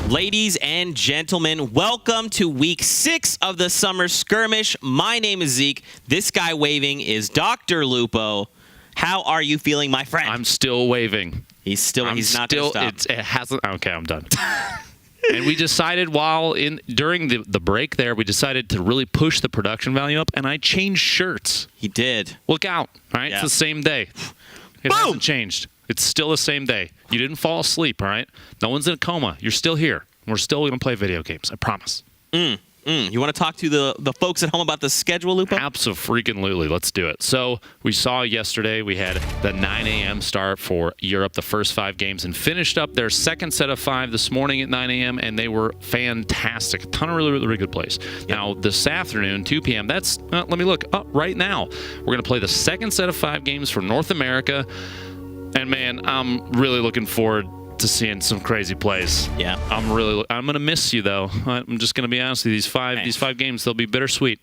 Ladies and gentlemen, welcome to week 6 of the Summer Skirmish. My name is Zeke. This guy waving is Dr. Lupo. How are you feeling, my friend? I'm still waving. He's not going to stop. It hasn't. Okay, I'm done. And we decided during the break there, we decided to really push the production value up, and I changed shirts. He did. Look out, all right? Yeah. It's the same day. It hasn't changed. It's still the same day. You didn't fall asleep, all right? No one's in a coma. You're still here. We're still going to play video games. I promise. You want to talk to the folks at home about the schedule, Lupo? Absolutely. Let's do it. So we saw yesterday we had the 9 a.m. start for Europe, the first 5 games, and finished up their second set of 5 this morning at 9 a.m., and they were fantastic. A ton of really good plays. Yep. Now, this afternoon, 2 p.m., that's, let me look, right now. We're going to play the second set of 5 games for North America, and man, I'm really looking forward to seeing some crazy plays. Yeah. I'm going to miss you, though. I'm just going to be honest with you. These five games, they'll be bittersweet.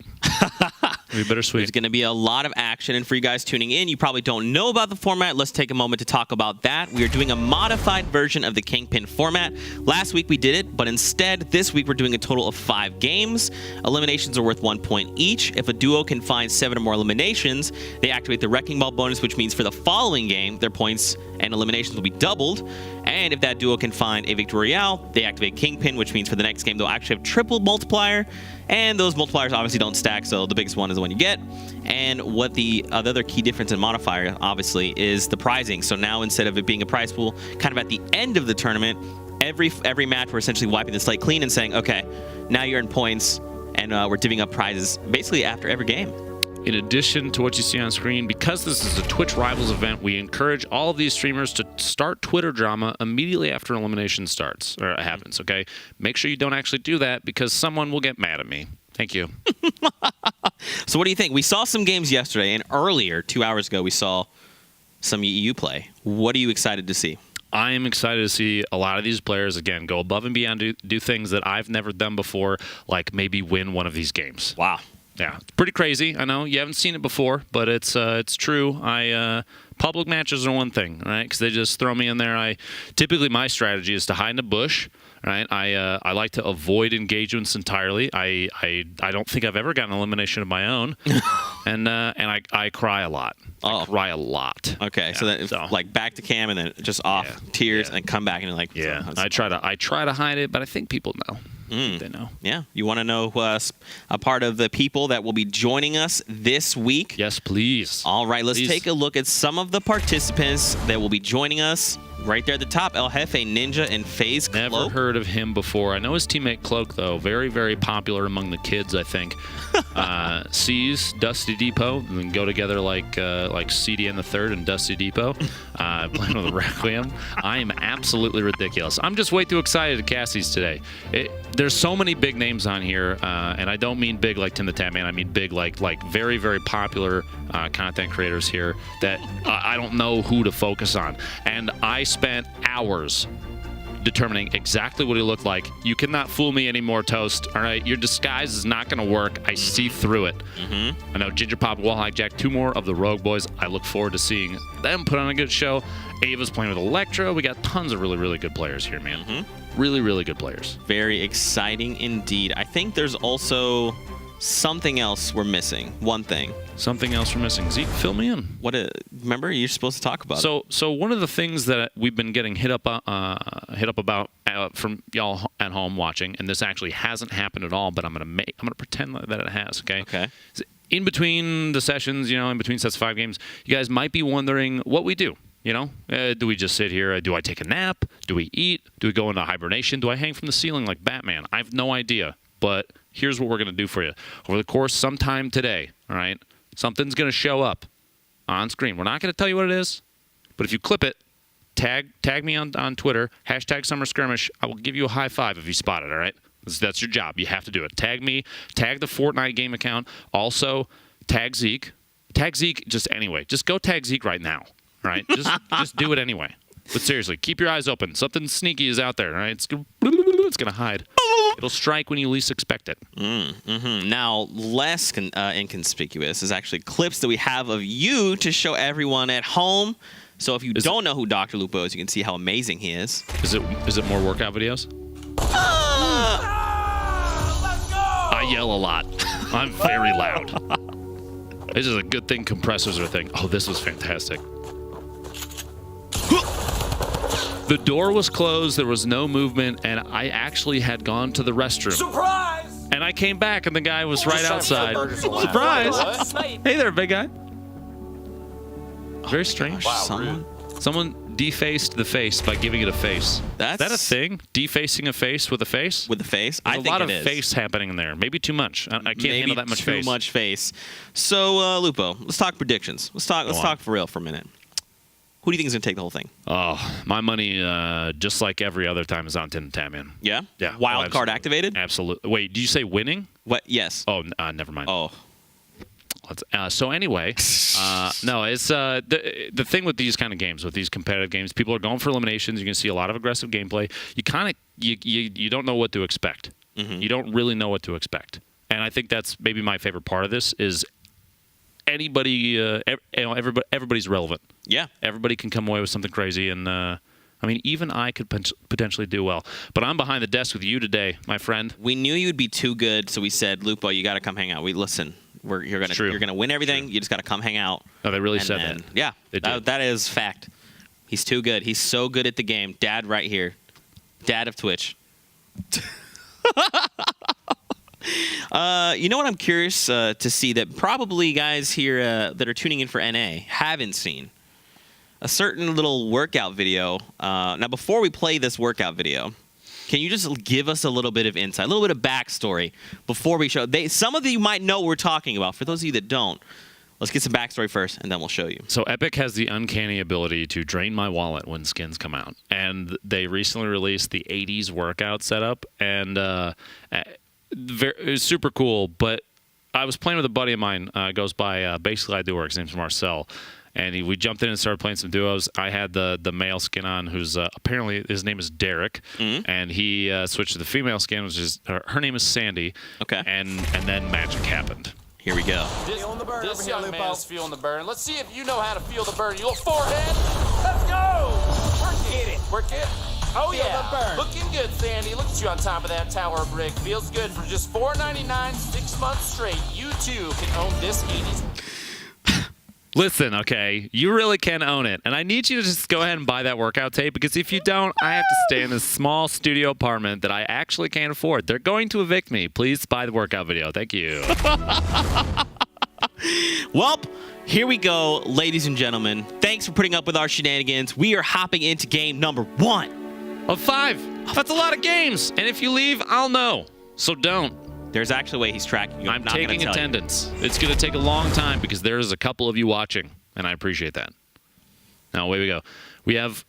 There's going to be a lot of action, and for you guys tuning in, you probably don't know about the format. Let's take a moment to talk about that. We are doing a modified version of the Kingpin format. Last week we did it, but instead, this week we're doing a total of 5 games. Eliminations are worth 1 point each. If a duo can find 7 or more eliminations, they activate the Wrecking Ball bonus, which means for the following game, their points and eliminations will be doubled. And if that duo can find a Victory Royale, they activate Kingpin, which means for the next game, they'll actually have triple multiplier. And those multipliers obviously don't stack, so the biggest one is the one you get. And what the other key difference in modifier, obviously, is the prizing. So now instead of it being a prize pool kind of at the end of the tournament, every match we're essentially wiping the slate clean and saying, okay, now you're in points, and we're divvying up prizes basically after every game. In addition to what you see on screen, because this is a Twitch Rivals event, we encourage all of these streamers to start Twitter drama immediately after elimination starts or happens, okay? Make sure you don't actually do that because someone will get mad at me. Thank you. So what do you think? We saw some games yesterday, and earlier, 2 hours ago, we saw some EU play. What are you excited to see? I am excited to see a lot of these players, again, go above and beyond, do things that I've never done before, like maybe win one of these games. Wow. Yeah, it's pretty crazy. I know you haven't seen it before, but it's true. Public matches are one thing, right? Because they just throw me in there. Typically my strategy is to hide in a bush, right? I like to avoid engagements entirely. I don't think I've ever gotten an elimination of my own, and I cry a lot. I cry a lot. Okay, yeah, so like back to cam and then just off tears and come back and you're like, I try to hide it, but I think people know. They know. Yeah. You want to know a part of the people that will be joining us this week? Yes, please. All right. Let's take a look at some of the participants that will be joining us. Right there at the top, El Jefe, Ninja, and FaZe Cloak. Never heard of him before. I know his teammate Cloak, though. Very, very popular among the kids, I think. C's, Dusty Depot, and then go together like CDN the Third and Dusty Depot. Playing with the Requiem. I am absolutely ridiculous. I'm just way too excited to cast these today. There's so many big names on here, and I don't mean big like Tim the Tap Man. I mean big like very, very popular content creators here that I don't know who to focus on. And I spent hours determining exactly what he looked like. You cannot fool me anymore, Toast. All right, your disguise is not going to work. I see through it. I know Ginger Pop, Wall Hijack, 2 more of the Rogue Boys. I look forward to seeing them put on a good show. Ava's playing with Electro. We got tons of really, really good players here, man. Really, really good players. Very exciting indeed. I think there's also something else we're missing. One thing. Something else we're missing. Zeke, fill me in. Remember, you're supposed to talk about it. So one of the things that we've been getting hit up about from y'all at home watching, and this actually hasn't happened at all, but I'm gonna pretend that it has. Okay. In between the sessions, in between sets of 5 games, you guys might be wondering what we do. Do we just sit here? Do I take a nap? Do we eat? Do we go into hibernation? Do I hang from the ceiling like Batman? I have no idea. But here's what we're going to do for you. Over the course sometime today, all right, something's going to show up on screen. We're not going to tell you what it is, but if you clip it, tag me on Twitter, #Summer Skirmish. I will give you a high five if you spot it, all right? That's your job. You have to do it. Tag me, tag the Fortnite game account. Also, tag Zeke. Tag Zeke just anyway. Just go tag Zeke right now, all right? Just do it anyway. But seriously, keep your eyes open. Something sneaky is out there, all right? It's going to hide. It'll strike when you least expect it. Now, less inconspicuous is actually clips that we have of you to show everyone at home. So if you don't know who Dr. Lupo is, you can see how amazing he is. Is it more workout videos? I yell a lot. I'm very loud. This is a good thing compressors are a thing. Oh, this was fantastic. The door was closed, there was no movement, and I actually had gone to the restroom. Surprise! And I came back, and the guy was right outside. Surprise! Hey there, big guy. Very strange. Wow, Someone defaced the face by giving it a face. Is that a thing? Defacing a face with a face? With the face? There's a lot of face happening in there. Maybe too much. I can't handle that much face. Too much face. So, Lupo, let's talk predictions. Let's talk for real for a minute. Who do you think is going to take the whole thing? Oh, my money, just like every other time, is on Tin Tam, man. Yeah? Yeah. Wild card activated? Absolutely. Wait, did you say winning? What? Yes. Oh, never mind. Oh. So anyway, no, it's the thing with these kind of games, with these competitive games, people are going for eliminations. You can see a lot of aggressive gameplay. You kind of you don't know what to expect. You don't really know what to expect, and I think that's maybe my favorite part of this is anybody, everybody's relevant. Yeah, everybody can come away with something crazy, and I mean, even I could potentially do well. But I'm behind the desk with you today, my friend. We knew you'd be too good, so we said, Lupo, you got to come hang out. Listen. You're gonna win everything. You just gotta come hang out. No, they really said that. Yeah, that is fact. He's too good. He's so good at the game. Dad, right here, dad of Twitch. You know what I'm curious to see that probably guys here that are tuning in for NA haven't seen a certain little workout video. Now, before we play this workout video, can you just give us a little bit of insight, a little bit of backstory before we show? Some of you might know what we're talking about. For those of you that don't, let's get some backstory first, and then we'll show you. So Epic has the uncanny ability to drain my wallet when skins come out. And they recently released the 80s workout setup, and it was super cool. But I was playing with a buddy of mine, goes by Basically I Do Work. His name's Marcel. And we jumped in and started playing some duos. I had the male skin on, who's apparently his name is Derek, and he switched to the female skin, which is her name is Sandy. Okay. And then magic happened. Here we go. This young man is feeling the burn. Let's see if you know how to feel the burn. You little forehead. Let's go. Work it. Work it. Oh yeah. Looking good, Sandy. Look at you on top of that tower brick. Feels good for just $4.99, 6 months straight. You too can own this 80s. Listen, okay, you really can own it. And I need you to just go ahead and buy that workout tape, because if you don't, I have to stay in this small studio apartment that I actually can't afford. They're going to evict me. Please buy the workout video. Thank you. Welp, here we go, ladies and gentlemen. Thanks for putting up with our shenanigans. We are hopping into game number 1 of 5. That's a lot of games. And if you leave, I'll know. So don't. There's actually a way he's tracking you. I'm taking attendance. It's going to take a long time because there's a couple of you watching, and I appreciate that. Now, away we go. We have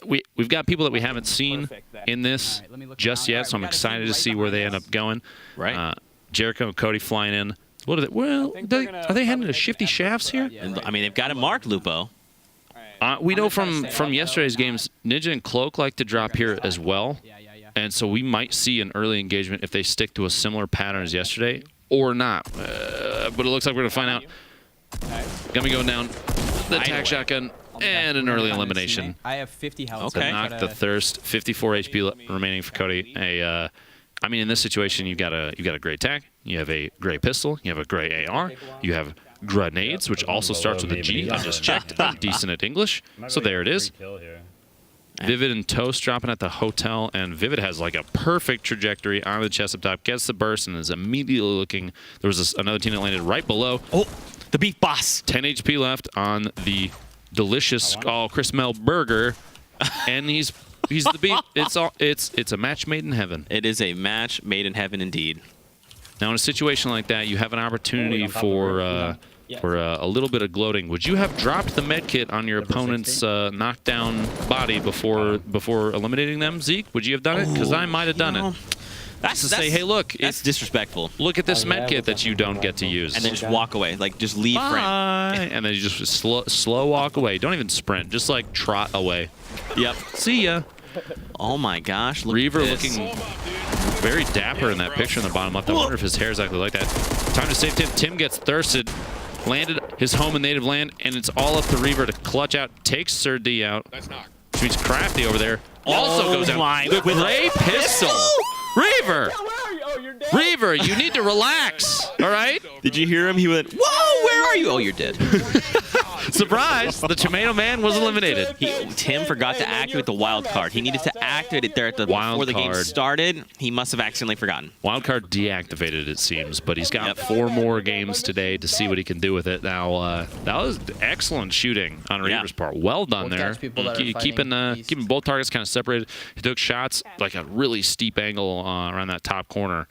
we've got people that we haven't seen in this just yet, so I'm excited to see where they end up going. Right. Jericho and Cody flying in. What are they? Well, are they heading to Shifty Shafts here? I mean, they've got it marked, Lupo. We know from yesterday's games, Ninja and Cloak like to drop here as well. And so we might see an early engagement if they stick to a similar pattern as yesterday, or not. But it looks like we're going to find out. Gummy going down. The tac shotgun and an early elimination. I have 50 health. Okay. Knock the thirst. 54 HP remaining for Cody. I mean, in this situation, you got a great tac. You have a great pistol. You have a great AR. You have grenades, which also starts with a G. I just checked. I'm decent at English. So there it is. Vivid and Toast dropping at the hotel, and Vivid has like a perfect trajectory on the chest up top, gets the burst, and is immediately looking. There was another team that landed right below. Oh, the beef boss. 10 HP left on the delicious Chris Mel burger, and he's the beef. It's a match made in heaven. It is a match made in heaven indeed. Now, in a situation like that, you have an opportunity for a little bit of gloating. Would you have dropped the med kit on your opponent's knockdown body before eliminating them, Zeke? Would you have done it? Because I might have done it. That's to say, hey, look, that's disrespectful. Look at this med kit that you don't get to use. And then just walk away, like just leave. Bye. And then you just slow walk away. Don't even sprint, just like trot away. Yep. See ya. Oh my gosh, look Reaver at this. looking very dapper in that picture in the bottom left. I wonder if his hair is exactly like that. Time to save Tim. Tim gets thirsted. Landed his home and native land, and it's all up to Reaver to clutch out. Takes Sir D out. Which means Crafty over there also goes out. With a pistol. Reaver! Where are you? Oh, you're dead. Reaver, you need to relax. All right? Did you hear him? He went, whoa, where are you? Oh, you're dead. Surprise! The Tomato Man was eliminated. Tim forgot to activate the wild card. He needed to activate it there at the before the game started. He must have accidentally forgotten. Wild card deactivated, it seems, but he's got 4 more games today to see what he can do with it. Now, that was excellent shooting on Reaver's part. Well done there. Keeping both targets kind of separated. He took shots like a really steep angle around that top corner,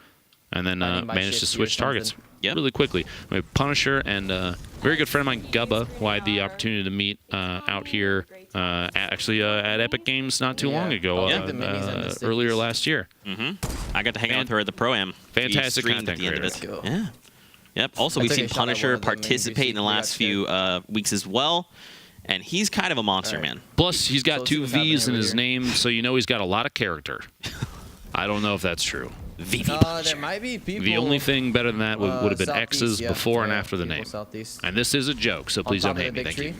and then managed to switch targets really quickly. I mean, Punisher and a very good friend of mine, Gubba, who I had the opportunity to meet out here actually at Epic Games not too long ago, earlier last year. I got to hang out with her at the Pro-Am. Fantastic content creator. Yeah. Yep. Also, we've seen Punisher participate in the last few weeks as well. And he's kind of a monster, man. Plus, he's got 2 V's in his name, so you know he's got a lot of character. I don't know if that's true. There might be people. The only thing better than that would have been X's before and after the name. And this is a joke, so please don't hate me. Thank you.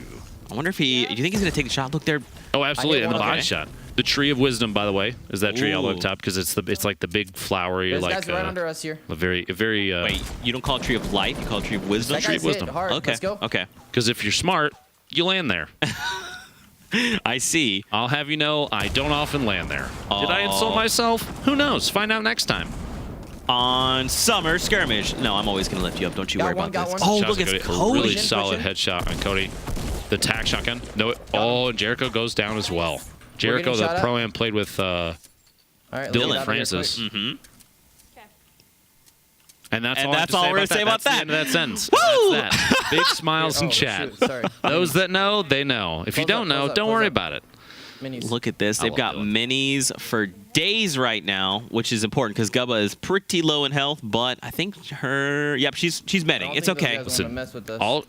I wonder if do you think he's going to take the shot? Look there. Oh, absolutely. And the body shot. The Tree of Wisdom, by the way, is that tree all the way up top because it's like the big flowery, There's like guys right under us here. a very. Wait, you don't call it Tree of Life? You call it Tree of Wisdom? That Tree guy's of Wisdom. hit hard. Okay. Let's go. Okay. Because if you're smart, you land there. I see. I'll have you know, I don't often land there. Did I insult myself? Who knows? Find out next time. On Summer Skirmish. No, I'm always going to lift you up. Don't you worry about this. Oh, look, it's Cody. A really solid headshot on Cody. The tack shotgun. No, and Jericho goes down as well. Jericho, the Pro-Am, played with Dylan Francis. And that's all we're going to say about that. That's the end of that sentence. Woo! That's that. Big smiles in chat. Sorry. Those that know, they know. If you don't know, don't worry about it. Minis. Look at this. They've got minis for days right now, which is important because Gubba is pretty low in health, but I think she's medding. It's okay. Listen,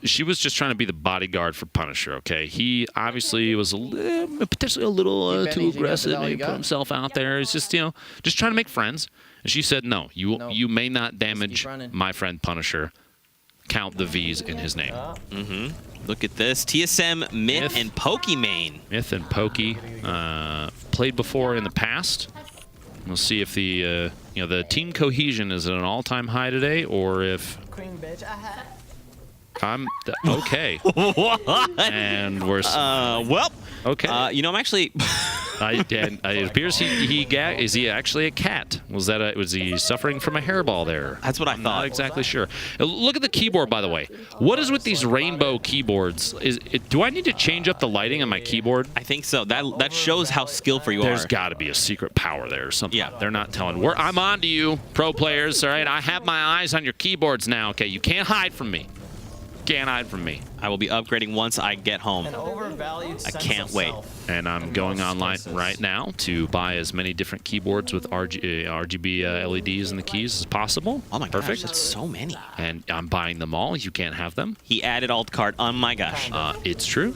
she was just trying to be the bodyguard for Punisher, okay? He obviously was potentially a little too aggressive, maybe put himself out there. He's just, just trying to make friends. And she said, no, you may not damage my friend Punisher. Count the V's in his name. Look at this. TSM, Myth, and Pokimane. Myth and Pokey played before in the past. We'll see if the the team cohesion is at an all-time high today, or if I'm okay. What? And we're okay. I'm actually. It appears is he actually a cat? Was he suffering from a hairball there? That's what I thought. Not exactly sure. Look at the keyboard, by the way. What is with these rainbow keyboards? Do I need to change up the lighting on my keyboard? I think so. That shows how skillful you are. There's got to be a secret power there or something. Yeah. They're not telling. I'm on to you, pro players. All right, I have my eyes on your keyboards now. Okay, you can't hide from me. Can't hide from me. I will be upgrading once I get home. I can't wait. And I'm going online right now to buy as many different keyboards with RGB LEDs in the keys as possible. Oh my gosh, that's so many. And I'm buying them all. You can't have them. He added alt card. Oh my gosh. It's true.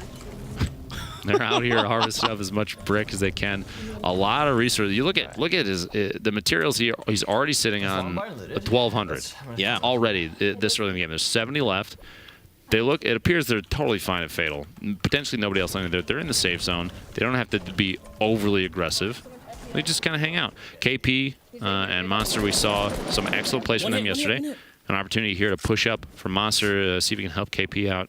They're out here harvesting up as much brick as they can. A lot of resources. You look at the materials he's already sitting on 1,200. Yeah. Already this early in the game. There's 70 left. It appears they're totally fine at Fatal. Potentially nobody else on there. They're in the safe zone. They don't have to be overly aggressive. They just kind of hang out. KP and Monster, we saw some excellent plays from them yesterday. An opportunity here to push up for Monster, see if we can help KP out.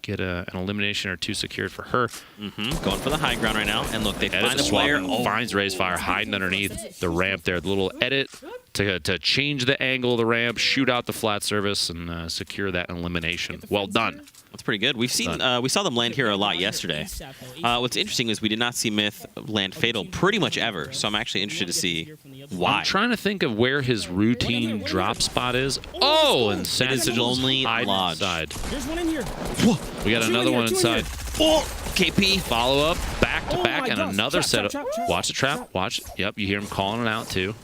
Get an elimination or 2 secured for her. Going for the high ground right now. And look, they find a player. Finds Raise Fire hiding underneath the ramp there. The little edit to change the angle of the ramp, shoot out the flat surface, and secure that elimination. Well done. That's pretty good. We saw them land here a lot yesterday. What's interesting is we did not see Myth land Fatal pretty much ever, so I'm actually interested to see why. I'm trying to think of where his routine drop spot is. Oh, and Sands Lonely Lodge. There's one in here. We got another one inside. Oh, KP. Follow up, back to back, and gosh. another Trap. setup. Watch the trap. Watch. Yep, you hear him calling it out too.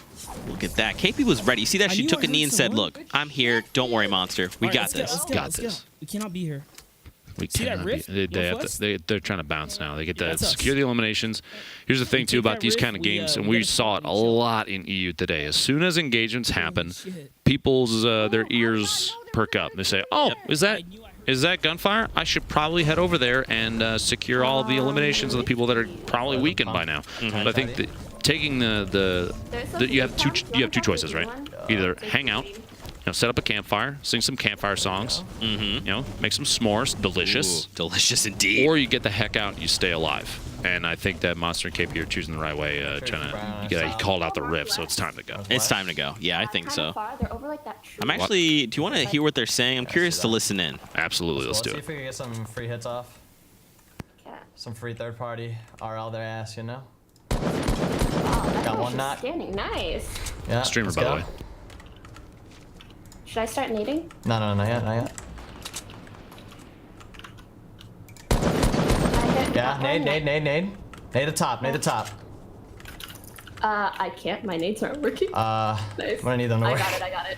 Look at that. KP was ready. You see that? She took a knee and said, look, I'm here. Don't worry, Monster. We got this. Got this. We cannot be here. We See that cannot rift? be. They're trying to bounce now. They get to secure the eliminations. Here's the thing, too, about these kind of games, and we saw it a lot in EU today. As soon as engagements happen, people's their ears perk up. They say, oh, is that is that gunfire? I should probably head over there and secure all the eliminations of the people that are probably weakened by now. But I think that taking you have two choices, right? Either hang out, set up a campfire, sing some campfire songs, make some s'mores, delicious. Ooh, delicious indeed. Or you get the heck out and you stay alive. And I think that Monster and KP are choosing the right way, he called out the rift, so it's time to go. It's time to go. Yeah, I think so. They're over like that tree. I'm actually, do you want to hear what they're saying? I'm curious to listen in. Absolutely, let's do See it. if we can get some free hits off. Yeah. Some free third party RL their ass, you know? Got one knock. Standing nice. Yeah. Streamer, let's by the go. way. Should I start nading? No, not yet, not yet. Yeah, nade. Nade the top, nade the top. I can't. My nades aren't working. Nice. I'm gonna need them to work. I got it.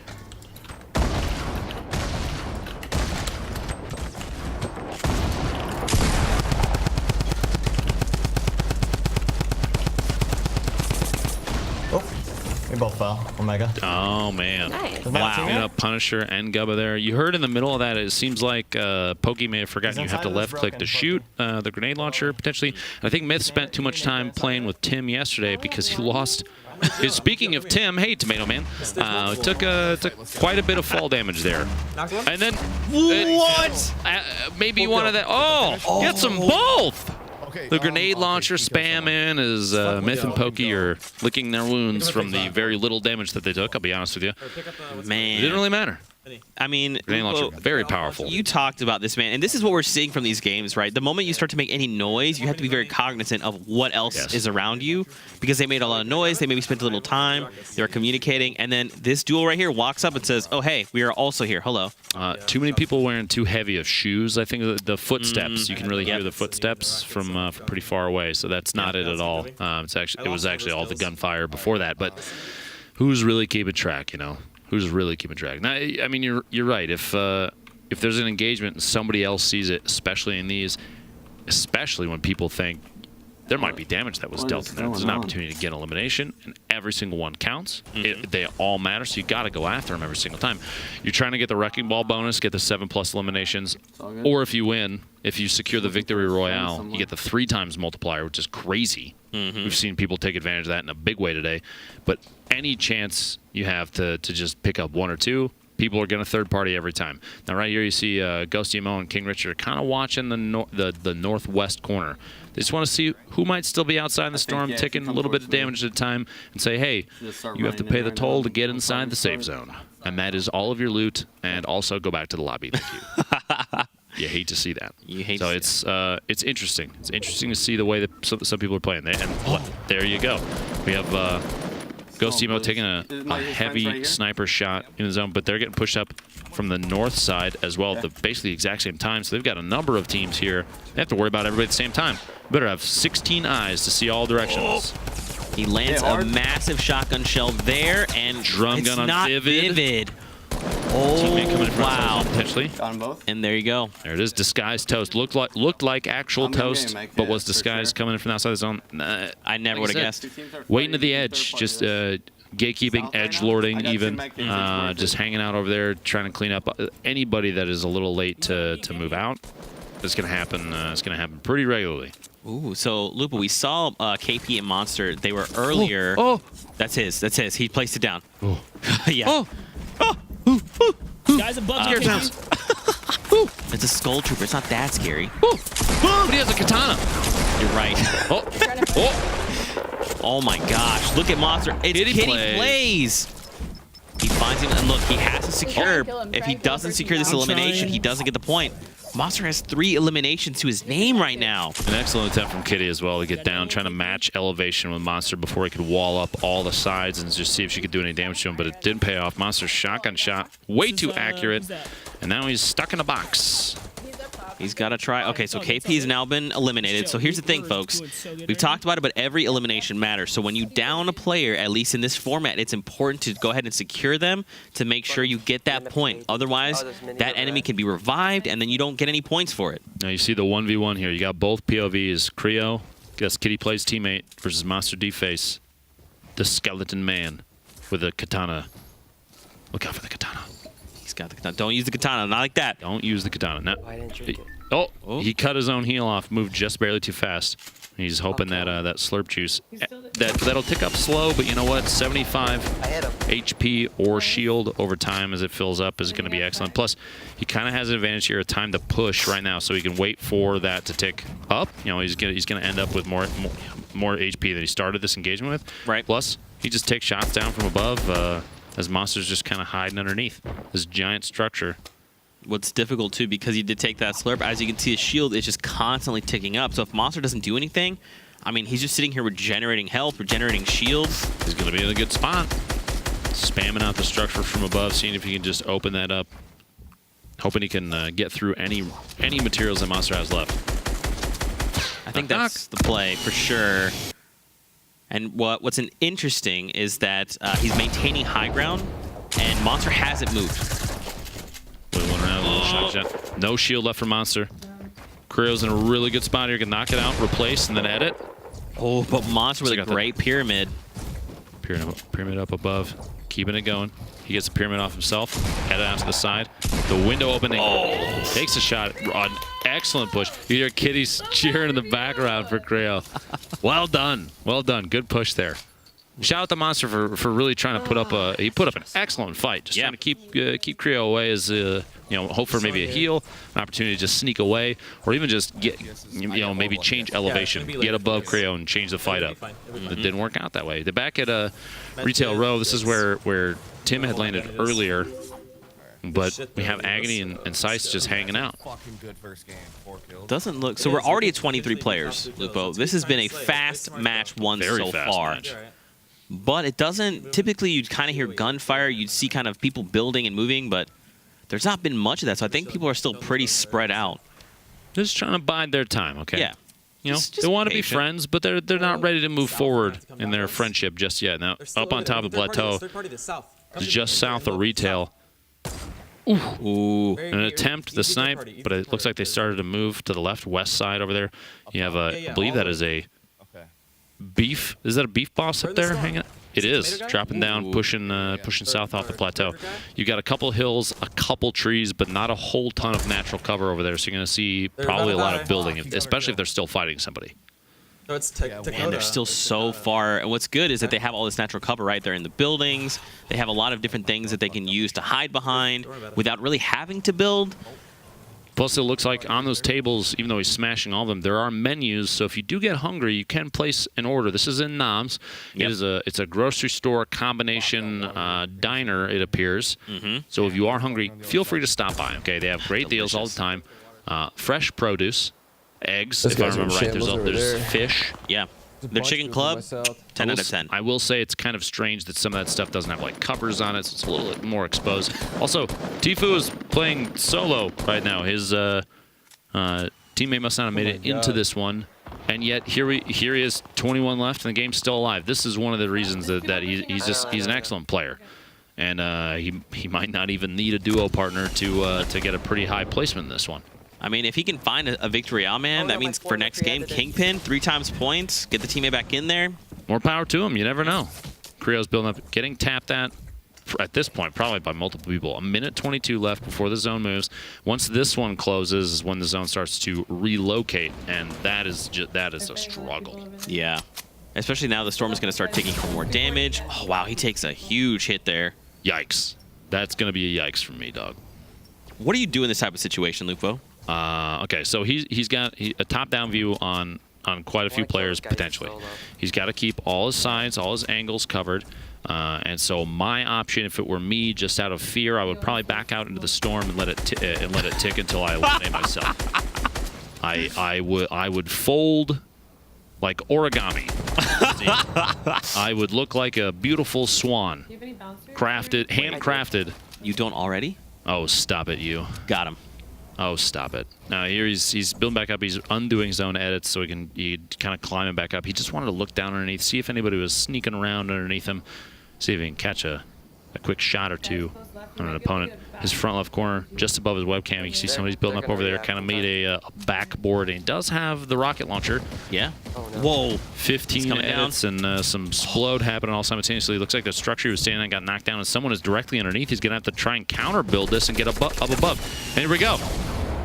We both fell. Omega. Oh, man. Nice. Wow. Punisher and Gubba there. You heard in the middle of that, it seems like Pokey may have forgotten you have to left-click to shoot the grenade launcher, potentially. And I think Myth spent too much time playing with Tim yesterday because he lost... Speaking of Tim, hey, Tomato Man, took quite a bit of fall damage there. And then... What? Maybe one of that... Oh, get some both! The grenade launcher spamming as Myth and Pokey are licking their wounds from the very little damage that they took, I'll be honest with you. Man. It didn't really matter. I mean, Grenade launcher, very powerful. You talked about this, man, and this is what we're seeing from these games, right? The moment you start to make any noise, you have to be very cognizant of what else is around you, because they made a lot of noise, they maybe spent a little time, they were communicating, and then this duel right here walks up and says, oh, hey, we are also here. Hello. Too many people wearing too heavy of shoes. I think the footsteps, you can really hear the footsteps from pretty far away, so that's not it at all. It was actually all the gunfire before that, but who's really keeping track, Who's really keeping track? Now, I mean, you're right. If there's an engagement and somebody else sees it, especially in these, especially when people think there might be damage that was dealt in there, there's an opportunity to get elimination, and every single one counts. They all matter, so you got to go after them every single time. You're trying to get the Wrecking Ball bonus, get the 7+ eliminations, or if you win, if you secure the Victory Royale, you get the 3 times multiplier, which is crazy. We've seen people take advantage of that in a big way today. But any chance you have to just pick up 1 or 2, people are going to third party every time. Now, right here you see Ghosty Mo and King Richard kind of watching the northwest corner. They just want to see who might still be outside in the storm, taking a little bit of damage at a time, and say, hey, you have to pay the toll to get inside the safe zone. And that is all of your loot, and also go back to the lobby. Thank you. You hate to see that. It's interesting. It's interesting to see the way that some people are playing. There you go. We have Ghosty Mo taking a heavy sniper shot in the zone, but they're getting pushed up from the north side as well at basically the exact same time. So they've got a number of teams here. They have to worry about everybody at the same time. Better have 16 eyes to see all directions. He lands a massive shotgun shell there, and drum gun on Vivid. Oh, wow. Potentially. Got them both. And there you go. There it is, disguised toast. Looked like actual toast, but was disguised coming in from outside the zone. I never would have guessed. Waiting to the edge, just gatekeeping, edgelording even, just hanging out over there, trying to clean up anybody that is a little late to move out. It's going to happen. It's going to happen pretty regularly. Ooh, so Lupa, we saw KP and Monster. They were earlier. Oh, that's his. That's his. He placed it down. Oh, yeah. Guys above scare sounds. It's a skull trooper. It's not that scary. But he has a katana. You're right. Oh my gosh! Look at Monster. It's Kitty Plays. He finds him, and look, he has to secure. If he doesn't secure this elimination, he doesn't get the point. Monster has 3 eliminations to his name right now. An excellent attempt from Kitty as well to get down, trying to match elevation with Monster before he could wall up all the sides and just see if she could do any damage to him, but it didn't pay off. Monster's shotgun shot, way too accurate, and now he's stuck in a box. He's got to try. Okay, so KP's now been eliminated. So here's the thing, folks. We've talked about it, but every elimination matters. So when you down a player, at least in this format, it's important to go ahead and secure them to make sure you get that point. Otherwise, that enemy can be revived, and then you don't get any points for it. Now you see the 1v1 here. You got both POVs. Creo, that's Kitty Play's teammate, versus Monster D-Face, the skeleton man with a katana. Look out for the katana. got the katana. Don't use the katana. Not like that. Don't use the katana. No. Why didn't you? Oh, he cut his own heel off. Moved just barely too fast. He's hoping that that slurp juice that'll tick up slow, but you know what? 75 HP or shield over time as it fills up is going to be excellent. Plus, he kind of has an advantage here of time to push right now, so he can wait for that to tick up. You know, he's gonna end up with more HP than he started this engagement with. Right. Plus, he just takes shots down from above as monsters just kind of hiding underneath this giant structure. What's difficult, too, because he did take that slurp, as you can see, his shield is just constantly ticking up. So if Monster doesn't do anything, I mean, he's just sitting here regenerating health, regenerating shield. He's going to be in a good spot. Spamming out the structure from above, seeing if he can just open that up. Hoping he can get through any materials that Monster has left. I think that's the play, for sure. And what's interesting is that he's maintaining high ground, and Monster hasn't moved. No shield left for Monster. Creo's in a really good spot here. Can knock it out, replace, and then edit. Oh, but Monster with a great pyramid. Pyramid up above. Keeping it going. He gets the pyramid off himself. Edit out to the side. The window opening. Takes a shot. An excellent push. You hear kiddies cheering in the background for Creo. Well done. Well done. Good push there. Shout out to Monster for really trying to put up an excellent fight. Just trying to keep Creo away as hope for maybe a heal, an opportunity to just sneak away, or even just get maybe change elevation, get above Creo and change the fight up. It didn't work out that way. The back at Retail Row, this is where Tim had landed earlier, but we have Agony and Sice just hanging out. Doesn't look so. We're already at 23 players, Lupo. This has been a fast match won so far. But it doesn't, typically you'd kind of hear gunfire, you'd see kind of people building and moving, but there's not been much of that, so I think people are still pretty spread out. Just trying to bide their time, okay? Yeah. Just they want to be friends, but they're not ready to move forward in their friendship just yet. Now, up on top of the plateau, just south of Retail. Ooh. An attempt, the snipe, but it looks like they started to move to the left, west side over there. You have I believe that is a beef. Is that a beef boss up there hanging out? It is. Dropping down, pushing south off the plateau. You got a couple hills, a couple trees, but not a whole ton of natural cover over there. So you're going to see probably a lot of building, especially if they're still fighting somebody. And they're still so far. And what's good is that they have all this natural cover right there in the buildings. They have a lot of different things that they can use to hide behind without really having to build. Plus, it looks like on those tables, even though he's smashing all of them, there are menus. So if you do get hungry, you can place an order. This is in Noms. Yep. It's a grocery store combination diner, it appears. So if you are hungry, feel free to stop by. Okay, they have great deals all the time. Fresh produce, eggs, if I remember right. There's fish. Yeah. Their chicken club, 10 out of 10. I will say it's kind of strange that some of that stuff doesn't have like covers on it, so it's a little bit more exposed. Also, Tfue is playing solo right now. His teammate must not have made it into this one, and yet here he is, 21 left, and the game's still alive. This is one of the reasons that he's an excellent player, and he might not even need a duo partner to get a pretty high placement in this one. I mean, if he can find a victory out, man, that means for next game, Kingpin, 3 times points, get the teammate back in there. More power to him. You never know. Creo's building up, getting tapped at this point, probably by multiple people. 1:22 left before the zone moves. Once this one closes is when the zone starts to relocate, and that is a struggle. Yeah. Especially now the Storm is going to start taking more damage. Oh, wow, he takes a huge hit there. Yikes. That's going to be a yikes for me, dog. What do you do in this type of situation, Lupo? Okay, so he's got a top-down view on quite a few players, potentially. He's got to keep all his sides, all his angles covered. And so my option, if it were me, just out of fear, I would probably back out into the Storm and let it tick until I eliminate myself. I would fold like origami. I would look like a beautiful swan. Crafted, handcrafted. You don't already? Oh, stop it, you. Got him. Oh, stop it. Now here he's building back up. He's undoing zone edits so he kind of climb him back up. He just wanted to look down underneath, see if anybody was sneaking around underneath him, see if he can catch a a quick shot or two on an opponent. His front left corner, just above his webcam, you can see somebody's building up over there. Kind of made a backboard, and he does have the rocket launcher. Yeah. Whoa. 15 edits and some explode happening all simultaneously. Looks like the structure he was standing on got knocked down, and someone is directly underneath. He's going to have to try and counter build this and get up above. And here we go.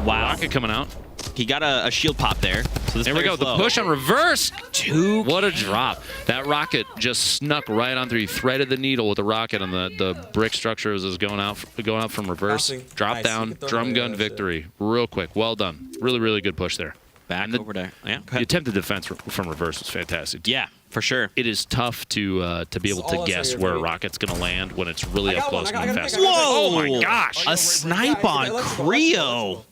Wow. Rocket coming out. He got a shield pop there. So there we go. The push on reverse. What a drop. That rocket just snuck right on through. He threaded the needle with the rocket on the brick structure as it was going out from reverse. Drop down. Drum gun victory. Real quick. Well done. Really, really good push there. Back over there. Yeah. The attempted defense from reverse was fantastic. Yeah, for sure. It is tough to be able to guess where a rocket's going to land when it's really up close and fast. Whoa! Oh my gosh! A snipe on Creo.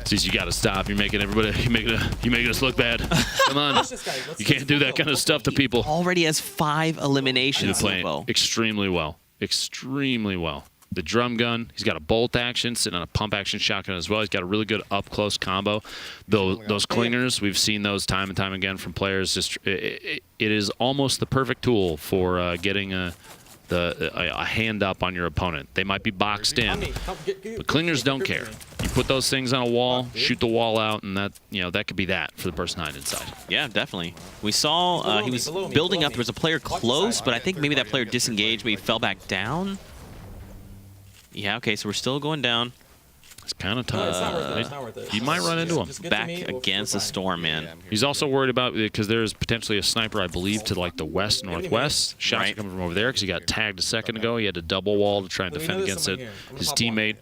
Jeez, you got to stop. You're making everybody. You're making us look bad. Come on. You can't do that kind of stuff to people. Already has 5 eliminations. He's playing extremely well. Extremely well. The drum gun. He's got a bolt action, sitting on a pump action shotgun as well. He's got a really good up close combo. Those clingers, we've seen those time and time again from players. Just it is almost the perfect tool for getting a hand up on your opponent. They might be boxed in, but clingers don't care. You put those things on a wall, shoot the wall out, and that could be that for the person hiding inside. Yeah, definitely. We saw he was building up. There was a player close, but I think maybe that player disengaged, maybe fell back down. Yeah, okay, so we're still going down. It's kind of tough. You might run into him. Back against the storm, man. He's also worried about, because there's potentially a sniper, I believe, to like the west-northwest. Shots are coming from over there because he got tagged a second ago. He had to double wall to try and defend against it. His teammate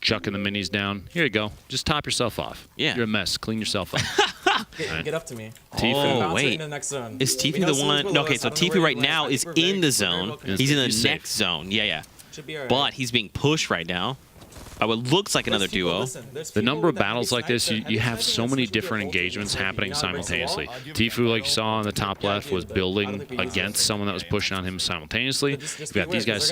chucking the minis down. Here you go. Just top yourself off. Yeah. You're a mess. Clean yourself up. Get up to me. Oh, wait. Is Tfue the one? No, okay, so Tfue right now is in the zone. He's in the next zone. Yeah. But he's being pushed right now. What looks like another duo. The number of battles like this, you have so many different engagements happening simultaneously. Tfue, like you saw on the top left, was building against someone that was pushing on him simultaneously. We've got these guys,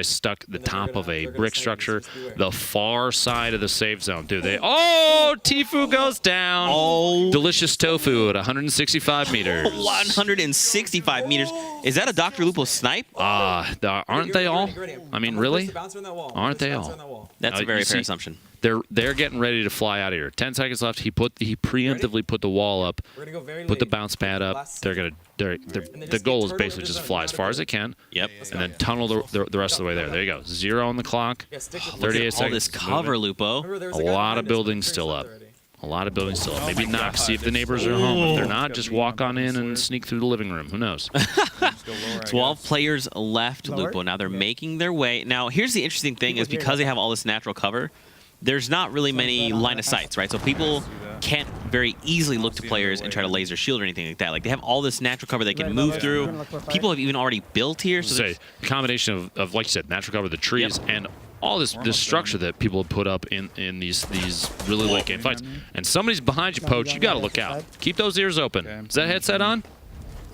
stuck the top of a brick structure, the far side of the safe zone. Oh, Tfue goes down. Oh. Delicious tofu at 165 meters. 165 meters. Is that a Dr. Lupo snipe? Aren't they all? I mean, really? Aren't they all? That's a very fair assumption. They're getting ready to fly out of here. 10 seconds left. He preemptively put the wall up, put the bounce pad up. The goal is basically just fly as far as it can. Yep. And then tunnel the rest of the way there. There you go. 0 on the clock. 38 seconds. All this cover, Lupo. A lot of buildings still up. Maybe knock, see if the neighbors are home. If they're not, just walk on in and sneak through the living room. Who knows? 12 players left, Lupo. Now they're making their way. Now, here's the interesting thing is because they have all this natural cover, there's not really many line of sights, right? So people can't very easily look to players and try to laser shield or anything like that. Like, they have all this natural cover they can move through. People have even already built here. So the combination of, like you said, natural cover, the trees, and all this structure that people have put up in these really late game fights. And somebody's behind you, Poach. You got to look out. Keep those ears open. Is that headset on?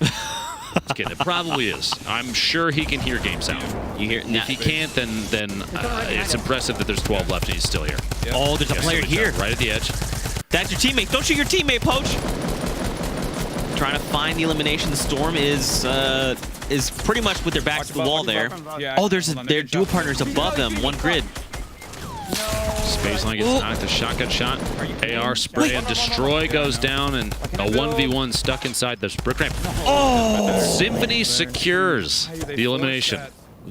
Just kidding. It probably is. I'm sure he can hear game sound. If he can't, then it's impressive that there's 12 left and he's still here. Oh, there's a player here. Right at the edge. That's your teammate. Don't shoot your teammate, Poach. Trying to find the elimination. The storm is pretty much with their backs to the wall there. Oh, their duo partners above them. One grid. Spaceline gets knocked. A shotgun shot. AR spray and destroy goes down, and a 1v1 stuck inside the brick ramp. Oh! Symphony secures the elimination.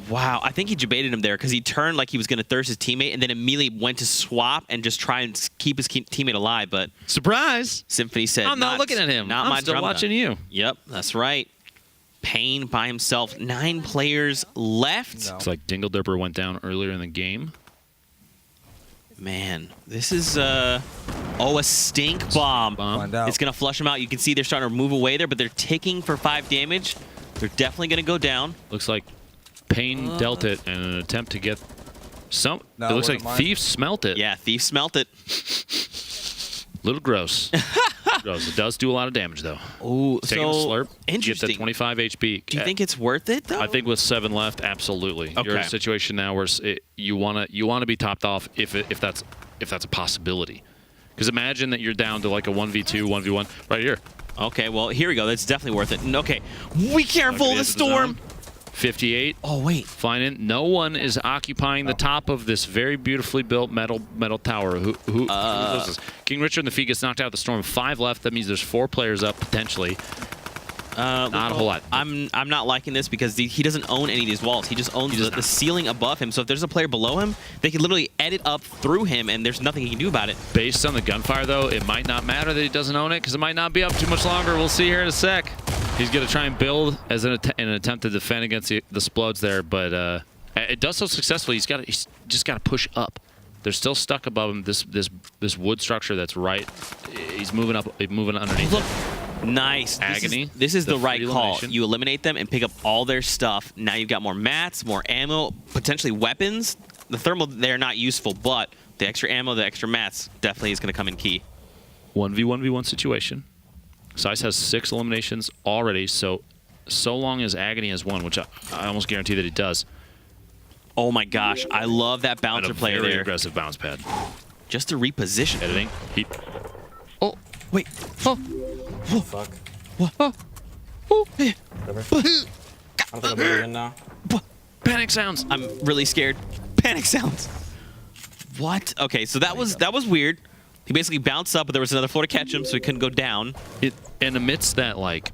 Wow, I think he debated him there because he turned like he was going to thirst his teammate and then immediately went to swap and just try and keep his teammate alive. But surprise! Symphony said, I'm not looking at him. I'm still watching you. Yep, that's right. Payne by himself. 9 players left. It's like Dingledurper went down earlier in the game. Man, this is a stink bomb. It's going to flush them out. You can see they're starting to move away there, but they're ticking for 5 damage. They're definitely going to go down. Looks like Payne dealt it in an attempt to get some. It looks like Thief smelt it. Yeah, Thief smelt it. Little gross. It does do a lot of damage, though. Oh, taking a slurp. Interesting. Get that 25 HP. Do you think it's worth it, though? I think with 7 left, absolutely. Okay. You're in a situation now where you want to be topped off if that's a possibility. Because imagine that you're down to like a 1v2, 1v1 right here. Okay, well, here we go. That's definitely worth it. Okay, be careful, the storm. 58. Oh, wait. Flying in. No one is occupying the top of this very beautifully built metal tower. Who knows this? King Richard and the Fee gets knocked out of the storm. 5 left. That means there's 4 players up, potentially. Not a whole lot. I'm not liking this because he doesn't own any of these walls. He just owns the ceiling above him. So if there's a player below him, they can literally edit up through him, and there's nothing he can do about it. Based on the gunfire, though, it might not matter that he doesn't own it because it might not be up too much longer. We'll see here in a sec. He's going to try and build as in an attempt to defend against the Splodes there, but it does so successfully. He's just got to push up. They're still stuck above him. This wood structure that's right. He's moving up, moving underneath. Look. Nice. Agony. This is the right call. elimination. You eliminate them and pick up all their stuff. Now you've got more mats, more ammo, potentially weapons. The thermal, they're not useful, but the extra ammo, the extra mats definitely is going to come in key. 1v1v1 situation. Sice has 6 eliminations already, so long as Agony has 1, which I almost guarantee that he does. Oh my gosh, I love that bouncer player very there. aggressive bounce pad. Just to reposition. Editing. Oh, wait. Oh. Oh, fuck. What? Oh. Oh. Whatever. I don't think I'll be able to win now. Panic sounds. I'm really scared. Panic sounds. What? Okay, so that was weird. He basically bounced up, but there was another floor to catch him, so he couldn't go down. And amidst that, like,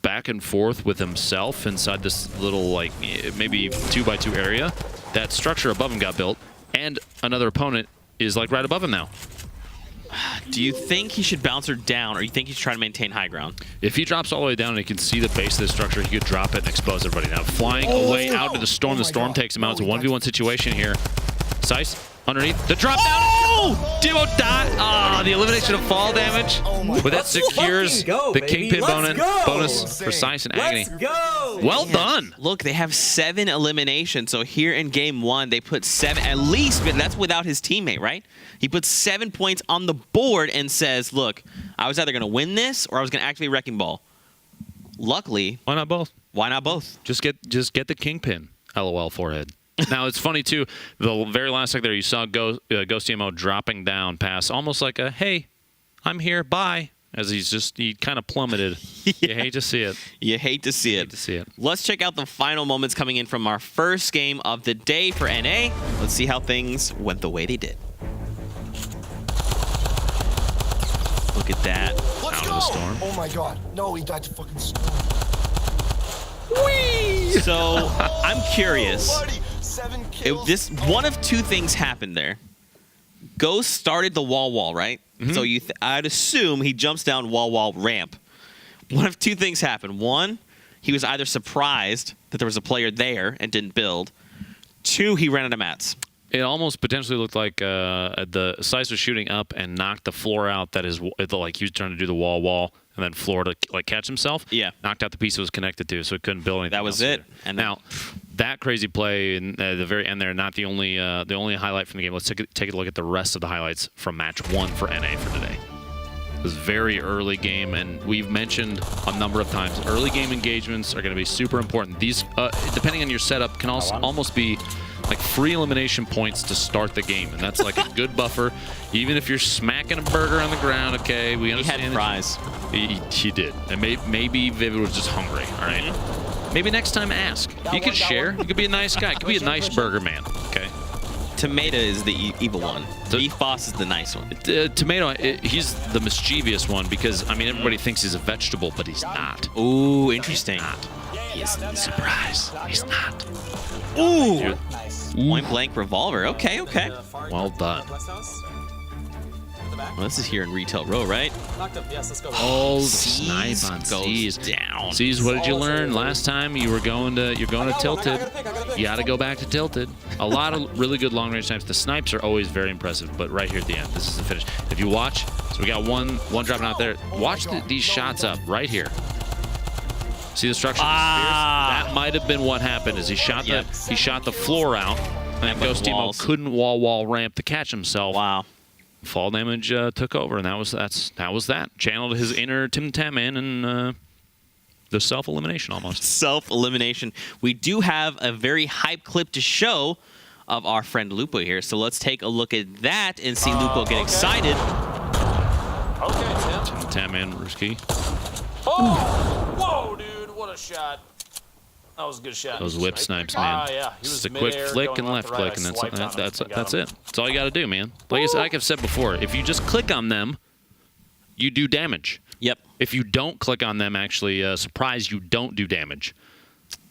back and forth with himself inside this little, like, maybe 2x2 area, that structure above him got built, and another opponent is, like, right above him now. Do you think he should bounce her down, or you think he should try to maintain high ground? If he drops all the way down and he can see the base of the structure, he could drop it and expose everybody. Now, flying away out to the storm. The storm takes him out. It's a 1v1 situation here. Sice underneath. The drop down. Oh! Demo dot. Ah, the elimination of fall damage. But that secures the Kingpin bonus for Sice and Agony. Well done. Look, they have 7 eliminations. So here in game 1, they put 7 at least, but that's without his teammate, right? He puts 7 points on the board and says, look, I was either going to win this or I was going to activate Wrecking Ball. Luckily. Why not both? Why not both? Just get the Kingpin. LOL forehead. Now, it's funny, too. The very last second there, you saw Ghost TMO dropping down past almost like a, hey, I'm here, bye. As he kind of plummeted. Yeah. You hate to see it. You hate to see it. Hate to see it. Let's check out the final moments coming in from our first game of the day for NA. Let's see how things went the way they did. Look at that. Let's out go. of the storm. Oh my god. No, he died to fucking storm. Whee! So, I'm curious. Buddy, 7 kills. One of 2 things happened there. Ghost started the wall, right? Mm-hmm. So I'd assume he jumps down wall ramp. One of 2 things happened. 1, he was either surprised that there was a player there and didn't build. 2, he ran out of mats. It almost potentially looked like the Sice was shooting up and knocked the floor out. That is, like he was trying to do the wall, and then floor to like catch himself. Yeah, knocked out the piece it was connected to, so it couldn't build anything. That was it. And now, that crazy play in the very end there, not the only highlight from the game. Let's take a look at the rest of the highlights from match 1 for NA for today. It was a very early game, and we've mentioned a number of times, early game engagements are going to be super important. These, depending on your setup, can also almost be like free elimination points to start the game, and that's like a good buffer. Even if you're smacking a burger on the ground, okay, we understand. He had fries. He did, and maybe Vivid was just hungry. All right, maybe next time ask. You could share. You could be a nice guy. You could be a nice burger man. Okay. Tomato is the evil one. Beef Boss is the nice one. Tomato, he's the mischievous one because, I mean, everybody thinks he's a vegetable, but he's not. Ooh, interesting. He's not. Surprise. He's not. Ooh. Point blank revolver. Okay. Well done. Well, this is here in Retail Row, right? Oh, the snipe on C's down. C's, what did you learn last time? You're going to Tilted. You got to go back to Tilted. A lot of really good long range snipes. The snipes are always very impressive, but right here at the end, this is the finish. If you watch, so we got one dropping out there. Watch these shots up right here. See the structure? That might have been what happened. Is he shot the floor out, and Ghost Timo couldn't wall ramp to catch himself. Wow. Fall damage took over, and that was that. Channeled his inner Tim Tam in, and the self-elimination almost. Self-elimination. We do have a very hype clip to show of our friend Lupo here, so let's take a look at that and see Lupo get excited. Okay, Tim Tam in, Ruski. Oh! Whoa, dude, what a shot. That was a good shot. Those whip snipes, man. Yeah. He was Just a quick midair, flick going and left right. click, and I swiped on him that's and got that's him. it. That's all you got to do, man. Like I've said before, if you just click on them, you do damage. Yep. If you don't click on them, actually, surprise, you don't do damage.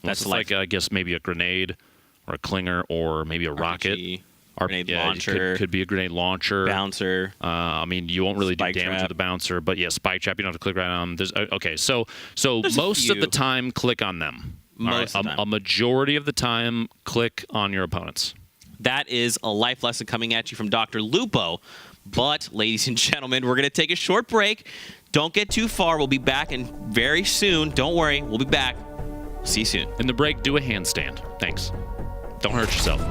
That's like I guess maybe a grenade or a clinger or maybe a rocket. Grenade launcher. Could be a grenade launcher. Bouncer. I mean, you won't really do Spike damage trap. with the bouncer, but yeah, spike trap. You don't have to click right on them. There's, okay, so There's a most of few. the time, click on them. Most of the time. A majority of the time, click on your opponents. That is a life lesson coming at you from Dr. Lupo. But, ladies and gentlemen, we're going to take a short break. Don't get too far. We'll be back and very soon. Don't worry. We'll be back. See you soon. In the break, do a handstand. Thanks. Don't hurt yourself.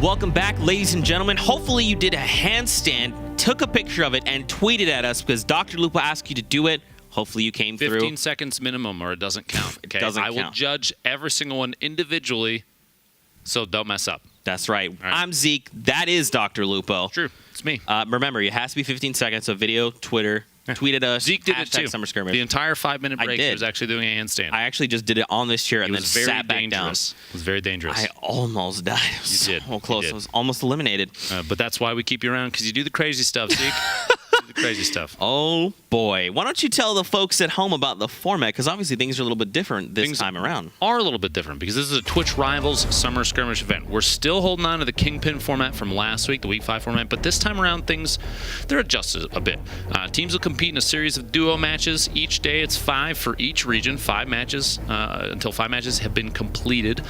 Welcome back, ladies and gentlemen. Hopefully you did a handstand, took a picture of it, and tweeted at us because Dr. Lupo asked you to do it. Hopefully you came 15 through. seconds minimum or it doesn't count. Okay? Doesn't I will count. judge every single one individually, so don't mess up. That's right. right. I'm Zeke. That is Dr. Lupo. True. It's me. Remember, it has to be 15 seconds of video, Twitter, tweet at us. Zeke did it too. Summer Skirmish. The entire 5-minute break, did. he was actually doing a handstand. I actually just did it on this chair and It then was very sat back dangerous. down. It was very dangerous. I almost died. It was You did. so close. You did. I was almost eliminated. But that's why we keep you around, because you do the crazy stuff, Zeke. You do the crazy stuff. Oh, boy. Why don't you tell the folks at home about the format? Because obviously things are a little bit different this time around. Are a little bit different because this is a Twitch Rivals Summer Skirmish event. We're still holding on to the Kingpin format from last week, the Week 5 format, but this time around things, they're adjusted a bit. Teams will compete in a series of duo matches. Each day it's 5 for each region, 5 matches until 5 matches have been completed.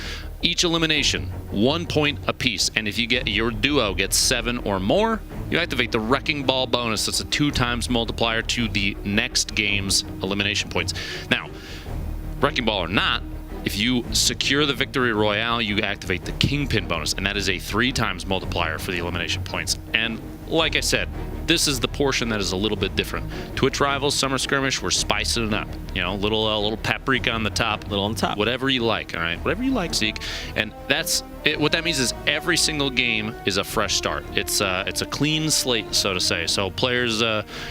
Each elimination, 1 point apiece. And if you get your duo gets 7 or more, you activate the Wrecking Ball bonus. That's a 2 times multiplier to the next game's elimination points. Now, Wrecking Ball or not, if you secure the Victory Royale, you activate the Kingpin bonus, and that is a 3 times multiplier for the elimination points. And like I said, this is the portion that is a little bit different. Twitch Rivals Summer Skirmish, we're spicing it up. You know, little paprika on the top. Little on top. Whatever you like, all right? Whatever you like, Zeke. And that's it. What that means is every single game is a fresh start. It's a clean slate, so to say. So players,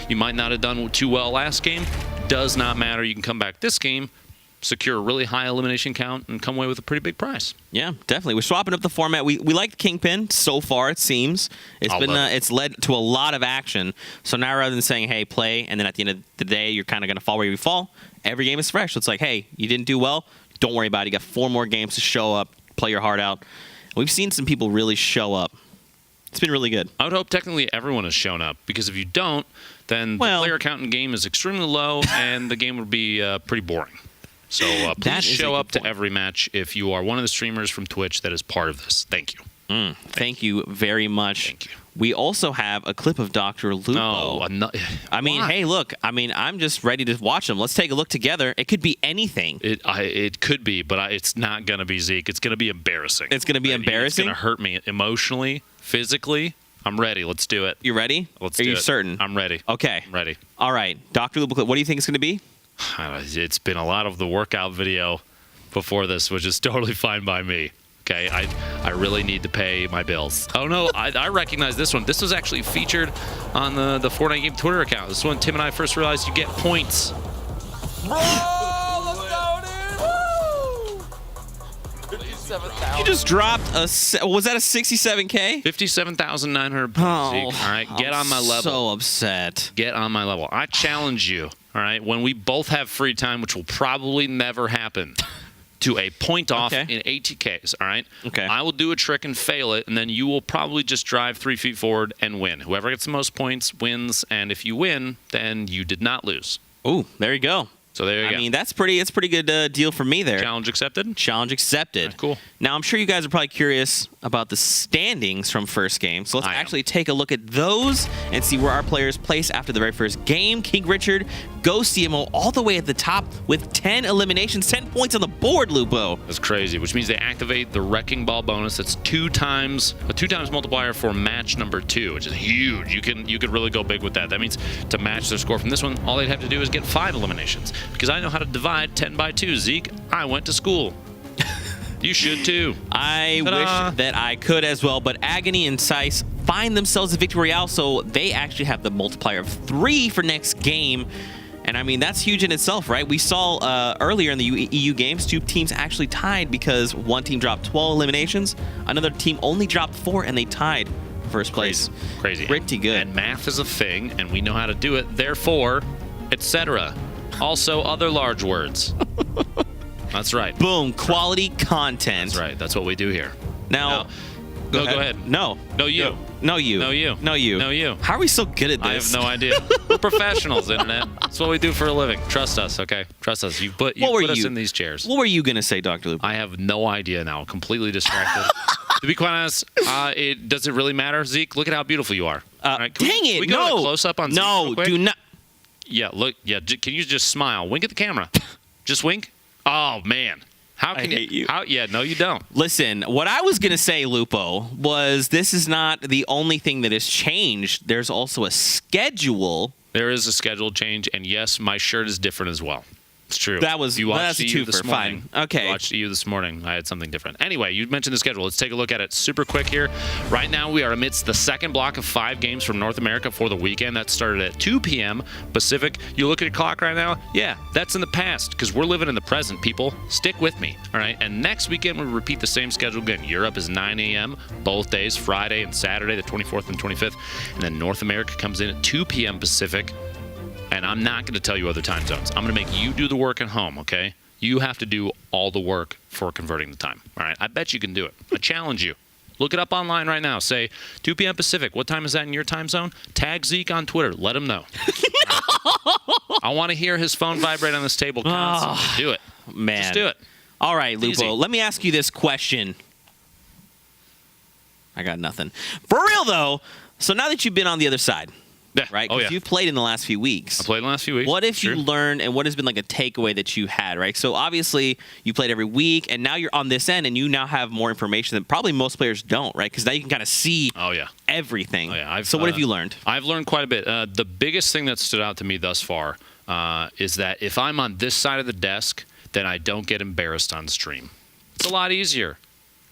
you might not have done too well last game. Does not matter. You can come back this game, secure a really high elimination count, and come away with a pretty big prize. Yeah, definitely. We're swapping up the format. We like Kingpin so far, it seems. It's led to a lot of action. So now rather than saying, hey, play, and then at the end of the day, you're kind of going to fall where you fall, every game is fresh. So it's like, hey, you didn't do well, don't worry about it. You got 4 more games to show up, play your heart out. We've seen some people really show up. It's been really good. I would hope technically everyone has shown up, because if you don't, then the player count in game is extremely low, and the game would be pretty boring. So please show up to every match if you are one of the streamers from Twitch that is part of this. Thank you. Thank you very much. Thank you. We also have a clip of Dr. Lupo. Hey, look. I'm just ready to watch them. Let's take a look together. It could be anything. It could be, but it's not going to be Zeke. It's going to be embarrassing. It's going to be embarrassing? It's going to hurt me emotionally, physically. I'm ready. Let's do it. You ready? Let's do it. Are you certain? I'm ready. Okay. I'm ready. All right. Dr. Lupo, what do you think it's going to be? It's been a lot of the workout video before this, which is totally fine by me. Okay, I really need to pay my bills. Oh no, I recognize this one. This was actually featured on the Fortnite Game Twitter account. This is when Tim and I first realized you get points. Bro, let's go, dude! Woo! 57,000. You just dropped was that a 67K? 57,900 points. All right, get on my level. So upset. Get on my level. I challenge you. All right, when we both have free time, which will probably never happen, to a point off in ATKs, all right? Okay. I will do a trick and fail it, and then you will probably just drive 3 feet forward and win. Whoever gets the most points wins, and if you win, then you did not lose. Ooh, there you go. So there you go. I mean, it's a pretty good deal for me there. Challenge accepted? Challenge accepted. Right, cool. Now, I'm sure you guys are probably curious about the standings from first game. So let's actually take a look at those and see where our players place after the very first game. King Richard, Ghost CMO all the way at the top with 10 eliminations, 10 points on the board, Lupo. That's crazy, which means they activate the Wrecking Ball bonus. That's a 2 times multiplier for match number 2, which is huge. You could really go big with that. That means to match their score from this one, all they'd have to do is get 5 eliminations. Because I know how to divide 10 by 2, Zeke. I went to school. You should too. I wish that I could as well, but Agony and Sice find themselves a Victory Royale, so they actually have the multiplier of 3 for next game. And I mean, that's huge in itself, right? We saw earlier in the EU games, 2 teams actually tied because one team dropped 12 eliminations, another team only dropped 4, and they tied first place. Crazy. Pretty good. And math is a thing, and we know how to do it. Therefore, etc. Also, other large words. That's right. Boom. Quality content. That's right. That's what we do here. Now go ahead. No. No, you. No, you. No, you. No, you. No, you. How are we so good at this? I have no idea. We're professionals, Internet. That's what we do for a living. Trust us, okay? Trust us. You put us in these chairs. What were you going to say, Dr. Lupo? I have no idea now. Completely distracted. To be quite honest, does it really matter, Zeke? Look at how beautiful you are. Dang it. Can we go to a close-up on Zeke real quick? Do not. Yeah, look. Yeah, can you just smile? Wink at the camera. Just wink. Oh, man. How can I hate you. Yeah, no, you don't. Listen, what I was going to say, Lupo, was this is not the only thing that has changed. There's also a schedule. There is a schedule change, and yes, my shirt is different as well. It's true. That's a EU twofer. Fine. Okay. You watched EU this morning. I had something different. Anyway, you mentioned the schedule. Let's take a look at it super quick here. Right now, we are amidst the second block of 5 games from North America for the weekend. That started at 2 p.m. Pacific. You look at your clock right now? Yeah, that's in the past because we're living in the present, people. Stick with me, all right? And next weekend, we repeat the same schedule again. Europe is 9 a.m. both days, Friday and Saturday, the 24th and 25th. And then North America comes in at 2 p.m. Pacific. And I'm not going to tell you other time zones. I'm going to make you do the work at home, okay? You have to do all the work for converting the time, all right? I bet you can do it. I challenge you. Look it up online right now. Say 2 p.m. Pacific. What time is that in your time zone? Tag Zeke on Twitter. Let him know. I want to hear his phone vibrate on this table constantly. Do it. Man. Just do it. All right, Lupo. Easy. Let me ask you this question. I got nothing. For real, though, so now that you've been on the other side, yeah. right? Oh, Because yeah. you've played in the last few weeks. I played in the last few weeks. What if Sure. you learned, and what has been like a takeaway that you had, right? So obviously you played every week, and now you're on this end, and you now have more information that probably most players don't, right? Because now you can kind of see everything. Oh, yeah. So what have you learned? I've learned quite a bit. The biggest thing that stood out to me thus far is that if I'm on this side of the desk, then I don't get embarrassed on stream. It's a lot easier.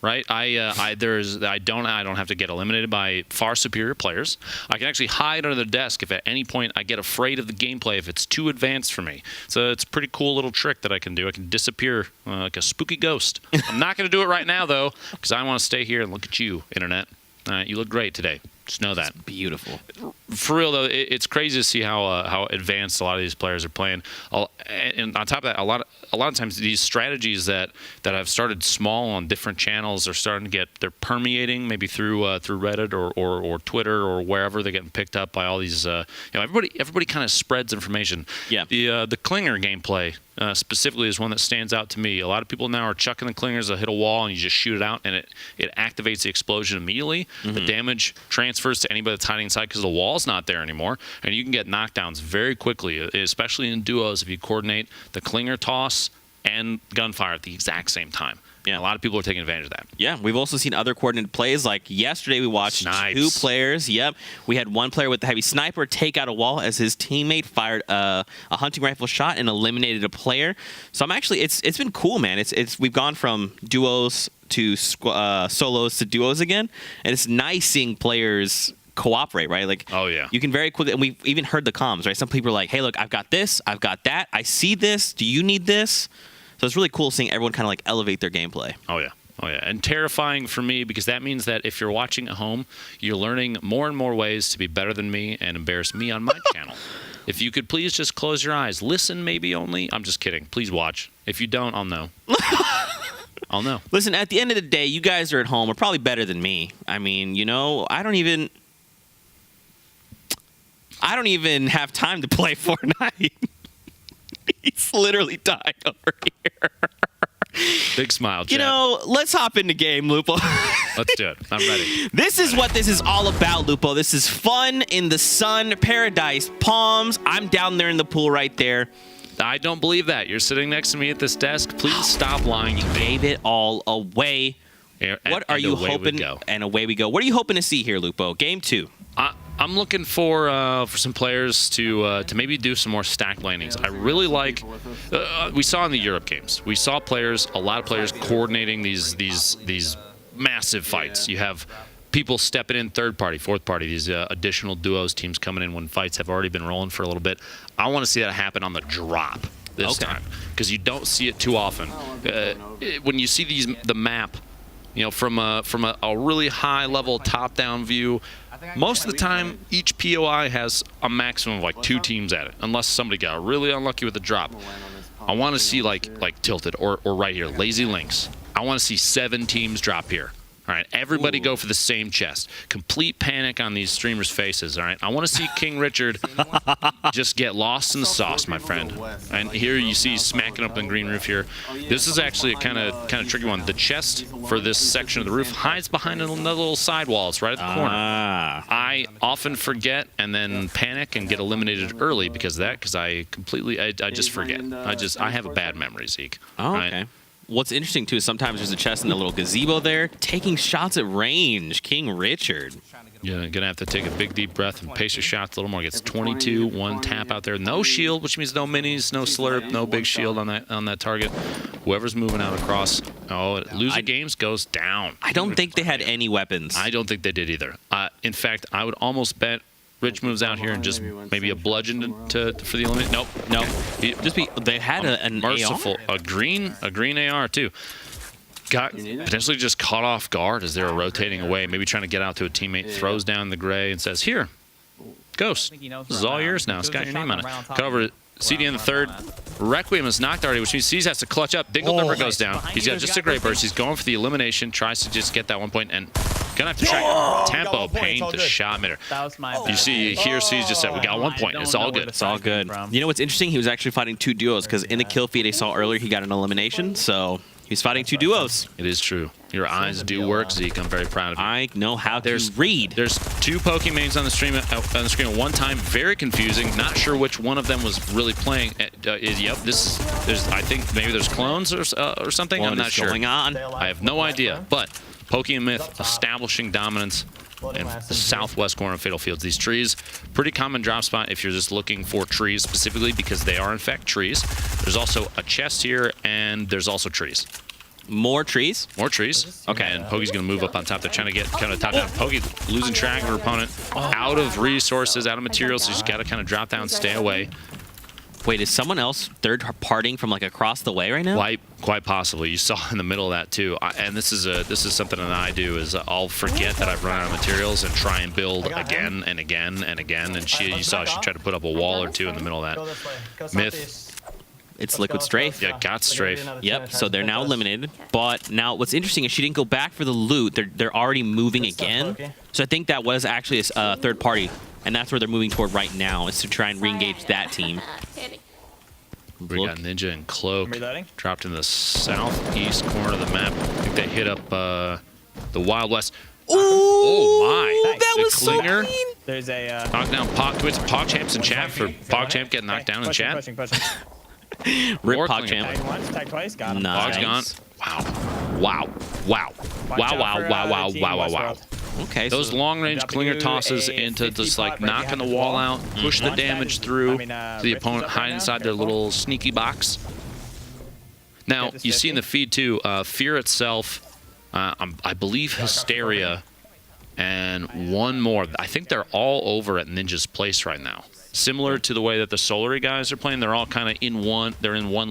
Right, I don't have to get eliminated by far superior players. I can actually hide under the desk if at any point I get afraid of the gameplay if it's too advanced for me. So it's a pretty cool little trick that I can do. I can disappear like a spooky ghost. I'm not going to do it right now though, because I want to stay here and look at you, internet. You look great today. Just know that. It's beautiful. For real though, it's crazy to see how advanced a lot of these players are playing. And on top of that, a lot of times these strategies that have started small on different channels are starting to they're permeating maybe through Reddit or Twitter or wherever they're getting picked up by all these. Everybody kind of spreads information. Yeah. The Klinger gameplay specifically is one that stands out to me. A lot of people now are chucking the Klingers that hit a wall and you just shoot it out and it activates the explosion immediately. Mm-hmm. The damage transfers to anybody that's hiding inside because the wall's not there anymore, and you can get knockdowns very quickly, especially in duos if you coordinate the Klinger toss and gunfire at the exact same time. Yeah, a lot of people are taking advantage of that. Yeah, we've also seen other coordinated plays. Like yesterday, we watched two players. Yep, we had one player with the heavy sniper take out a wall as his teammate fired a hunting rifle shot and eliminated a player. So I'm actually, it's been cool, man. We've gone from duos to solos to duos again, and it's nice seeing players cooperate, right? Like, oh yeah, you can very quickly, and we've even heard the comms, right? Some people are like, hey, look, I've got this, I've got that, I see this, do you need this? So it's really cool seeing everyone kind of like elevate their gameplay. Oh yeah, and terrifying for me because that means that if you're watching at home, you're learning more and more ways to be better than me and embarrass me on my channel. If you could please just close your eyes, listen maybe only. I'm just kidding. Please watch. If you don't, I'll know. I'll know. Listen, at the end of the day, you guys are at home are probably better than me. I mean, I don't even have time to play Fortnite. He's literally dying over here. Big smile, Chad. Let's hop into game, Lupo. Let's do it. I'm ready. This is what this is all about, Lupo. This is fun in the sun, paradise, palms. I'm down there in the pool right there. I don't believe that. You're sitting next to me at this desk. Please stop lying. You gave it all away. What are you hoping? And away we go. What are you hoping to see here, Lupo? Game 2. I'm looking for some players to maybe do some more stack landings. I really like. We saw in the Europe games. We saw a lot of players coordinating these massive fights. You have people stepping in third party, fourth party. These additional duos teams coming in when fights have already been rolling for a little bit. I want to see that happen on the drop this time because you don't see it too often. When you see the map, from a really high level top down view. Most of the time, each POI has a maximum of like 2 teams at it, unless somebody got really unlucky with the drop. I want to see like Tilted or right here, Lazy Links. I want to see 7 teams drop here. All right, everybody go for the same chest. Complete panic on these streamers' faces. All right, I want to see King Richard just get lost in the sauce, my friend. And here you see smacking up the green roof here. This is actually a kind of tricky one. The chest for this section of the roof hides behind another little sidewall. It's right at the corner. I often forget and then panic and get eliminated early because of that. Because I just forget. I have a bad memory, Zeke. Oh, okay. What's interesting, too, is sometimes there's a chest in the little gazebo there, taking shots at range. King Richard. You're going to have to take a big, deep breath and pace your shots a little more. Gets 22, one tap out there. No shield, which means no minis, no slurp, no big shield on that target. Whoever's moving out across, losing games goes down. I don't think they had any weapons. I don't think they did either. In fact, I would almost bet Rich moves out here and just maybe a bludgeon for the eliminate. Nope. They had an merciful AR? a green AR too. Got potentially just caught off guard as they were rotating away, maybe trying to get out to a teammate. Throws down the gray and says, "Here, Ghost. This is all yours now. It's got your name on it." Cover it. CD in the third. Requiem is knocked already, which means C's has to clutch up. Dingle number goes down. He's got just a great burst. He's going for the elimination. Tries to just get that 1 point and gonna have to track tempo. Pain the shot mitter. That was my bad. You see here, C's just said, "We got 1 point. It's all good. It's all good." You know what's interesting? He was actually fighting 2 duos because in the kill feed I saw earlier he got an elimination. So he's fighting 2 duos. It is true. Your eyes do work, Zeke. I'm very proud of you. I know how to read. There's 2 Pokemains on the screen at one time. Very confusing. Not sure which one of them was really playing. I think maybe there's clones or something. I'm not sure. Going on? I have no idea. But Pokemyth establishing dominance in the southwest corner of Fatal Fields. These trees, pretty common drop spot if you're just looking for trees specifically because they are in fact trees. There's also a chest here and there's also trees. More trees? More trees. Okay, and Pokey's going to move up on top. They're trying to get kind of top down. Pokey losing track of her opponent. Out of resources, out of materials, so she's got to kind of drop down, stay away. Wait, is someone else third partying from like across the way right now? Quite possibly. You saw in the middle of that too. And this is something that I do is I'll forget that I've run out of materials and try and build again and again and again. And you saw she tried to put up a wall or 2 in the middle of that. Myth. It's Liquid Strafe. Yeah, got Strafe. Yep, so they're now eliminated. But now what's interesting is she didn't go back for the loot. They're already moving again. So I think that was actually a third party. And that's where they're moving toward right now, is to try and re-engage that team. We got Ninja and Cloak dropped in the southeast corner of the map. I think they hit up the Wild West. Ooh, oh my! That was Klinger. so clean. There's a knock down PogChamp's in chat for PogChamp getting knocked down in chat. Pushing. Rip PogChamp. Tag once, tag twice, got him. Nice. Pog's gone. Wow. Okay. Those long-range Klinger tosses into just like knocking the wall out, push the damage through the opponent, hide inside their little sneaky box. Now, you see in the feed too, Fear itself, I believe Hysteria, and one more. I think they're all over at Ninja's place right now. Similar to the way that the Solary guys are playing, they're all kind of in one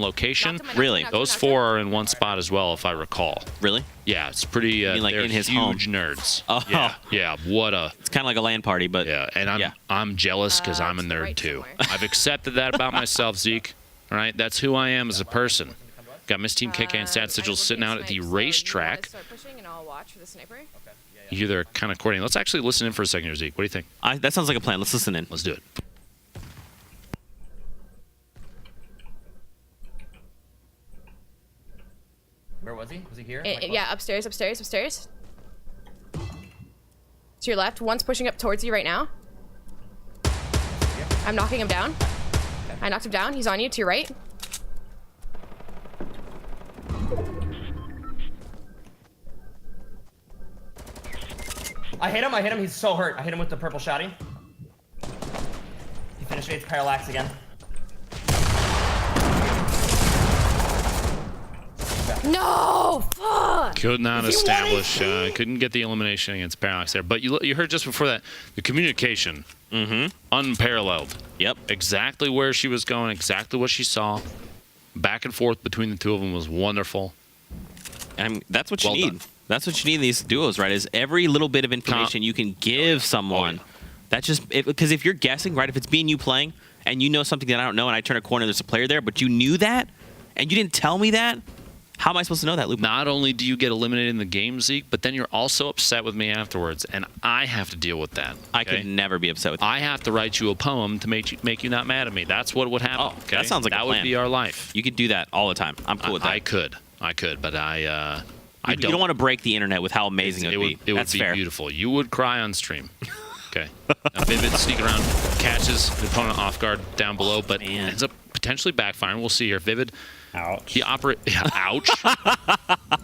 location. Really? Those 4 are in one spot as well, if I recall. Really? Yeah, it's pretty. You mean like they're in his huge home? Nerds. Oh. Yeah. What a. It's kind of like a LAN party, but yeah. And I'm jealous because I'm a nerd too. I've accepted that about myself, Zeke. All right, that's who I am as a person. Got Miss Team KK and Stat Sigil sitting out at the racetrack. You hear they're kind of coordinating. Let's actually listen in for a second here, Zeke. What do you think? that sounds like a plan. Let's listen in. Let's do it. Where was he? Was he here? Yeah, upstairs. To your left. One's pushing up towards you right now. I'm knocking him down. I knocked him down. He's on you to your right. I hit him. He's so hurt. I hit him with the purple shotty. He finished it. Parallax again. No! Fuck! Could not establish, couldn't get the elimination against Parallax there. But you heard just before that, the communication, unparalleled. Yep. Exactly where she was going, exactly what she saw. Back and forth between the 2 of them was wonderful. And that's what you need. Done. That's what you need in these duos, right? Is every little bit of information you can give someone. That's just because if you're guessing, right? If it's me and you playing, and you know something that I don't know, and I turn a corner, there's a player there, but you knew that, and you didn't tell me that. How am I supposed to know that, Luke? Not only do you get eliminated in the game, Zeke, but then you're also upset with me afterwards, and I have to deal with that. I could never be upset with you. I have to write you a poem to make you not mad at me. That's what would happen. Oh, that sounds like a plan. That would be our life. You could do that all the time. I'm cool with that. I could, but I don't. You don't want to break the internet with how amazing it would be. It would be beautiful. You would cry on stream. Okay. Now, Vivid sneak around, catches the opponent off guard down below, but ends up potentially backfiring. We'll see here. Vivid Ouch. He ouch.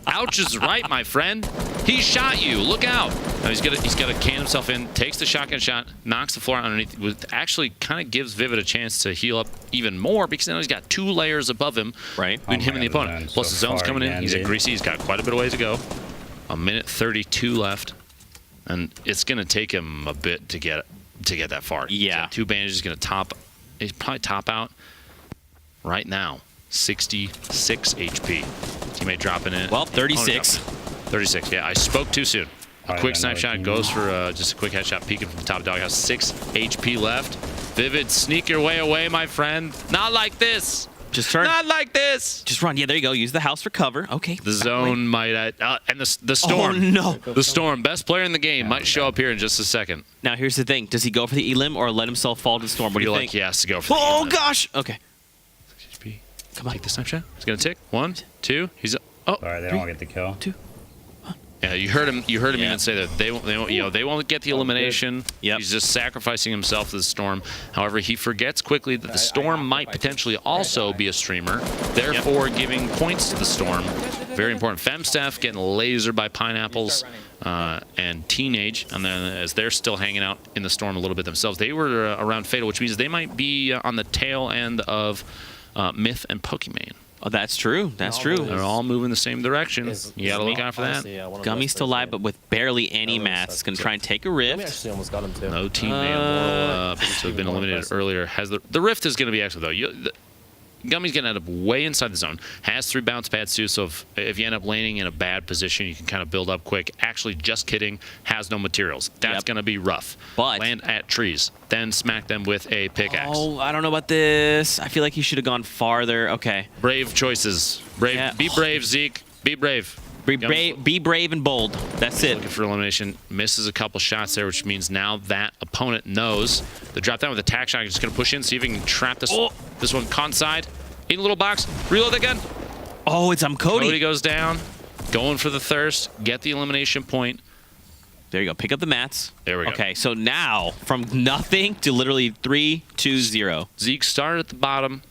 Ouch is right, my friend. He shot you. Look out. Now he's got to can himself in, takes the shotgun shot, knocks the floor underneath, actually kind of gives Vivid a chance to heal up even more because now he's got 2 layers above him. Right. Between him and the opponent. Plus the zone's coming in. He's at Greasy. He's got quite a bit of ways to go. 1:32 left. And it's going to take him a bit to get that far. Yeah. 2 bandages. He's probably top out right now. 66 HP. Teammate dropping in. Well, 36. 36, yeah. I spoke too soon. A quick snipe shot goes for just a quick headshot peeking from the top of doghouse. 6 HP left. Vivid, sneak your way away, my friend. Not like this. Just turn. Not like this. Just run. Yeah, there you go. Use the house for cover. Okay. The zone might... and the storm. Oh, no. The storm. Best player in the game might show up here in just a second. Now, here's the thing. Does he go for the elim or let himself fall to the storm? What do you think? He has to go for the Oh, elim. gosh. Okay. Come on. Take the snapshot. He's going to tick. 1, 2. He's... Oh. All right, they don't get the kill. 2. Yeah, you heard him even say that they won't get the elimination. Yep. He's just sacrificing himself to the storm. However, he forgets quickly that the storm might potentially also be a streamer, therefore giving points to the storm. Very important. Femstaff getting lasered by pineapples and Teenage, and then as they're still hanging out in the storm a little bit themselves, they were around Fatal, which means they might be on the tail end of Myth and Pokimane. Oh, that's true. That's true. They're all moving the same direction. You gotta look out for that. Gummy's still alive, but with barely any mats. It's going to try and take a rift. No teammate to have been eliminated earlier. Has the rift is going to be actually though. Gummy's going to end up way inside the zone. Has 3 bounce pads too, so if you end up landing in a bad position, you can kind of build up quick. Actually, just kidding. Has no materials. That's going to be rough. But land at trees, then smack them with a pickaxe. Oh, I don't know about this. I feel like he should have gone farther. Okay. Brave choices. Brave. Yeah. Be brave, Zeke. Be brave. Be brave and bold. That's it. Looking for elimination. Misses a couple shots there, which means now that opponent knows. The drop down with a tack shot. Just going to push in, see if he can trap this one conside. In a little box. Reload the gun. Oh, it's Cody. Cody goes down. Going for the thirst. Get the elimination point. There you go. Pick up the mats. There we go. Okay, so now from nothing to literally 3, 2, 0. Zeke started at the bottom.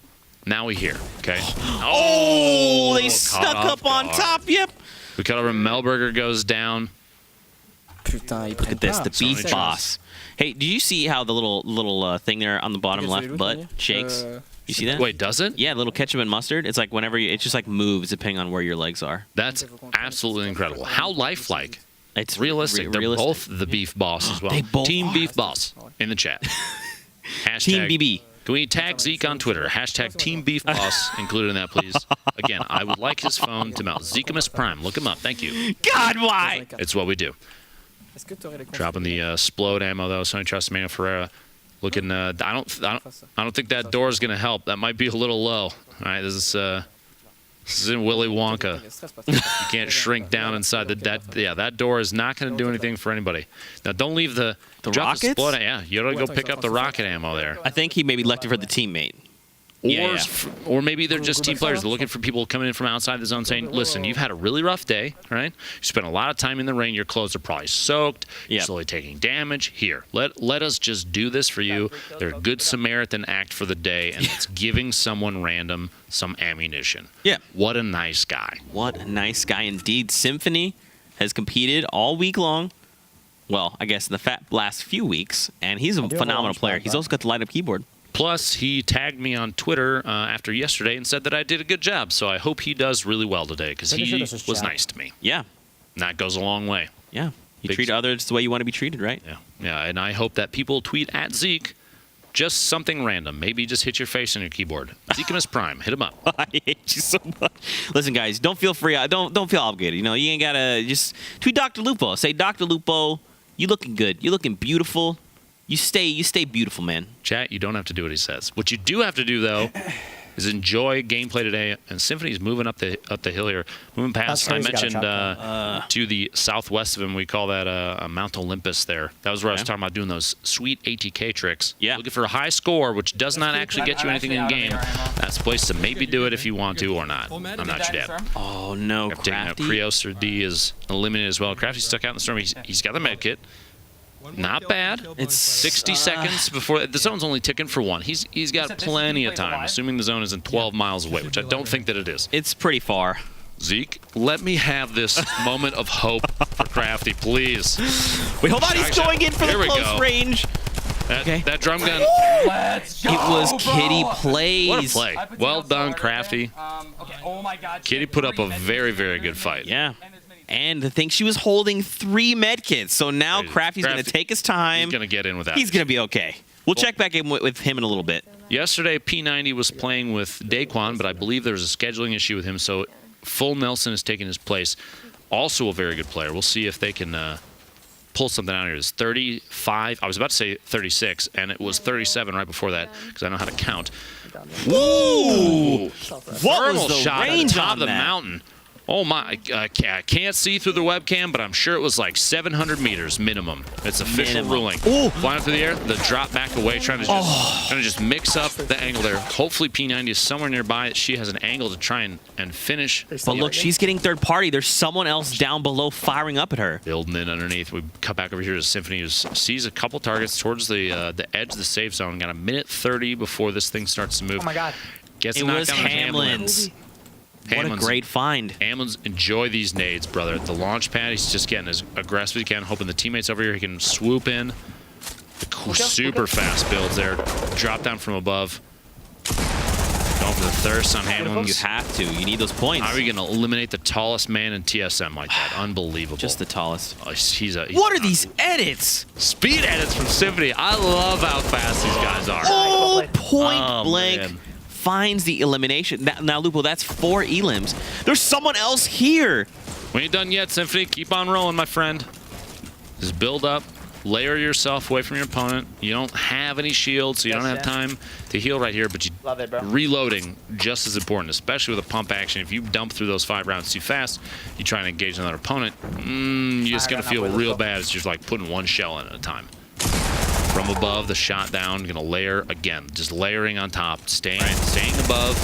Now we here. Okay. Oh, they stuck up on top. Yep. We cut over. Melberger goes down. Look at this, the beef boss. Hey, did you see how the little thing there on the bottom left butt shakes? You see that? Wait, does it? Yeah, little ketchup and mustard. It's like whenever it just like moves depending on where your legs are. That's absolutely incredible. How lifelike. It's realistic. They're both the beef boss as well. They both Team are. Beef Boss in the chat. Team BB. Can we tag Zeke on Twitter? Hashtag Team Beef Boss included in that, please. Again, I would like his phone to mount Zekemus Prime. Look him up. Thank you. God, why? It's what we do. Dropping the explode ammo though. Sonny Trust Manuel Ferreira. Looking. I don't think that door is gonna help. That might be a little low. All right. This is in Willy Wonka. You can't shrink down inside that door is not going to do anything for anybody. Now, don't leave the rockets? Explode. Yeah, you got to go pick up the rocket ammo there. I think he maybe left it for the teammate. Or maybe they're just team players. They're looking for people coming in from outside the zone saying, listen, you've had a really rough day, right? You spent a lot of time in the rain. Your clothes are probably soaked. You're slowly taking damage. Here, let us just do this for you. They're a good Samaritan act for the day, and it's giving someone random some ammunition. Yeah. What a nice guy. What a nice guy indeed. Symphony has competed all week long. Well, I guess in the last few weeks, and he's a phenomenal player. He's also got the light-up keyboard. Plus, he tagged me on Twitter after yesterday and said that I did a good job. So I hope he does really well today because he was nice to me. Yeah. And that goes a long way. Yeah. You treat others the way you want to be treated, right? Yeah. Yeah. And I hope that people tweet at Zeke just something random. Maybe just hit your face on your keyboard. Zekemus Prime. Hit him up. I hate you so much. Listen, guys, don't feel free. Don't feel obligated. You know, you ain't got to just tweet Dr. Lupo. Say, Dr. Lupo, you looking good. You looking beautiful. You stay beautiful, man. Chat, you don't have to do what he says. What you do have to do, though, is enjoy gameplay today. And Symphony's moving up the hill here. Moving past, I mentioned to the southwest of him, we call that Mount Olympus there. That was where I was talking about doing those sweet ATK tricks. Yeah. Looking for a high score, which does not actually get you anything in game. That's the place to maybe do it if you want to or not. I'm not your dad. Oh, no, Crafty. Prios or D is eliminated as well. Crafty's stuck out in the storm. He's got the med kit. Not bad. It's 60 seconds before the zone's only ticking for one. He's got plenty of time, assuming the zone isn't 12 miles away, which I don't think that it is. It's pretty far. Zeke, let me have this moment of hope for Crafty, please. Wait, hold on. He's going in for the close range. That drum gun. Let's go, It was bro. Kitty Plays. What a play. Well done, Crafty. Okay. Oh my God. Kitty put up a very, very good fight. Yeah. And the thing, she was holding 3 medkits. So now Crafty's going to take his time. He's going to get in with that. He's going to be okay. We'll check back in with him in a little bit. Yesterday, P90 was playing with Daquan, but I believe there was a scheduling issue with him, so Full Nelson is taking his place. Also a very good player. We'll see if they can pull something out here. It's 35. I was about to say 36, and it was 37 right before that because I know how to count. Ooh! What Thermal was the shot range at the top on of the that? mountain. Oh my, I can't see through the webcam, but I'm sure it was like 700 meters minimum. It's official ruling. Ooh. Flying through the air, the drop back away, trying to just mix up the angle there. Hopefully P90 is somewhere nearby. She has an angle to try and finish. But look, she's getting third party. There's someone else down below firing up at her. Building in underneath. We cut back over here to Symphony, who sees a couple targets towards the edge of the safe zone. Got a minute 30 before this thing starts to move. Oh my God. Gets It a was knockdown on Hamlin's. What a Hamlin's- great find. Hamlin's enjoy these nades, brother. At the launch pad, he's just getting as aggressive as he can, hoping the teammates over here he can swoop in. Super fast builds there. Drop down from above. Going for the thirst on Hamlin. You have to. You need those points. How are we going to eliminate the tallest man in TSM like that? Unbelievable. Just the tallest. Oh, he's What are these edits? Speed edits from Symphony. I love how fast these guys are. Oh, point blank. Man. Finds the elimination. Now, Lupo, that's 4 elims. There's someone else here. We ain't done yet, Symphony. Keep on rolling, my friend. Just build up. Layer yourself away from your opponent. You don't have any shields, so you don't have time to heal right here, but Love it, bro. reloading just as important, especially with a pump action. If you dump through those 5 rounds too fast, you try and engage another opponent, you're just going to feel real bad. It's just like putting 1 shell in at a time. From above, the shot down, going to layer again, just layering on top, staying above,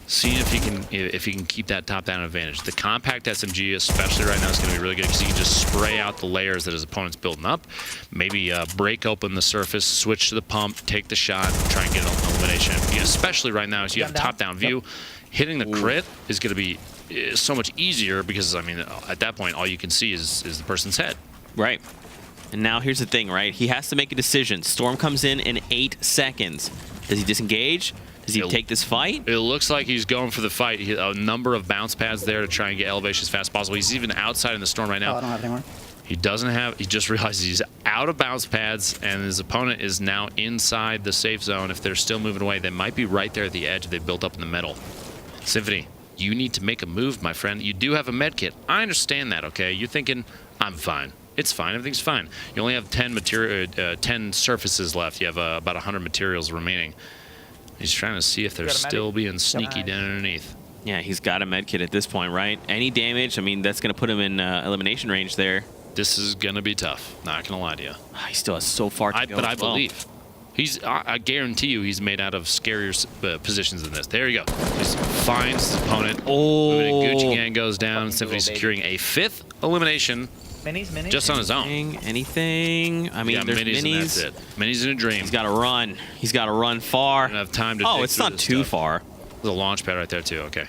seeing if you can keep that top-down advantage. The compact SMG, especially right now, is going to be really good because you can just spray out the layers that his opponent's building up. Maybe break open the surface, switch to the pump, take the shot, try and get an elimination. Especially right now, as you have a top-down view, hitting the crit is going to be so much easier because, I mean, at that point, all you can see is the person's head. Right. And now here's the thing, right? He has to make a decision. Storm comes in 8 seconds. Does he disengage? Does he take this fight? It looks like he's going for the fight. A number of bounce pads there to try and get elevation as fast as possible. He's even outside in the storm right now. Oh, I don't have any more. He doesn't have, he just realizes he's out of bounce pads and his opponent is now inside the safe zone. If they're still moving away, they might be right there at the edge. They've built up in the middle. Symphony, you need to make a move, my friend. You do have a med kit. I understand that, okay? You're thinking, I'm fine. It's fine. Everything's fine. You only have 10 surfaces left. You have about 100 materials remaining. He's trying to see if they're still being sneaky down underneath. Yeah, he's got a med kit at this point, right? Any damage, I mean, that's going to put him in elimination range there. This is going to be tough. Not going to lie to you. He still has so far to go. But I believe. I guarantee you he's made out of scarier positions than this. There you go. Just finds his opponent. Oh. Gucci Gang goes down. Symphony securing a 5th elimination. Minis? Just on his own. Anything? I mean, there's minis. And that's it. Minis in a dream. He's got to run. He's got to run far. Don't have time to. Oh, it's not too far. There's a launch pad right there too. Okay.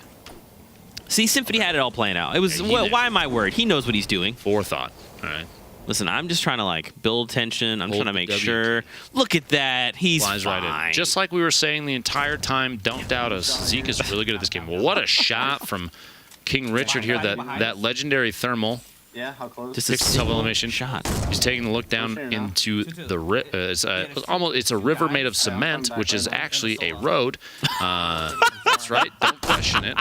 See, Symphony had it all planned out. It was. Why am I worried? He knows what he's doing. Forethought. All right. Listen, I'm just trying to like build tension. I'm trying to make sure. Look at that. He's fine. Right in. Just like we were saying the entire time, don't doubt us. Zeke is really good at this game. Well, what a shot from King Richard here. That legendary thermal. Yeah, how close? Just a single elimination shot. He's taking a look down into the it's a river made of cement, which is actually a road. That's right. Don't question it.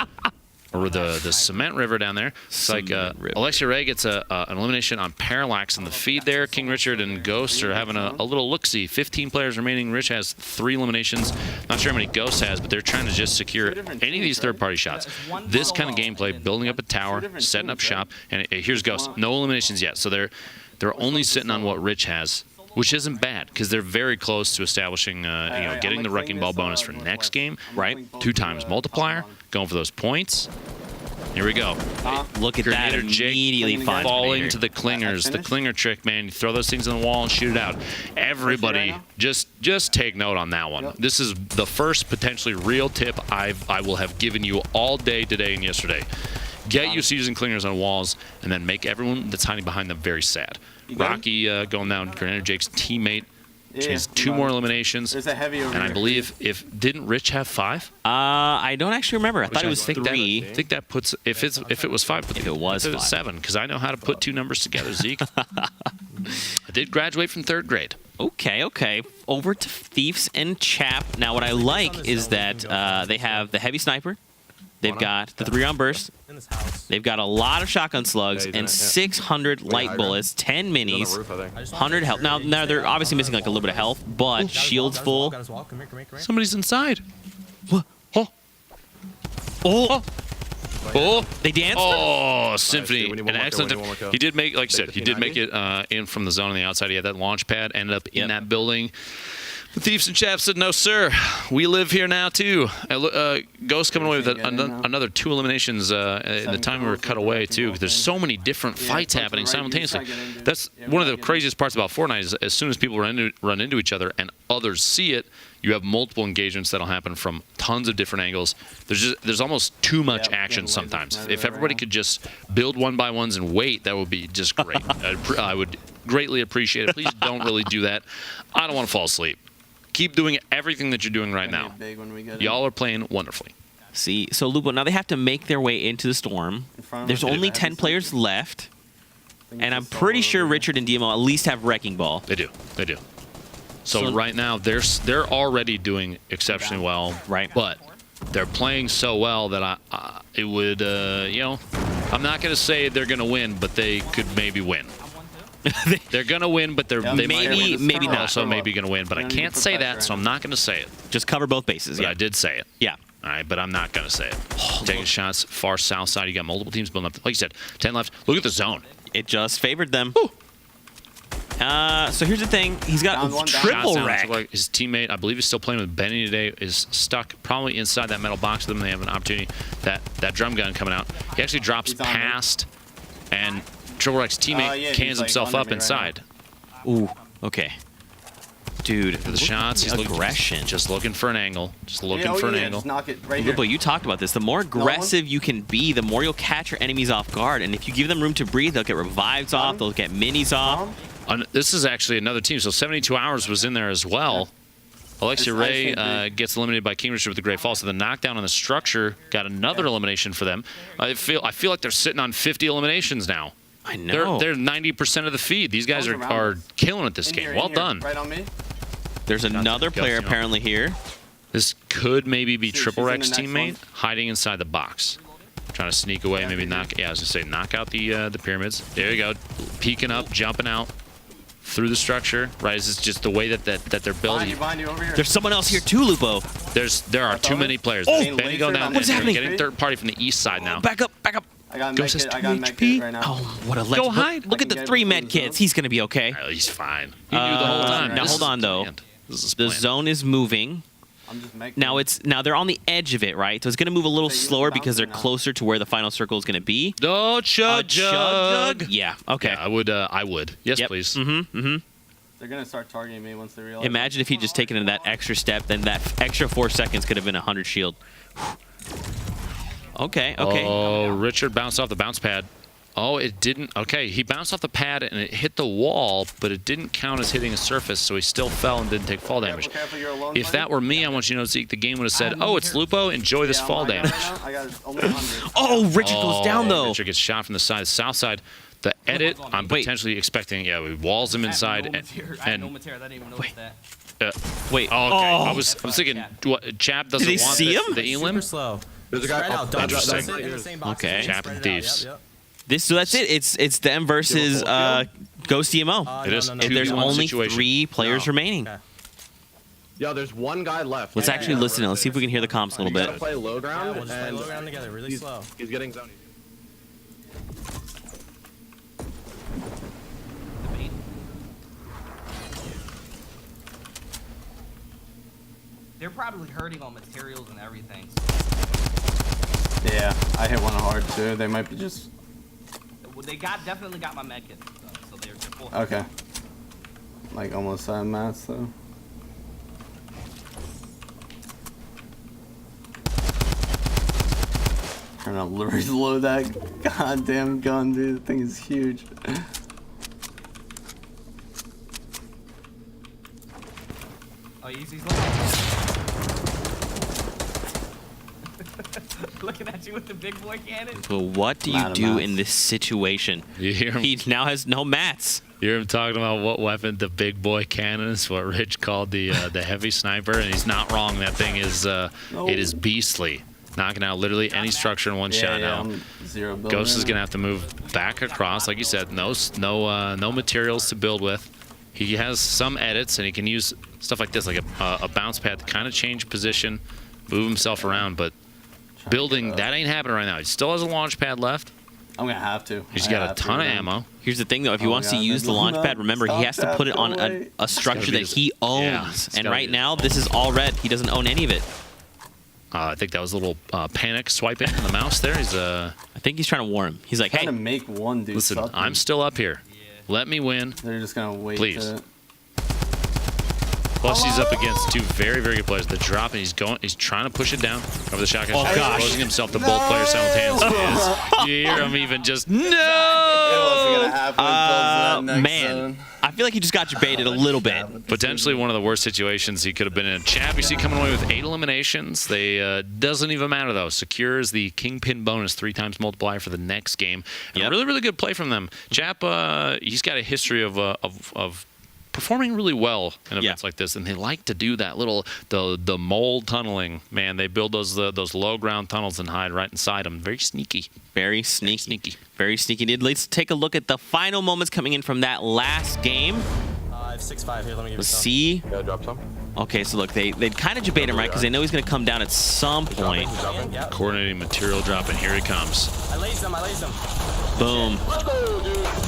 Or the cement river down there. It's like Alexia Ray gets an elimination on Parallax in the feed there. King Richard and Ghost are having a little look-see. 15 players remaining. Rich has 3 eliminations. Not sure how many Ghost has, but they're trying to just secure any of these third-party shots. This kind of gameplay, building up a tower, setting up shop, and here's Ghost. No eliminations yet, so they're only sitting on what Rich has, which isn't bad because they're very close to establishing, getting the Wrecking Ball bonus for next game. Right, 2 times multiplier, going for those points. Here we go. Look at that. Grenadier Jake Immediately falling to the clingers. The clinger trick, man. You throw those things on the wall and shoot it out. Everybody, just take note on that one. This is the first potentially real tip I will have given you all day today and yesterday. Get used to using clingers on walls, and then make everyone that's hiding behind them very sad. Rocky going down. Grenadier Jake's teammate. She has 2 more eliminations. There's a heavy over and I believe didn't Rich have 5? I don't actually remember. I thought it was 3. I think that puts if it was 5. If it was 5. 7, because I know how to put 2 numbers together. Zeke. I did graduate from 3rd grade. Okay. Over to Thieves and Chap. Now, what I like is that they have the heavy sniper. They've got the 3-round burst. They've got a lot of shotgun slugs and 600 light bullets, 10 minis, 100 health. Now they're obviously missing like a little bit of health, but shields full. Somebody's inside. Oh! They danced. Oh, Symphony, an excellent. He did make, like I said, he did make it in from the zone on the outside. He had that launch pad, ended up in that building. The Thieves and Chaps said, no, sir. We live here now, too. Ghost coming away with another 2 eliminations in the time we were cut away, too. Because there's so many different fights happening simultaneously. That's one of the craziest parts about Fortnite is as soon as people run into each other and others see it, you have multiple engagements that'll happen from tons of different angles. There's almost too much action sometimes. If everybody could just build 1x1s and wait, that would be just great. I would greatly appreciate it. Please don't really do that. I don't want to fall asleep. Keep doing everything that you're doing right now. Y'all are playing wonderfully. See, so Lupo, now they have to make their way into the storm. There's only 10 players left. And I'm pretty sure Richard and DMO at least have Wrecking Ball. They do. So right now, they're already doing exceptionally well. Right. But they're playing so well that it would, I'm not going to say they're going to win, but they could maybe win. They're gonna win, but they maybe not. Also, maybe gonna win, but I can't say that, so I'm not gonna say it. Just cover both bases. Yeah, I did say it. Yeah. All right, but I'm not gonna say it. Taking shots far south side. You got multiple teams building up. Like you said, 10 left. Look at the zone. It just favored them. So here's the thing. He's got triple wreck. Like his teammate, I believe he's still playing with Benny today, is stuck probably inside that metal box with them. They have an opportunity. That drum gun coming out. He actually drops past and Triple Rex's teammate cans himself up inside. Ooh, okay. Dude, for the shots, he's just looking for an angle. Just looking for an angle. Knock it right here. But you talked about this. The more aggressive you can be, the more you'll catch your enemies off guard. And if you give them room to breathe, they'll get revives off, they'll get minis off. This is actually another team. So 72 Hours was in there as well. Alexia Ray gets eliminated by King Richard with the Great Fall. So the knockdown on the structure got another elimination for them. I feel like they're sitting on 50 eliminations now. I know. They're 90% of the feed. These guys are killing it this game. Well done. Right on me. There's another player apparently here. This could maybe be Triple Rex's teammate hiding inside the box. Trying to sneak away, maybe knock. Yeah, I was gonna say knock out the pyramids. There you go. Peeking up, jumping out through the structure. Right, it's just the way that they're building. Behind you, over here. There's someone else here too, Lupo. There are too many players. Oh, Benny going down. What's happening? Getting third party from the east side now. Back up. I got HP right now. Oh, what a legend. Go hide. Look at the 3 med kits. He's gonna be okay. Oh, he's fine. He knew the whole time. Now hold on though. The zone is moving. Now they're on the edge of it, right? So it's gonna move a little slower because they're closer to where the final circle is gonna be. No chug. Yeah. Okay. Yeah, I would. Yes, please. They're gonna start targeting me once they realize. Imagine if he just taken in that extra step, then that extra 4 seconds could have been 100 shield. Okay. Oh, Richard bounced off the bounce pad. Oh, it didn't. Okay, he bounced off the pad and it hit the wall, but it didn't count as hitting a surface, so he still fell and didn't take fall damage. If that were me, I want you to know, Zeke, the game would have said, oh, it's Lupo, enjoy this fall damage. Oh, Richard goes down, though. Richard gets shot from the side. The south side. The edit, I'm potentially expecting, he walls him inside. Wait. Oh, okay. I was thinking, what, Chap doesn't want see him? The Elim? There's a guy. Interesting. Okay. Chap and Thieves. So that's it. It's them versus Ghost DMO. It is. There's only 3 players remaining. Yo, there's one guy left. Let's actually listen. Let's see if we can hear the comms a little bit. Play low ground. Just play low ground together, really slow. He's getting zoned. They're probably hurting on materials and everything. Yeah, I hit one hard too. They might be just. Well, they definitely got my med kit, so they're full. Okay. Like almost on mats though. Trying to reload that goddamn gun, dude. The thing is huge. Oh, he's looking at you with the big boy cannon. Well, what do you do in this situation? You hear him? He now has no mats. You hear him talking about what weapon the big boy cannon is, what Rich called the heavy sniper, and he's not wrong. That thing is it is beastly. Knocking out literally any structure in one shot now. I'm 0 build Ghost is right gonna have to move back across, like you said. No materials to build with. He has some edits, and he can use stuff like this, like a bounce pad to kind of change position, move himself around. But building that ain't happening right now. He still has a launch pad left. I'm gonna have to. He's got a ton of ammo. Here's the thing, though. If he wants to use the launch pad, remember, he has to put it on a structure that he owns. And right now, this is all red. He doesn't own any of it. I think that was a little panic swiping on the mouse there. I think he's trying to warn him. He's like, hey. Trying to make one dude. Listen, I'm still up here. Let me win. They're just gonna wait. Please. Plus, he's up against two very, very good players. The drop, and he's trying to push it down over the shotgun. Oh, gosh. Exposing himself to both players simultaneously. You hear him even just, no! Man. I feel like he just got you baited a little bit. Potentially one of the worst situations he could have been in. Chap, you see coming away with 8 eliminations. They doesn't even matter, though. Secures the Kingpin bonus 3 times multiplier for the next game. And really, really good play from them. Chap, he's got a history of performing really well in events like this, and they like to do that little the mole tunneling. Man, they build those low ground tunnels and hide right inside them. Very sneaky. Very sneaky. Very sneaky. Let's take a look at the final moments coming in from that last game. I have 6-5 here. Let me give Let's you some. see. Gotta drop some. Okay, so look, they kind of debate him, right? Because they know he's going to come down at some point. Coordinating material drop, and here he comes. I laze them. Boom.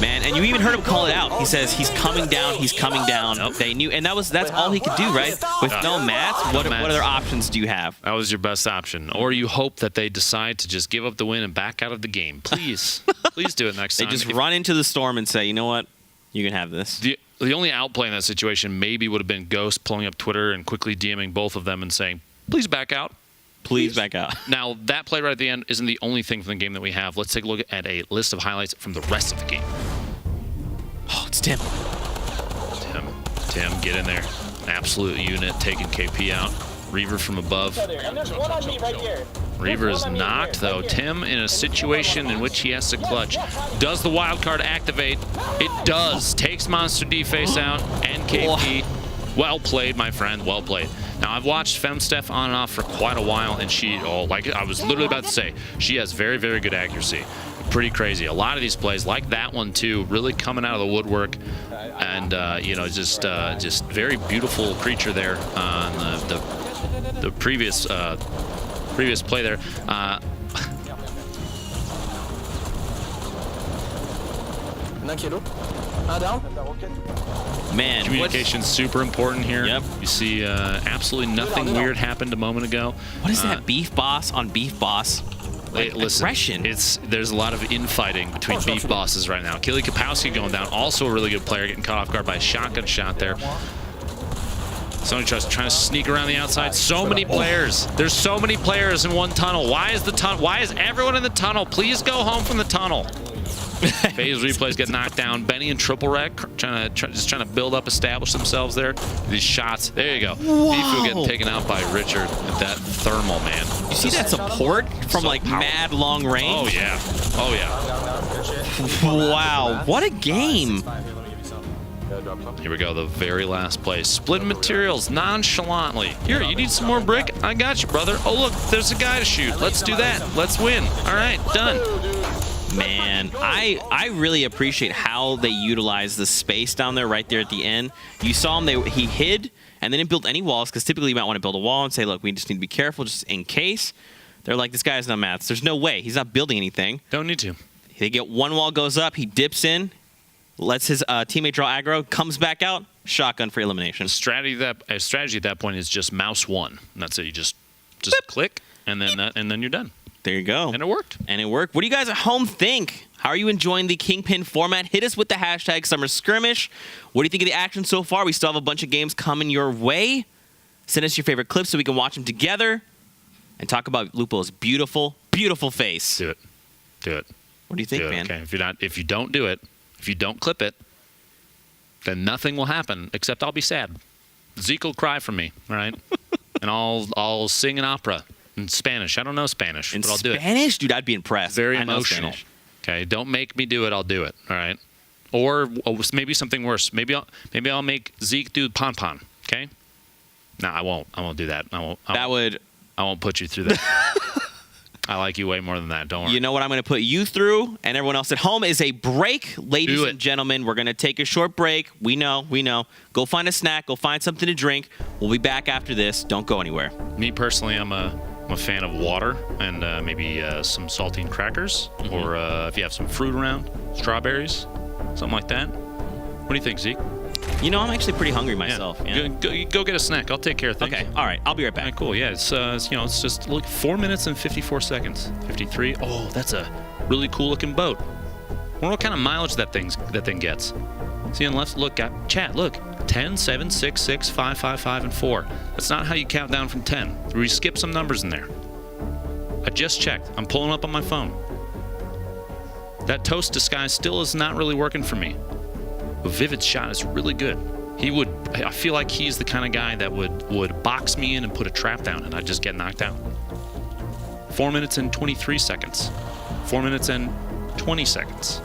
Man, and you even heard him call it out. He says he's coming down. He's coming down. They knew, and that's all he could do, right? With no mats, what other options do you have? That was your best option. Or you hope that they decide to just give up the win and back out of the game. Please. Please do it next time. They just run into the storm and say, you know what? You can have this. The only outplay in that situation maybe would have been Ghost pulling up Twitter and quickly DMing both of them and saying, please back out. Please back out. Now, that play right at the end isn't the only thing from the game that we have. Let's take a look at a list of highlights from the rest of the game. Oh, it's Tim. Tim, get in there. Absolute unit taking KP out. Reaver from above. And there's one on me right here. Reaver is knocked, though. Tim in a situation in which he has to clutch. Does the wild card activate? It does. Takes Monster D face out and KP. Well played, my friend. Well played. Now, I've watched FemSteph on and off for quite a while, and she, like I was literally about to say, she has very, very good accuracy. Pretty crazy. A lot of these plays, like that one too, really coming out of the woodwork, and just very beautiful creature there on the previous play there. Man, communication's super important here. Yep. You see absolutely nothing weird happened a moment ago. What is that beef boss on beef boss? Like, listen, aggression. There's a lot of infighting between beef bosses right now. Kili Kapowski going down, also a really good player, getting caught off guard by a shotgun shot there. Somebody trying to sneak around the outside. So many players. There's so many players in one tunnel. Why is everyone in the tunnel? Please go home from the tunnel. Phase replays get knocked down. Benny and Triple Wreck trying to build up, establish themselves there. These shots. There you go. Beefy getting taken out by Richard at that thermal, man. You see that support from like mad long range? Oh yeah. Wow, what a game. Here we go, the very last play. Splitting materials nonchalantly. Here, you need some more brick? I got you, brother. Oh, look, there's a guy to shoot. Let's do that. Let's win. All right, done. Man, I really appreciate how they utilize the space down there right there at the end. You saw him, he hid and they didn't build any walls, because typically you might want to build a wall and say, look, we just need to be careful just in case. They're like, this guy has no mats. There's no way. He's not building anything. Don't need to. They get one wall goes up, he dips in, lets his teammate draw aggro, comes back out, shotgun for elimination. Strategy at that point is just mouse one. And that's it. You just click, and then you're done. There you go. And it worked. And it worked. What do you guys at home think? How are you enjoying the Kingpin format? Hit us with the hashtag Summer Skirmish. What do you think of the action so far? We still have a bunch of games coming your way. Send us your favorite clips so we can watch them together and talk about Lupo's beautiful, beautiful face. Do it. Do it. What do you think, man? Okay. If you don't do it, if you don't clip it, then nothing will happen except I'll be sad. Zeke will cry for me, all right? And I'll sing an opera in Spanish. I don't know Spanish, but I'll do it. Spanish? Dude, I'd be impressed. Very emotional. Okay, don't make me do it. I'll do it, all right? Or maybe something worse. Maybe I'll make Zeke do pon-pon, okay? No, I won't. I won't do that. I won't put you through that. I like you way more than that. Don't worry. You know what I'm going to put you through and everyone else at home is a break. Ladies and gentlemen, we're going to take a short break. We know. Go find a snack. Go find something to drink. We'll be back after this. Don't go anywhere. Me personally, I'm a fan of water and maybe some saltine crackers, or if you have some fruit around, strawberries, something like that. What do you think, Zeke? You know, I'm actually pretty hungry myself. Yeah. Go get a snack. I'll take care of things. Okay. All right. I'll be right back. All right, cool. Yeah. It's it's just 4 minutes and 54 seconds. 53. Oh, that's a really cool looking boat. I wonder what kind of mileage that thing gets. See on the left. Look, chat. Look. 10, 7, 6, 6, 5, 5, 5, and 4. That's not how you count down from 10. We skip some numbers in there. I just checked. I'm pulling up on my phone. That toast disguise still is not really working for me. But Vivid's shot is really good. I feel like he's the kind of guy that would box me in and put a trap down and I'd just get knocked out. 4 minutes and 23 seconds. 4 minutes and 20 seconds.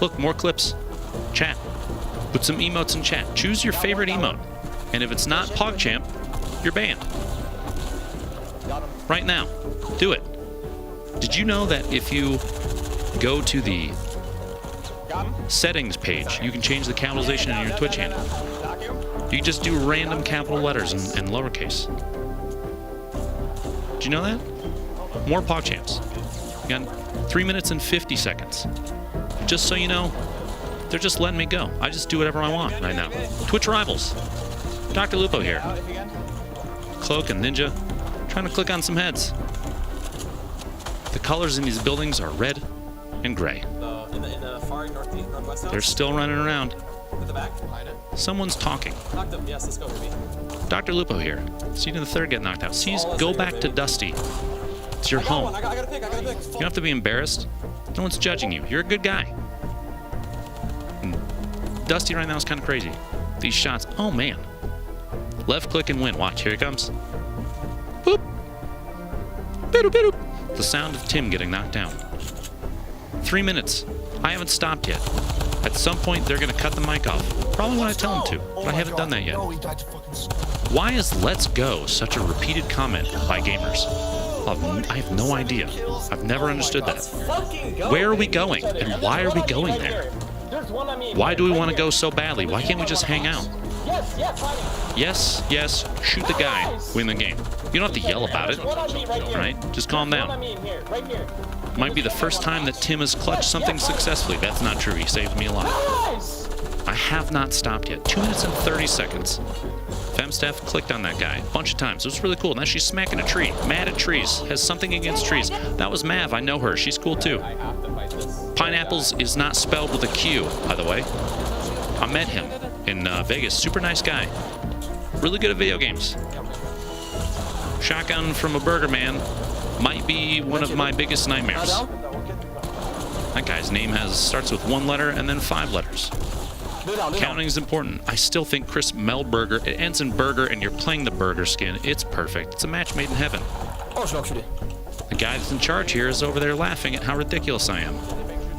Look, more clips. Chat. Put some emotes in chat. Choose your favorite emote. And if it's not PogChamp, you're banned. Right now. Do it. Did you know that if you go to the settings page, you can change the capitalization in your Twitch handle? You can just do random capital letters and lowercase. Did you know that? More PogChamps. You got 3 minutes and 50 seconds. Just so you know, they're just letting me go. I just do whatever I want right now. Twitch Rivals. Dr. Lupo here. Cloak and Ninja. Trying to click on some heads. The colors in these buildings are red and gray. In the far northwest house? They're still running around. At the back? Behind it? Someone's talking. Knocked him. Yes, let's go, Ruby. Dr. Lupo here. See you in the third get knocked out. Sees go back to Dusty. It's your home. I gotta pick. You don't have to be embarrassed. No one's judging you. You're a good guy. And Dusty right now is kind of crazy. These shots. Oh, man. Left click and win. Watch. Here he comes. Boop. Boop, boop, boop. The sound of Tim getting knocked down. 3 minutes. I haven't stopped yet. At some point, they're going to cut the mic off. Probably when I tell them to, but I haven't done that yet. Why is "Let's Go" such a repeated comment by gamers? I have no idea. I've never understood that. Where are we going, and why are we going there? Why do we want to go so badly? Why can't we just hang out? Yes, yes, shoot the guy, win the game. You don't have to yell about it, right? Just calm down. Might be the first time that Tim has clutched something successfully. That's not true. He saved me a lot. I have not stopped yet. 2 minutes and 30 seconds. Femsteph clicked on that guy a bunch of times. It was really cool. Now she's smacking a tree. Mad at trees. Has something against trees. That was Mav. I know her. She's cool too. Pineapples is not spelled with a Q, by the way. I met him in Vegas. Super nice guy. Really good at video games. Shotgun from a burger man might be one of my biggest nightmares. That guy's name starts with 1 letter and then 5 letters. Counting is important. I still think Chris Melburger, it ends in burger and you're playing the burger skin. It's perfect. It's a match made in heaven. The guy that's in charge here is over there laughing at how ridiculous I am.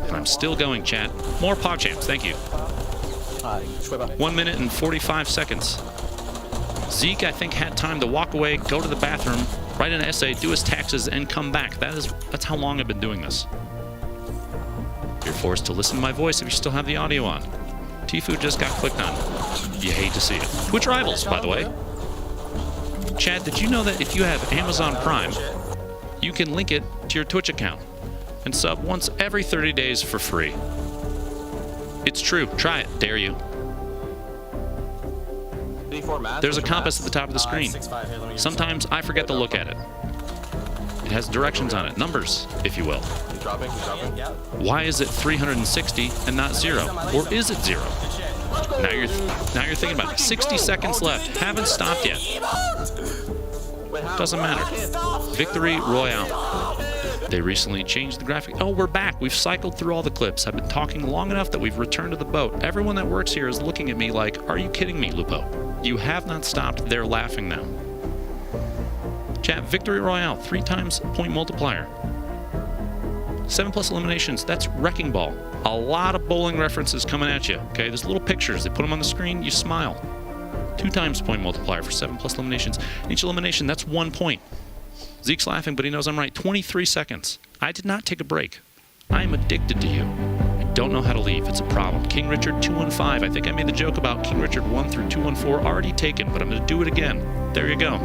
And I'm still going, chat. More PogChamps, thank you. 1 minute and 45 seconds. Zeke, I think, had time to walk away, go to the bathroom, write an essay, do his taxes, and come back. That's how long I've been doing this. You're forced to listen to my voice if you still have the audio on. Tfue just got clicked on. You hate to see it. Twitch Rivals, by the way. Chad, did you know that if you have Amazon Prime, you can link it to your Twitch account and sub once every 30 days for free? It's true. Try it. Dare you. There's a compass at the top of the screen. Sometimes I forget to look at it. has directions on it, numbers, if you will. He's dropping. Why is it 360 and not 0? Or is it 0? Now you're thinking about it. 60 seconds left. Haven't stopped yet. Doesn't matter. Victory Royale. They recently changed the graphic. Oh, we're back. We've cycled through all the clips. I've been talking long enough that we've returned to the boat. Everyone that works here is looking at me like, are you kidding me, Lupo? You have not stopped. They're laughing now. Chat, Victory Royale, 3 times point multiplier. 7+ eliminations, that's Wrecking Ball. A lot of bowling references coming at you, okay? There's little pictures. They put them on the screen, you smile. 2 times point multiplier for 7+ eliminations. Each elimination, that's 1 point. Zeke's laughing, but he knows I'm right. 23 seconds. I did not take a break. I am addicted to you. I don't know how to leave. It's a problem. King Richard 215. I think I made the joke about King Richard 1 through 214 already taken, but I'm going to do it again. There you go.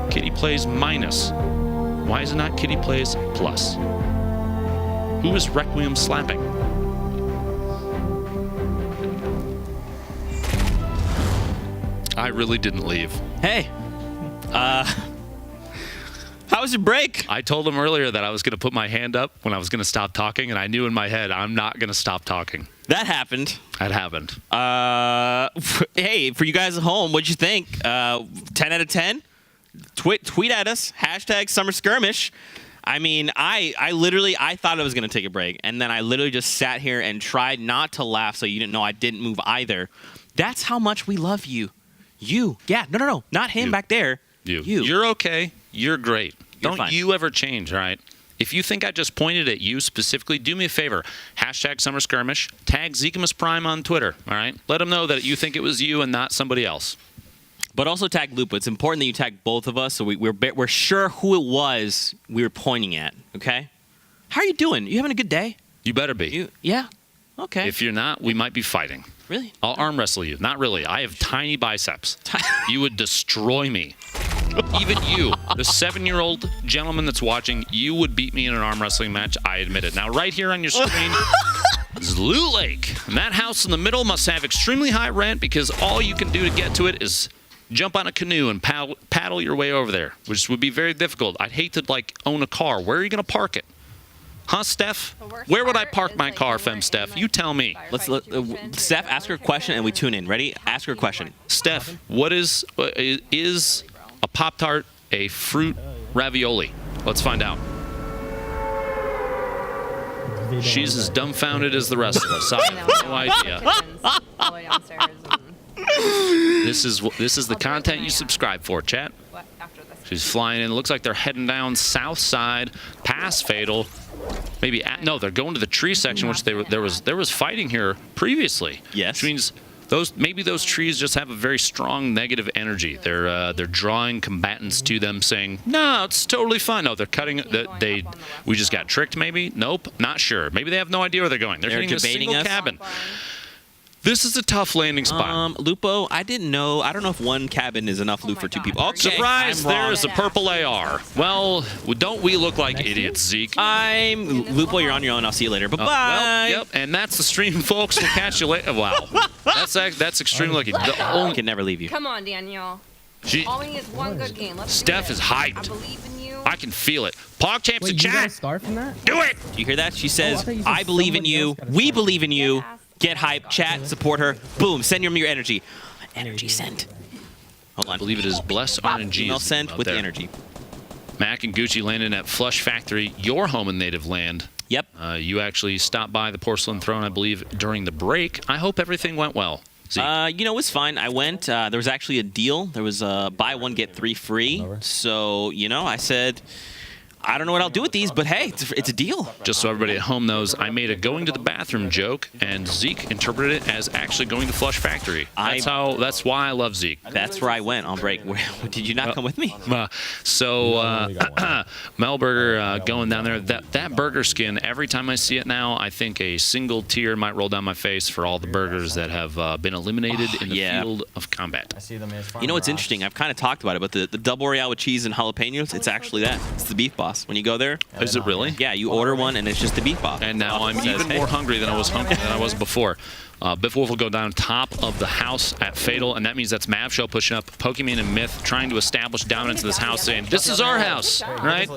Kitty plays minus. Why is it not Kitty plays plus? Who is Requiem slapping? I really didn't leave. Hey. How was your break? I told him earlier that I was going to put my hand up when I was going to stop talking, and I knew in my head I'm not going to stop talking. That happened. That happened. Hey, for you guys at home, what'd you think? 10 out of 10? Tweet at us. # Summer Skirmish. I mean, I thought I was going to take a break, and then I literally just sat here and tried not to laugh so you didn't know I didn't move either. That's how much we love you. You. Yeah, no. Not him back there. You. You're okay. You're great. Don't fine. You ever change, all right? If you think I just pointed at you specifically, do me a favor. # Summer Skirmish. Tag Zekemus Prime on Twitter, all right? Let him know that you think it was you and not somebody else. But also tag Lupo. It's important that you tag both of us so we're sure who it was we were pointing at, okay? How are you doing? You having a good day? You better be. Yeah? Okay. If you're not, we might be fighting. Really? I'll arm wrestle you. Not really. I have tiny biceps. You would destroy me. Even you, the 7-year-old gentleman that's watching, you would beat me in an arm wrestling match. I admit it. Now, right here on your screen is Loot Lake. And that house in the middle must have extremely high rent because all you can do to get to it is jump on a canoe and paddle your way over there, which would be very difficult. I'd hate to, own a car. Where are you going to park it? Huh, Steph? Where would I park my car, Steph? You tell me. Steph, ask her a question and we tune in. Ready? Ask her a question. Steph, what is a Pop-Tart a fruit ravioli? Let's find out. She's as dumbfounded as the rest of us. I have no idea. This is the content you subscribe for, chat. She's flying in. It looks like they're heading down south side, past Fatal. Maybe no, they're going to the tree section, which there was fighting here previously. Yes. Which means those trees just have a very strong negative energy. They're drawing combatants to them, saying, "No, it's totally fine." No, they're cutting. We just got tricked. Maybe. Nope. Not sure. Maybe they have no idea where they're going. They're hitting a single cabin. This is a tough landing spot. Lupo, I didn't know. I don't know if one cabin is enough loot for 2 people. Okay, surprise! There's a purple AR. Well, don't we look like idiots, Zeke? Lupo. You're on your own. I'll see you later. Bye bye. Well, yep. And that's the stream, folks. We'll catch you later. Wow, that's extremely lucky. I can never leave you. Come on, Daniel. All we need is one good game. Steph is hyped. I believe in you. I can feel it. PogChamps in chat. You got a scar from that? Do it. Do you hear that? She says, "I believe in you. We believe in you." Get hype, chat, support her. Boom, send your energy. Energy sent. Hold on. I believe it is Bless RNG. Email sent with the energy. Mac and Gucci landed at Flush Factory, your home and native land. Yep. You actually stopped by the Porcelain Throne, I believe, during the break. I hope everything went well. Zeke. It was fine. I went. There was actually a deal. There was a buy one, get 3 free. So, I said, I don't know what I'll do with these, but hey, it's a deal. Just so everybody at home knows, I made a going to the bathroom joke, and Zeke interpreted it as actually going to Flush Factory. That's why I love Zeke. That's where I went on break. Did you not come with me? Melburger going down there. That burger skin, every time I see it now, I think a single tear might roll down my face for all the burgers that have been eliminated in the field of combat. I see them as what's interesting? I've kind of talked about it, but the double Royale with cheese and jalapenos, it's actually that. It's the beef boss. sauce when you go there. Is it really? Yeah, you order one and it's just the beef bop. And now I'm even more hungry than I was before. Biff Wolf will go down top of the house at Fatal, and that means that's Mav Show pushing up, Pokemon and Myth trying to establish dominance in this house, saying, this is our house, right?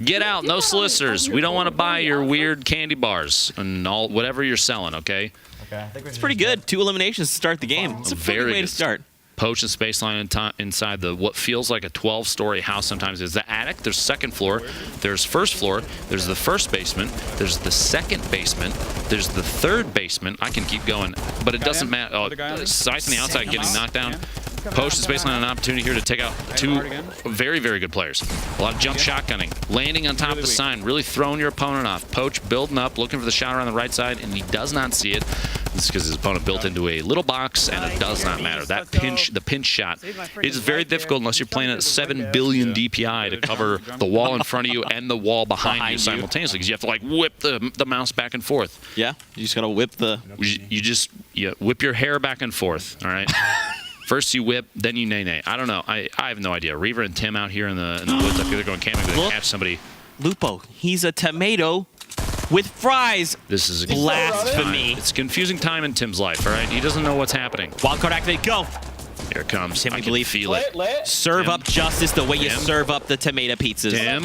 Get out, no solicitors. We don't want to buy your weird candy bars and all whatever you're selling, okay? It's pretty good. 2 eliminations to start the game. It's a pretty good way to start. Poach and Spaceline inside the what feels like a 12-story house sometimes. Is the attic, there's second floor, there's first floor, there's the first basement, there's the second basement, there's the third basement. I can keep going, but it doesn't matter. Oh, Scythe on the outside getting knocked down. Poach and Spaceline an opportunity here to take out 2 very, very good players. A lot of jump shotgunning, landing on top of the sign, really throwing your opponent off. Poach building up, looking for the shot around the right side, and he does not see it. This is because his opponent built into a little box, and it does not matter. That pinch, the pinch shot, is very difficult unless you're playing at 7 billion DPI to cover the wall in front of you and the wall behind you simultaneously, because you have to like whip the mouse back and forth. Yeah, you just gotta whip the. You whip your hair back and forth. All right. First you whip, then you nay-nay. I don't know. I have no idea. Reaver and Tim out here in the woods. I feel they're going camping. They catch somebody. Lupo, he's a tomato with fries. This is blasphemy. It's confusing time in Tim's life, all right? He doesn't know what's happening. Wildcard activate, go. Here it comes. Tim, I can feel it. Serve up justice the way you serve up the tomato pizzas. Tim.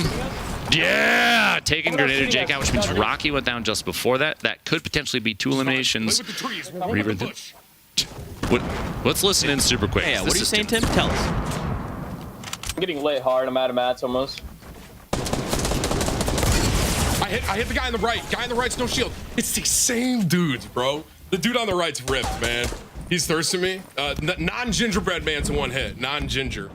Yeah! Taking Grenadier Jake out, which means Rocky went down just before that. That could potentially be 2 eliminations. Reaver and Let's listen in super quick. Yeah, what are you saying, Tim? Tell us. I'm getting lit hard. I'm out of mats almost. I hit the guy on the right. Guy on the right's no shield. It's the same dudes, bro. The dude on the right's ripped, man. He's thirsting me. Non-gingerbread man's in 1 hit. Non-ginger.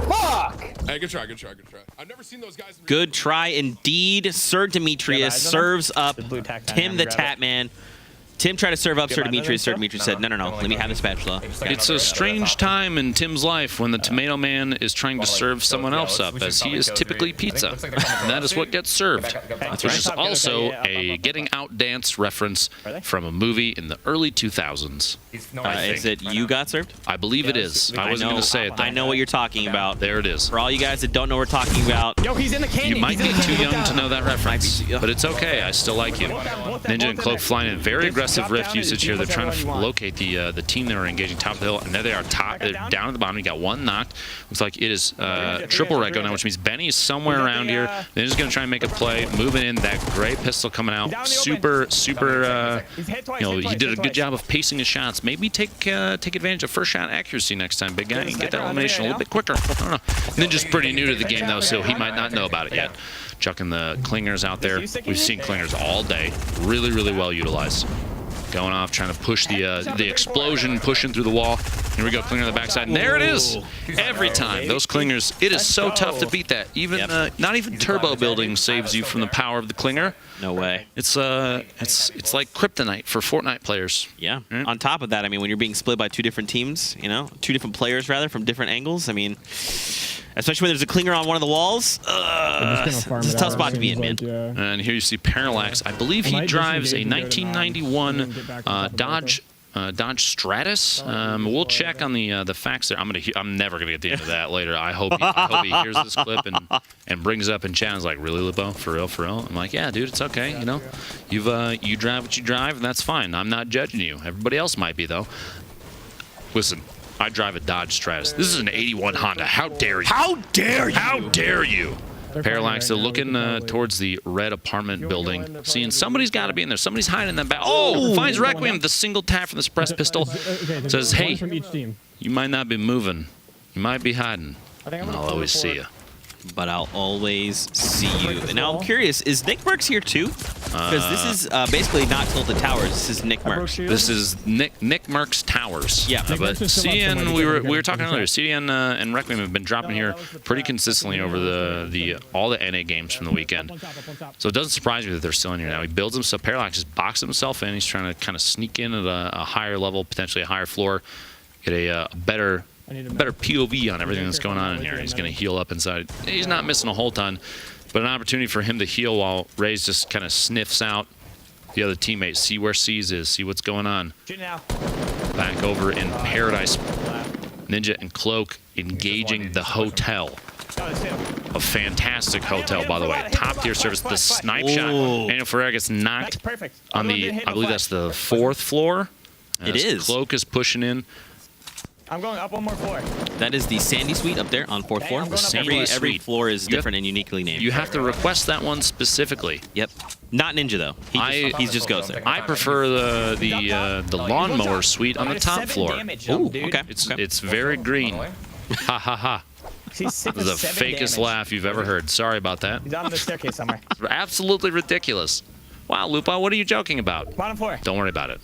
Fuck! Hey, good try, good try, good try. I've never seen those guys. Good try indeed. Sir Demetrius serves up Tim the Tap Man. Tim tried to serve up Sir Demetrius. Sir Demetrius said, no, let me have the spatula. It's a strange time in Tim's life when the Tomato Man is trying to serve someone else up, as he is typically pizza. And that is what gets served. Which is also a Getting Out Dance reference from a movie in the early 2000s. Is it You Got Served? I believe it is. I wasn't going to say it, though. I know what you're talking about. There it is. For all you guys that don't know what we're talking about. Yo, he's in the canyon. You might be too young to know that reference, but it's okay. I still like you. Ninja and Cloak flying in very aggressive rift usage here. They're trying to locate the team that are engaging top of the hill, and there they are. They're down at the bottom. You got 1 knocked. Looks like it is triple red go now, which means Benny is somewhere around here. They're just going to try and make a play, moving in. That gray pistol coming out, super. You know, he did a good job of pacing his shots. Maybe take advantage of first shot accuracy next time, big guy, and get that elimination a little bit quicker. I don't know. Ninja's pretty new to the game though, so he might not know about it yet. Chucking the clingers out there. We've seen clingers all day. Really, really well utilized. Going off, trying to push the explosion, pushing through the wall. Here we go, clinger on the backside, and there it is. Every time, those clingers, it is so tough to beat that. Even not even turbo building saves you from the power of the clinger. No way. It's like kryptonite for Fortnite players. Yeah. On top of that, I mean, when you're being split by 2 different teams, you know, 2 different players rather from different angles. I mean, especially when there's a clinger on one of the walls. It's a tough spot to be in, man. And here you see Parallax. I believe he drives a 1991 Dodge Stratus. We'll check on the facts there. I'm never gonna get the end of that later. I hope he hears this clip and brings it up in chat. Is like, really, Lupo? For real? I'm like, yeah, dude, it's okay. You know, you drive what you drive, and that's fine. I'm not judging you. Everybody else might be though. Listen, I drive a Dodge Stratus. This is an 81 Honda. How dare you? How dare you? How dare you? Parallax, they're looking towards the red apartment building, seeing somebody's got to be in there. Somebody's hiding in that back. Oh, finds Requiem. The single tap from the suppressed pistol. Says, hey, you might not be moving. You might be hiding. And I'll always see you. But I'll always see you. And now I'm curious, is Nick Merckx here too? Because this is basically not Tilted Towers. This is Nick Merckx. This is Nick Merckx Towers. Yeah. But CN, we were talking earlier. CN and Requiem have been dropping here pretty consistently over all the NA games from the weekend. So it doesn't surprise me that they're still in here now. He builds himself. Parallax just boxes himself in. He's trying to kind of sneak in at a higher level, potentially a higher floor, get a better POV on everything that's going on in here. He's going to heal up inside. He's not missing a whole ton, but an opportunity for him to heal while Raze just kind of sniffs out the other teammates, see where C's is, see what's going on. Back over in Paradise, Ninja and Cloak engaging the hotel. A fantastic hotel, by the way. Top tier service. The snipe shot. Daniel Ferreira gets knocked on the, I believe that's the 4th floor. It is. Cloak is pushing in. I'm going up one more floor. That is the Sandy Suite up there on 4th floor. Every floor is different and uniquely named. You have to request that one specifically. Yep. Not Ninja though. He just goes there. I prefer the lawnmower suite on the top floor. Ooh, okay. It's very green. Ha ha ha. This is the fakest laugh you've ever heard. Sorry about that. He's on the staircase somewhere. Absolutely ridiculous. Wow, Lupo, what are you joking about? Bottom floor. Don't worry about it.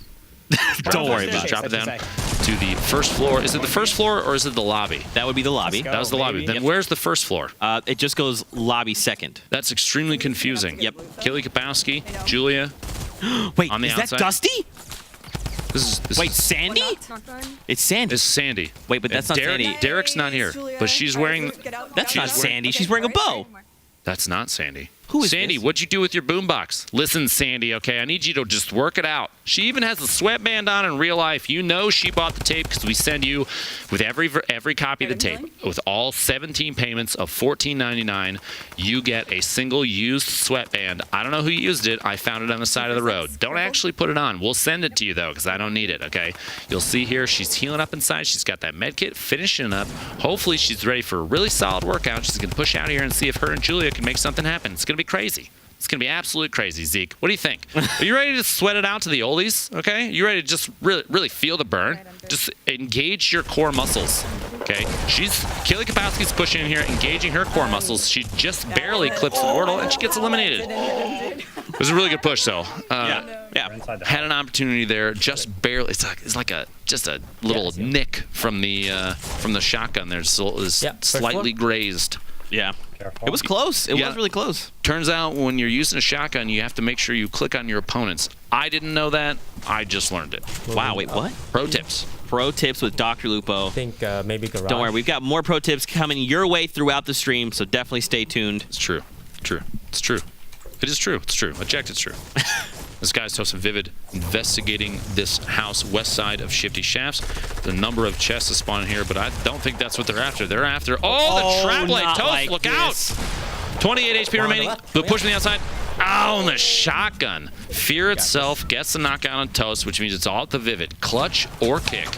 Don't worry about it. Drop it down to the 1st floor. Is it the 1st floor or is it the lobby? That would be the lobby. That was the lobby. Then where's the 1st floor? It just goes lobby 2nd. That's extremely confusing. Yep. Kelly Kapowski, Julia. Wait, on the is outside. that Dusty? Wait, Sandy? It's Sandy. It's Sandy. Wait, but that's not Sandy. Derek's not here, but she's wearing. That's not Sandy. She's wearing a bow. That's not Sandy. Who is Sandy? this? What'd you do with your boombox? Listen, Sandy. Okay, I need you to just work it out. She even has the sweatband on in real life. You know she bought the tape because we send you with every copy of the tape with all 17 payments of $14.99. You get a single used sweatband. I don't know who used it. I found it on the side of the road. Don't actually put it on. We'll send it to you though because I don't need it. Okay. You'll see here she's healing up inside. She's got that med kit finishing up. Hopefully she's ready for a really solid workout. She's gonna push out here and see if her and Julia can make something happen. It's gonna be crazy. It's going to be absolutely crazy, Zeke. What do you think? Are you ready to sweat it out to the oldies? Okay? You ready to just really feel the burn? Just engage your core muscles. Okay? Kelly Kapowski's pushing in here, engaging her core muscles. She just barely clips the wordle, and she gets eliminated. It was a really good push, though. Yeah. Had an opportunity there, just barely. It's like just a little nick from the shotgun there. So it was slightly grazed. Yeah. It was close. It was really close. Turns out when you're using a shotgun, you have to make sure you click on your opponents. I didn't know that. I just learned it. Wow, wait, what? Pro tips. Pro tips with Dr. Lupo. I think maybe garage. Don't worry, we've got more pro tips coming your way throughout the stream, so definitely stay tuned. It's true. It's true. It is true. It's true. Eject, it's true. This guy's Toast and Vivid investigating this house west side of Shifty Shafts. The number of chests is spawning here, but I don't think that's what they're after. They're after the trap blade. Toast, like look this. out! 28 HP remaining. The push from the outside. Ow, on the shotgun. Fear itself gets the knockout on Toast, which means it's all at the Vivid. Clutch or kick.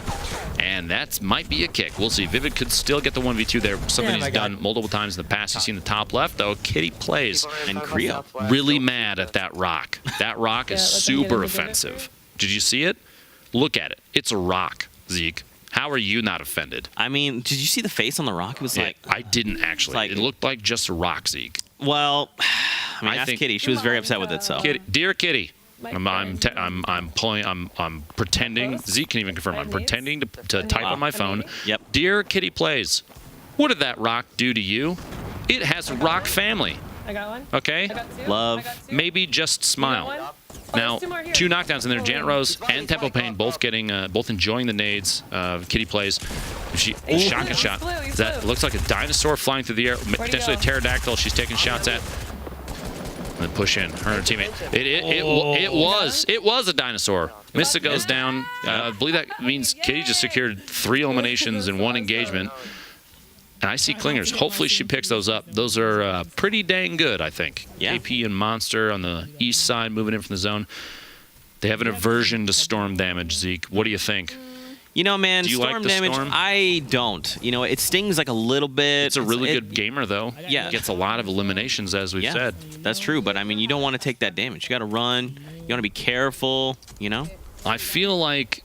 And that might be a kick. We'll see. Vivid could still get the 1v2 there. Something he's done multiple times in the past. You see in the top left, though, Kitty plays. And Creo. Really mad at that rock. That rock is super offensive. Did you see it? Look at it. It's a rock, Zeke. How are you not offended? I mean, did you see the face on the rock? It was like... I didn't actually. It looked like just a rock, Zeke. Well, I mean, ask Kitty. She was very upset with it, so... Dear Kitty, I'm pretending. Zeke can even confirm. I'm pretending to type on my phone. Yep. Dear Kitty Plays, what did that rock do to you? It has a rock family. I got one. Okay. I got two. Love. I got two. Maybe just smile. Now, two more here. 2 knockdowns in there. Janet Rose and Tempo Pain both enjoying the nades. Kitty Plays. Shotgun shot. That looks like a dinosaur flying through the air. Potentially a pterodactyl. She's taking shots at. And then push in. Her and her teammate. It was a dinosaur. Missa goes down. I believe that means Kitty just secured 3 eliminations in 1 engagement. And I see clingers. Hopefully she picks those up. Those are pretty dang good, I think. Yeah. AP and Monster on the east side moving in from the zone. They have an aversion to storm damage, Zeke. What do you think? You know, man, do you storm like the damage, storm? I don't. You know, it stings like a little bit. It's a really good gamer, though. Yeah. Gets a lot of eliminations, as we've said. That's true, but I mean, you don't want to take that damage. You got to run. You want to be careful, you know? I feel like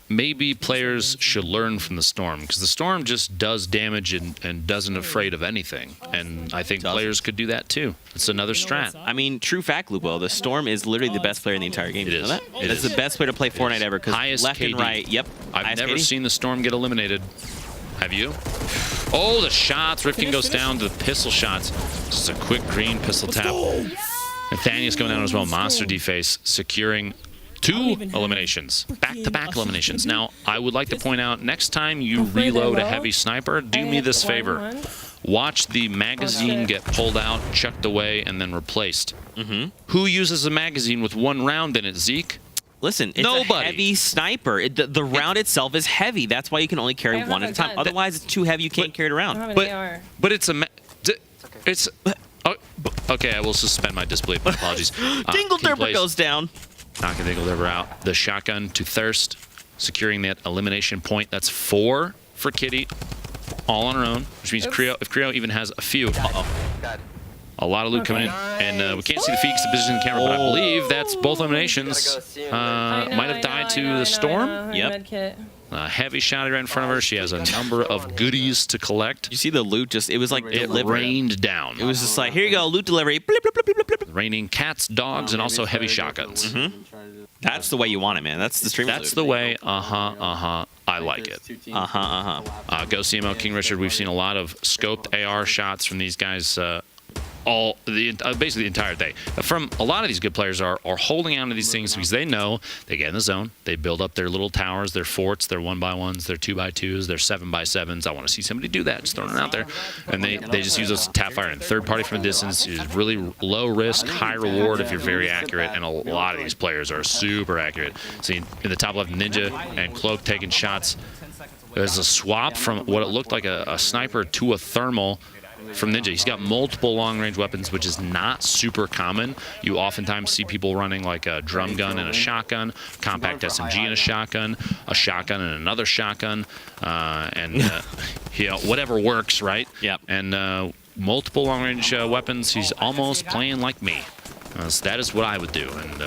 maybe players should learn from the storm, because the storm just does damage and doesn't afraid of anything. And I think players could do that too. It's another strat. I mean, true fact, Lupo, the Storm is literally the best player in the entire game. It You is. know that? It That's is. the best player to play Fortnite ever, because left KD. and right, yep. I've never seen the storm get eliminated. Have you? Oh, the shots. Rifkin goes down to the pistol shots. Just a quick green pistol tap. Nathaniel's going down as well. Monster deface securing 2 eliminations. Back-to-back eliminations. Now, I would like to point out, next time you reload a heavy sniper, do me this favor. Watch the magazine get pulled out, chucked away, and then replaced. Who uses a magazine with 1 round in it, Zeke? Listen, it's a heavy sniper. The round itself is heavy. That's why you can only carry 1 at a time. Otherwise, it's too heavy. You can't carry it around. But it's It's okay. I will suspend my disbelief. My apologies. Dingle Derper goes down. Knocking Dingle Derper out. The shotgun to Thirst, securing that elimination point. That's 4 for Kitty, all on her own, which means if Creo even has a few. A lot of loot coming in, and we can't see the feet because the position in the camera, but I believe that's both eliminations. Might have died to the storm. Yep. A heavy shot right in front of her. She has a number of goodies to collect. You see the loot it was like it rained down. It was just like, here you go, loot delivery. Blip, blip, blip, blip, blip. Raining cats, dogs, and also heavy shotguns. That's the way you want it, man. That's the stream. That's the way. I like it. Go CMO King Richard. We've seen a lot of scoped AR shots from these guys. Basically the entire day. From a lot of these good players are holding on to these things because they know they get in the zone, they build up their little towers, their forts, their 1x1s, their 2x2s, their 7x7s. I want to see somebody do that. Just throwing it out there, and they just use those to tap fire. And third party from a distance is really low risk, high reward if you're very accurate. And a lot of these players are super accurate. See in the top left, Ninja and Cloak taking shots. There's a swap from what it looked like a sniper to a thermal. From Ninja, he's got multiple long-range weapons, which is not super common. You oftentimes see people running like a drum gun and a shotgun, compact SMG and a shotgun and another shotgun, and whatever works, right? Yep. And multiple long-range weapons. He's almost playing like me. So that is what I would do. And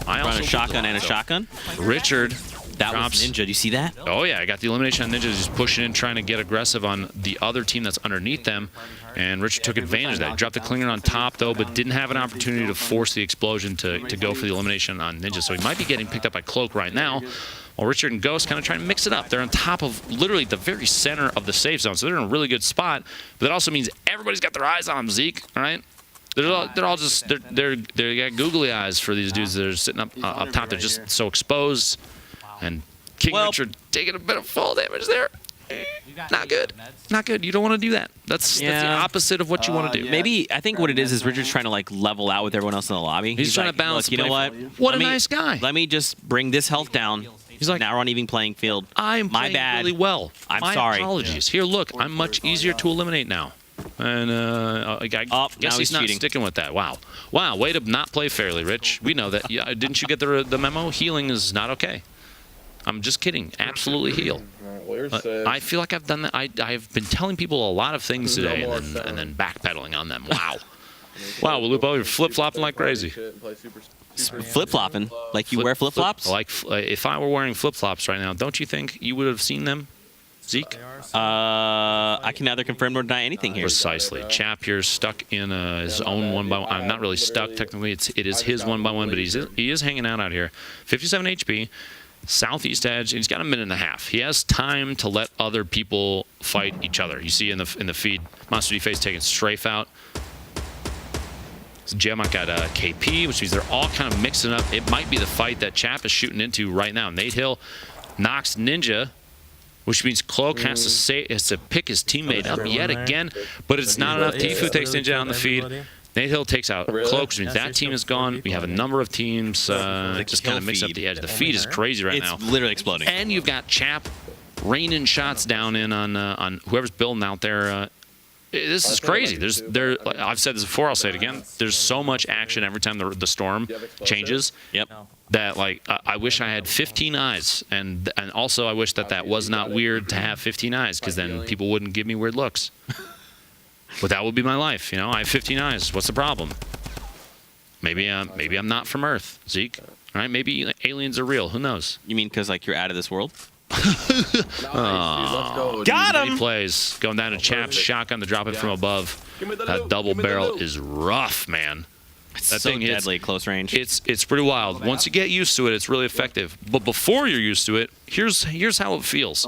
I also run a shotgun and a shotgun. Richard. That was Ninja. Do you see that? Oh, yeah. I got the elimination on Ninja. Just pushing in, trying to get aggressive on the other team that's underneath them. And Richard took advantage of that. He dropped the Klinger on top, though, but didn't have an opportunity to force the explosion to go for the elimination on Ninja. So he might be getting picked up by Cloak right now. While Richard and Ghost kind of trying to mix it up. They're on top of literally the very center of the safe zone. So they're in a really good spot. But that also means everybody's got their eyes on them, Zeke. All right? They got googly eyes for these dudes that are sitting up top. They're just so exposed. And King Richard taking a bit of fall damage there. Not good. Not good. You don't want to do that. That's the opposite of what you want to do. Maybe, I think what it is Richard's trying to like level out with everyone else in the lobby. He's trying to balance. You know what? What a nice guy. Let me just bring this health down. He's like, now we're on even playing field. I'm playing really well. I'm My sorry. Apologies. Here, look. I'm much easier to eliminate now. And I guess he's not sticking with that. Wow. Way to not play fairly, Rich. We know that. Yeah, didn't you get the memo? Healing is not okay. I'm just kidding. Absolutely heal. I feel like I've done that. I've been telling people a lot of things today and then backpedaling on them. Wow. Wow, Lupo, you're flip-flopping like crazy. Flip-flopping? Like you wear flip-flops? Like if I were wearing flip-flops right now, don't you think you would have seen them, Zeke? I can neither confirm nor deny anything here. Precisely. Chap here stuck in his own 1x1. I'm not really stuck technically. It is his 1x1, but he is hanging out here. 57 HP. Southeast edge. He's got a minute and a half. He has time to let other people fight each other. You see in the feed, Monster D-Face taking strafe out. Gemma got a KP, which means they're all kind of mixing up. It might be the fight that Chap is shooting into right now. Nate Hill knocks Ninja, which means Cloak has to pick his teammate up yet again, but it's not enough. Tifu takes Ninja on the feed. Nate Hill takes out Cloak, which means that team is gone. We have a number of teams just kind of mix up the edge. The feed is crazy right now. It's literally exploding. And you've got Chap raining shots down in on whoever's building out there. This is crazy. I've said this before. I'll say it again. There's so much action every time the storm changes. Yep. That I wish I had 15 eyes, and also I wish that was not weird to have 15 eyes, because then people wouldn't give me weird looks. But that would be my life, I have 15 eyes. What's the problem? Maybe I'm not from Earth, Zeke. All right, maybe aliens are real. Who knows? You mean because you're out of this world? Oh, got him. He plays going down to Chap's shotgun to drop it from above. That double barrel is rough, man. That thing deadly close range. It's pretty wild. Once you get used to it, it's really effective. But before you're used to it, here's how it feels.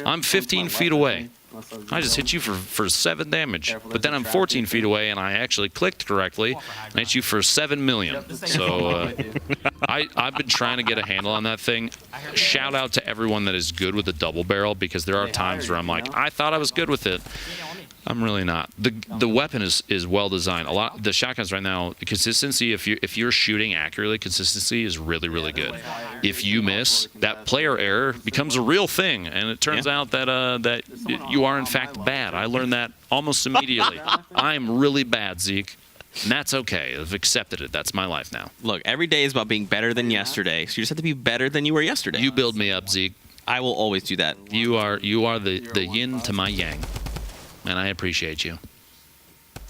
I'm 15 feet away. I just hit you for 7 damage, but then I'm 14 feet away, and I actually clicked correctly, and hit you for 7 million. So I've been trying to get a handle on that thing. Shout out to everyone that is good with the double barrel, because there are times where I'm like, I thought I was good with it. I'm really not. The weapon is well designed. The shotguns right now, the consistency, if you're shooting accurately, consistency is really good. If you miss, that player error becomes a real thing, and it turns out that you are in fact bad. I learned that almost immediately. I'm really bad, Zeke. And that's okay. I've accepted it. That's my life now. Look, every day is about being better than yesterday. So you just have to be better than you were yesterday. You build me up, Zeke. I will always do that. You are the yin to my yang, and I appreciate you.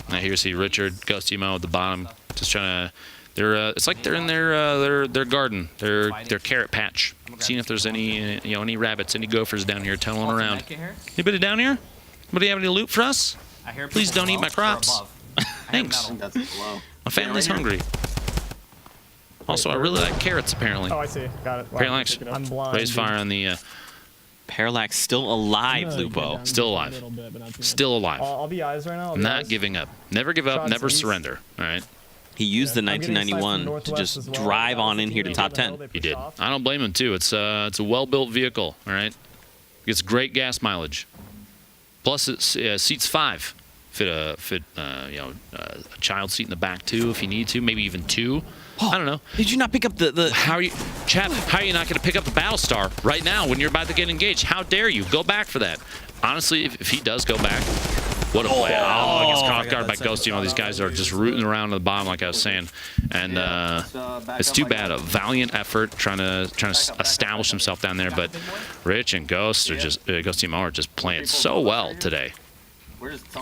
Now here, see Richard, Ghostimo at the bottom, just trying to. It's like they're in their garden, their carrot patch, seeing if there's any any rabbits, any gophers down here tunneling around. Anybody down here? Anybody have any loot for us? Please don't eat my crops. Thanks. My family's hungry. Also, I really like carrots, apparently. Oh, I see. Got it. Wow. Parallax, I'm blind. raise fire on the... Parallax still alive, Lupo. Still alive. Still alive. I'll be eyes right now. Not giving up. Never give up, never surrender. All right? He used the 1991 to just drive on in here to top 10. He did. I don't blame him, too. It's a well-built vehicle, all right? Gets great gas mileage. Plus, it seats 5. Fit a child seat in the back, too, if you need to. Maybe even 2. I don't know. Did you not pick up the... How are you... Chap, how are you not going to pick up the Battlestar right now when you're about to get engaged? How dare you? Go back for that. Honestly, if he does go back, what a play. Oh, gets caught off guard by Ghostimo. These guys are just rooting around at the bottom, like I was saying. And it's too bad. A valiant effort trying to establish himself down there. But Rich and Ghost are just... Ghostimo are just playing so well today.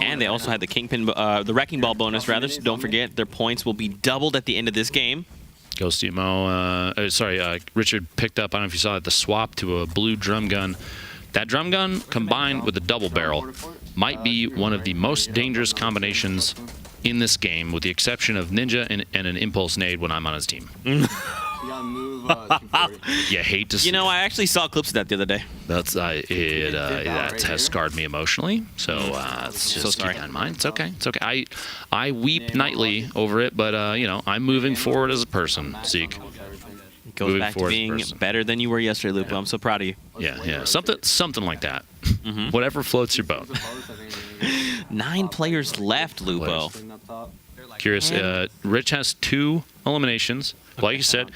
And they also had the Kingpin, the Wrecking Ball bonus, rather. So don't forget, their points will be doubled at the end of this game. Ghostimo, Richard picked up, I don't know if you saw it, the swap to a blue drum gun. That drum gun, combined with the double barrel, might be one of the most dangerous combinations in this game, with the exception of Ninja and an Impulse Nade when I'm on his team. You hate to see it. I actually saw clips of that the other day. That has scarred me emotionally. So just keep that in mind. It's okay. It's okay. I weep nightly over it, but I'm moving forward as a person, Zeke. It goes back to being better than you were yesterday, Lupo. I'm so proud of you. Yeah. Something like that. Whatever floats your boat. 9 players left, Lupo. Curious. Rich has 2 eliminations. Like you said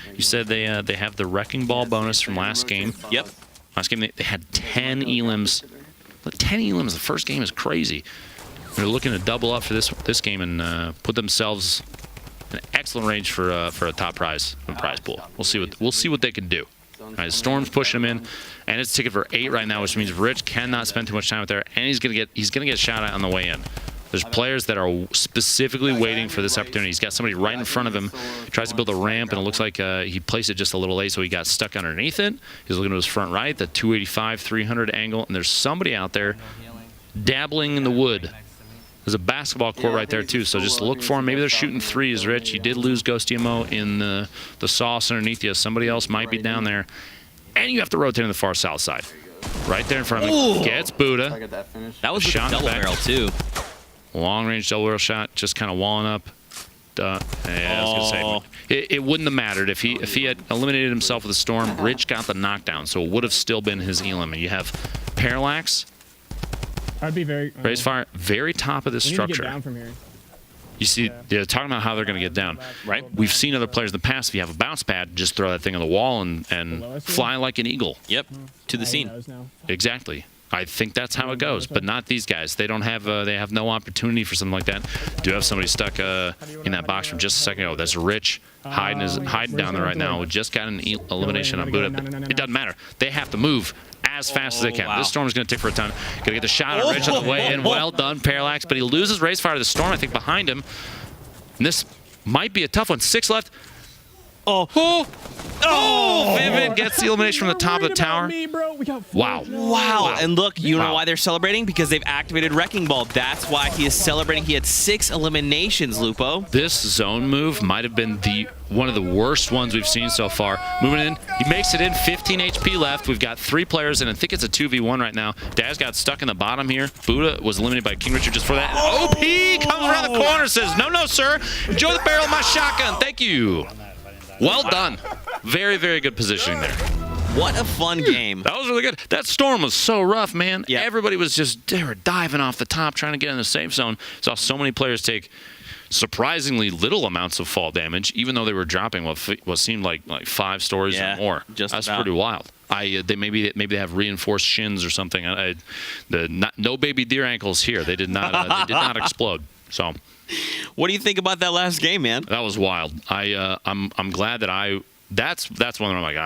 they have the Wrecking Ball bonus from last game. Yep. Last game they had 10 elims. 10 elims the first game is crazy. They're looking to double up for this game and put themselves in an excellent range for a top prize pool. We'll see what they can do. All right, Storm's pushing him in, and it's ticket for 8 right now, which means Rich cannot spend too much time out there, and he's gonna get shot at on the way in. There's players that are specifically waiting for this opportunity. He's got somebody right in front of him. He tries to build a ramp, and it looks like he placed it just a little late, so he got stuck underneath it. He's looking to his front right, the 285, 300 angle, and there's somebody out there dabbling in the wood. There's a basketball court right there, too, so just look for him. Maybe they're shooting threes, Rich. You did lose Ghostimo in the sauce underneath you. Somebody else might be down there. And you have to rotate on the far south side. Right there in front of him. Gets Buddha. That was a double barrel, too. Long-range double barrel shot, just kind of walling up. I was gonna say, it wouldn't have mattered if he had eliminated himself with a storm. Rich got the knockdown, so it would have still been his elim. And you have Parallax. I'd be very... Raise fire, very top of this structure. Get down from here. You see, they're talking about how they're going to get down. Right. We've seen other players in the past, if you have a bounce pad, just throw that thing on the wall and fly like an eagle. Yep, to the scene. Exactly. I think that's how it goes, but not these guys. They don't have they have no opportunity for something like that. Do have somebody stuck in that box from just a second ago. That's Rich hiding down there right now. We just got an elimination on Buddha. It doesn't matter. They have to move as fast as they can. Wow. This storm is going to take for a ton. Going to get the shot on Rich on the way in. Well done, Parallax, but he loses race fire to the storm, I think, behind him. And this might be a tough one. 6 left. Vivid gets the elimination from the top of the tower. Wow. And look, you know why they're celebrating? Because they've activated Wrecking Ball. That's why he is celebrating. He had 6 eliminations, Lupo. This zone move might have been one of the worst ones we've seen so far. Moving in, he makes it in, 15 HP left. We've got 3 players, and I think it's a 2v1 right now. Daz got stuck in the bottom here. Buddha was eliminated by King Richard just for that. OP comes around the corner, says, no, sir. Enjoy the barrel of my shotgun. Thank you. Well done. Very, very good positioning there. What a fun game. That was really good. That storm was so rough, man. Yep. Everybody was they were diving off the top trying to get in the safe zone. Saw so many players take surprisingly little amounts of fall damage, even though they were dropping what seemed like 5 stories or more. That's pretty wild. They maybe they have reinforced shins or something. No baby deer ankles here. They did not explode. So, what do you think about that last game, man? That was wild. I'm glad that that's one where I'm like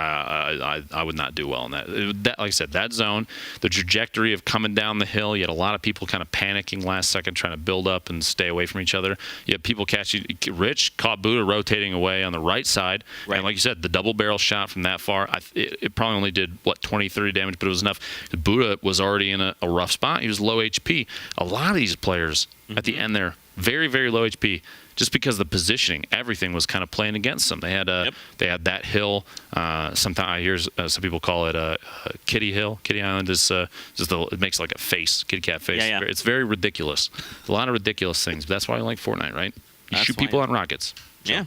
I would not do well in that. Like I said, that zone, the trajectory of coming down the hill, you had a lot of people kind of panicking last second, trying to build up and stay away from each other. You had people catching. Rich caught Buddha rotating away on the right side, and like you said, the double barrel shot from that far, it probably only did 20, 30 damage, but it was enough. Buddha was already in a rough spot. He was low HP. A lot of these players at the end there, very, very low HP. Just because the positioning, everything was kind of playing against them. They had that hill. Sometimes I hear some people call it a Kitty Hill. Kitty Island is it makes like a face, kitty cat face. Yeah. It's very ridiculous. A lot of ridiculous things. But that's why I like Fortnite, right? You shoot people on rockets. So. Yeah,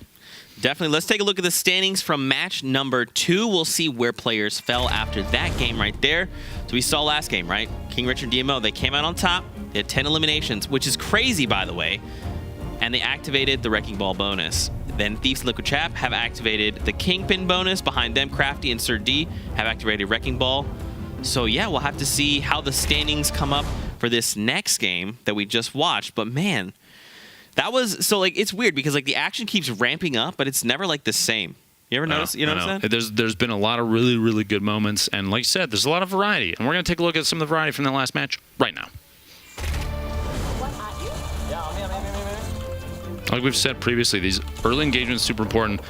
definitely. Let's take a look at the standings from match number 2. We'll see where players fell after that game right there. So we saw last game, right? King Richard DMO, they came out on top. They had 10 eliminations, which is crazy, by the way. And they activated the Wrecking Ball bonus. Then Thieves and Liquid Trap have activated the Kingpin bonus. Behind them, Crafty and Sir D have activated Wrecking Ball. So yeah, we'll have to see how the standings come up for this next game that we just watched. But man, that was it's weird because the action keeps ramping up, but it's never the same. You ever notice? You notice that? There's been a lot of really, really good moments, and like you said, there's a lot of variety. And we're gonna take a look at some of the variety from the last match right now. Like we've said previously, these early engagements super important.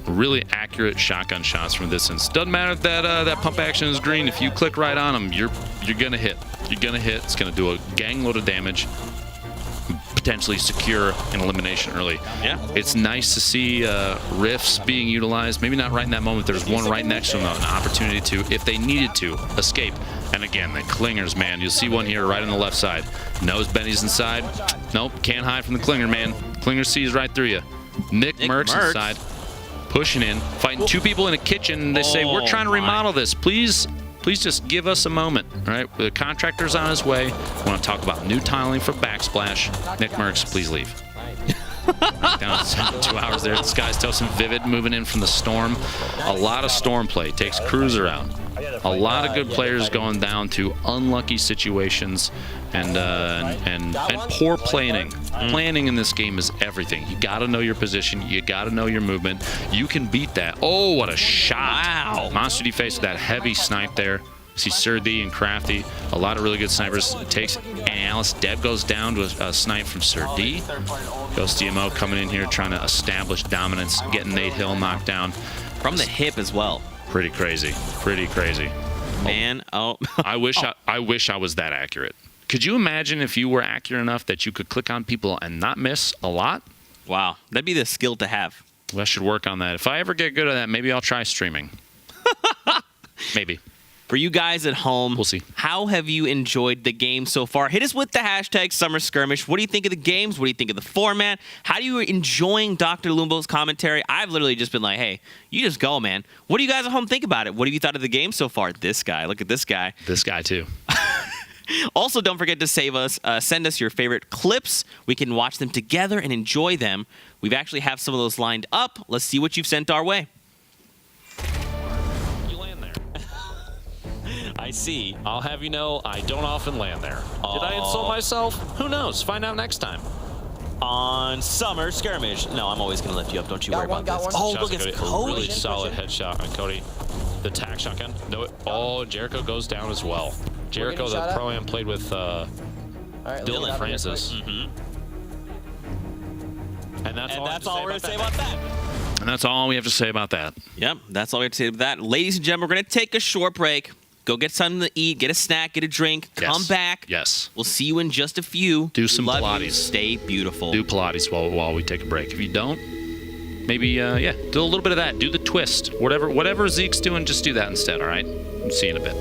Really accurate shotgun shots from distance. Doesn't matter if that pump action is green. If you click right on them, you're gonna hit. You're gonna hit. It's gonna do a gang load of damage. Potentially secure an elimination early. Yeah. It's nice to see rifts being utilized. Maybe not right in that moment. There's one right next to them, an opportunity to, if they needed to, escape. And again, the clingers, man. You'll see one here right on the left side. Knows Benny's inside. Nope, can't hide from the clinger, man. Clinger sees right through you. Nick Merck's inside. Pushing in, fighting 2 people in a kitchen. They say, we're trying to remodel this. Please just give us a moment. All right, the contractor's on his way. We want to talk about new tiling for Backsplash. Nick Merckx, please leave. Down 2 hours there. This guy's Tosin Vivid moving in from the storm. A lot of storm play. Takes Cruiser out. A lot of good players going down to unlucky situations and poor planning. Planning in this game is everything. You got to know your position. You got to know your movement. You can beat that. Oh, what a shot. Wow. Monster D face with that heavy snipe there. See Sir D and Crafty. A lot of really good snipers. Takes Alice. Deb goes down to a snipe from Sir D. Ghost DMO coming in here trying to establish dominance. Getting Nate Hill knocked down. From the hip as well. Pretty crazy. Pretty crazy. Man, I wish I was that accurate. Could you imagine if you were accurate enough that you could click on people and not miss a lot? Wow, that'd be the skill to have. Well, I should work on that. If I ever get good at that, maybe I'll try streaming. Maybe. For you guys at home, we'll see. How have you enjoyed the game so far? Hit us with the hashtag Summer Skirmish. What do you think of the games? What do you think of the format? How do you enjoying Dr. Lumbo's commentary? I've literally just been like, hey, you just go, man. What do you guys at home think about it? What have you thought of the game so far? This guy, look at this guy. This guy too. Also, don't forget to send us your favorite clips. We can watch them together and enjoy them. We've actually have some of those lined up. Let's see what you've sent our way. I see. I'll have you know, I don't often land there. Did I insult myself? Who knows? Find out next time. On Summer Skirmish. No, I'm always going to lift you up. Don't you worry about this. Oh, look, it's Cody. A really solid headshot on Cody. The tack shotgun. No, oh, Jericho goes down as well. Jericho, the pro-am, played with Dylan Francis. And that's all we're going to say about that. And that's all we have to say about that. Yep, that's all we have to say about that. Ladies and gentlemen, we're going to take a short break. Go get something to eat, get a snack, get a drink, come back. Yes. We'll see you in just a few. Do some Pilates. Stay beautiful. Do Pilates while we take a break. If you don't, maybe, do a little bit of that. Do the twist. Whatever Zeke's doing, just do that instead, all right? See you in a bit.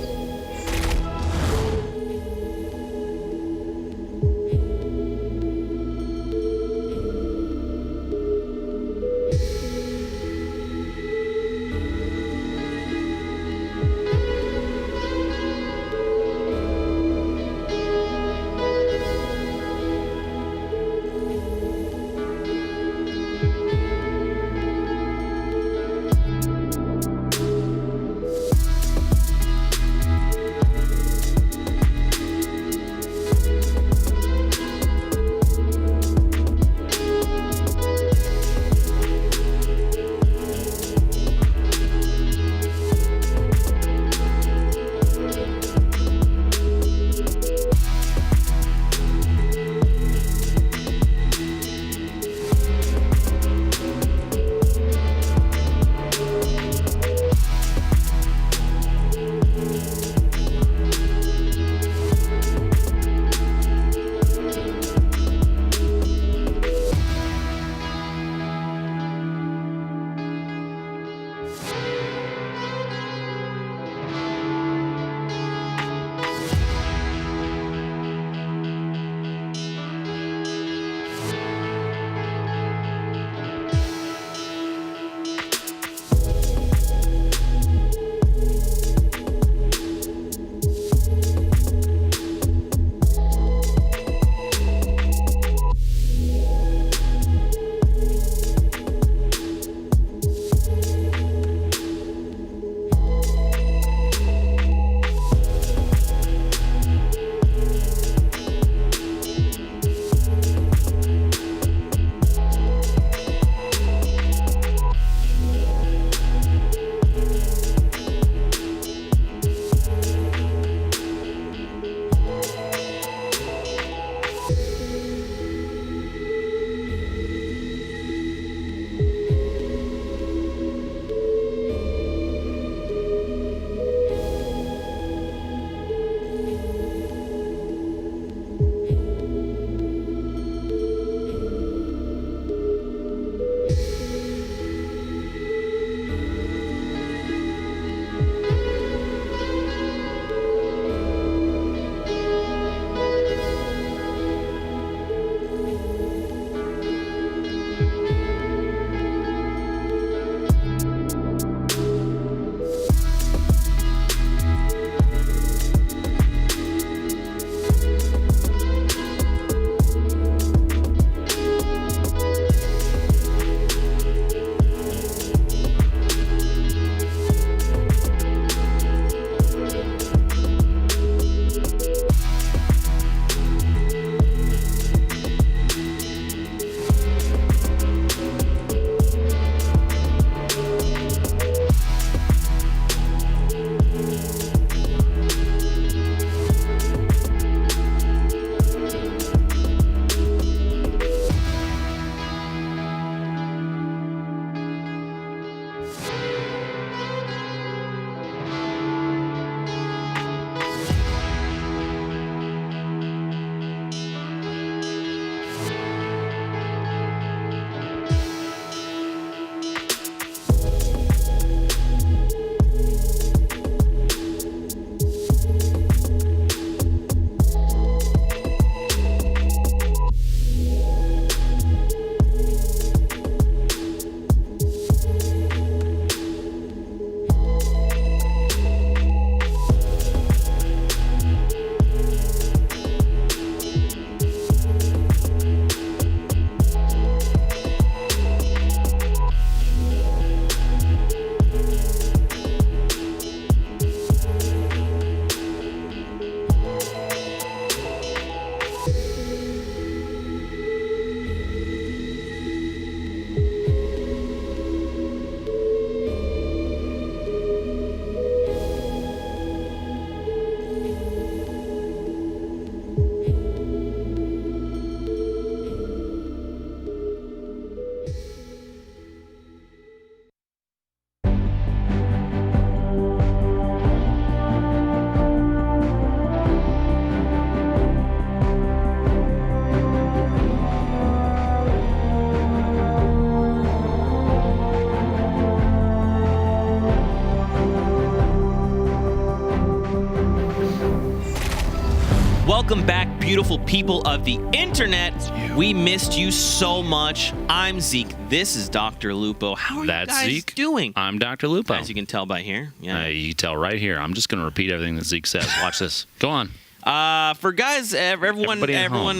Welcome back, beautiful people of the internet. We missed you so much. I'm Zeke. This is Dr. Lupo. How are you guys Zeke. doing? I'm Dr. Lupo. As you can tell by here. Yeah. You can tell right here. I'm just going to repeat everything that Zeke says. Watch this. Go on. For guys, everyone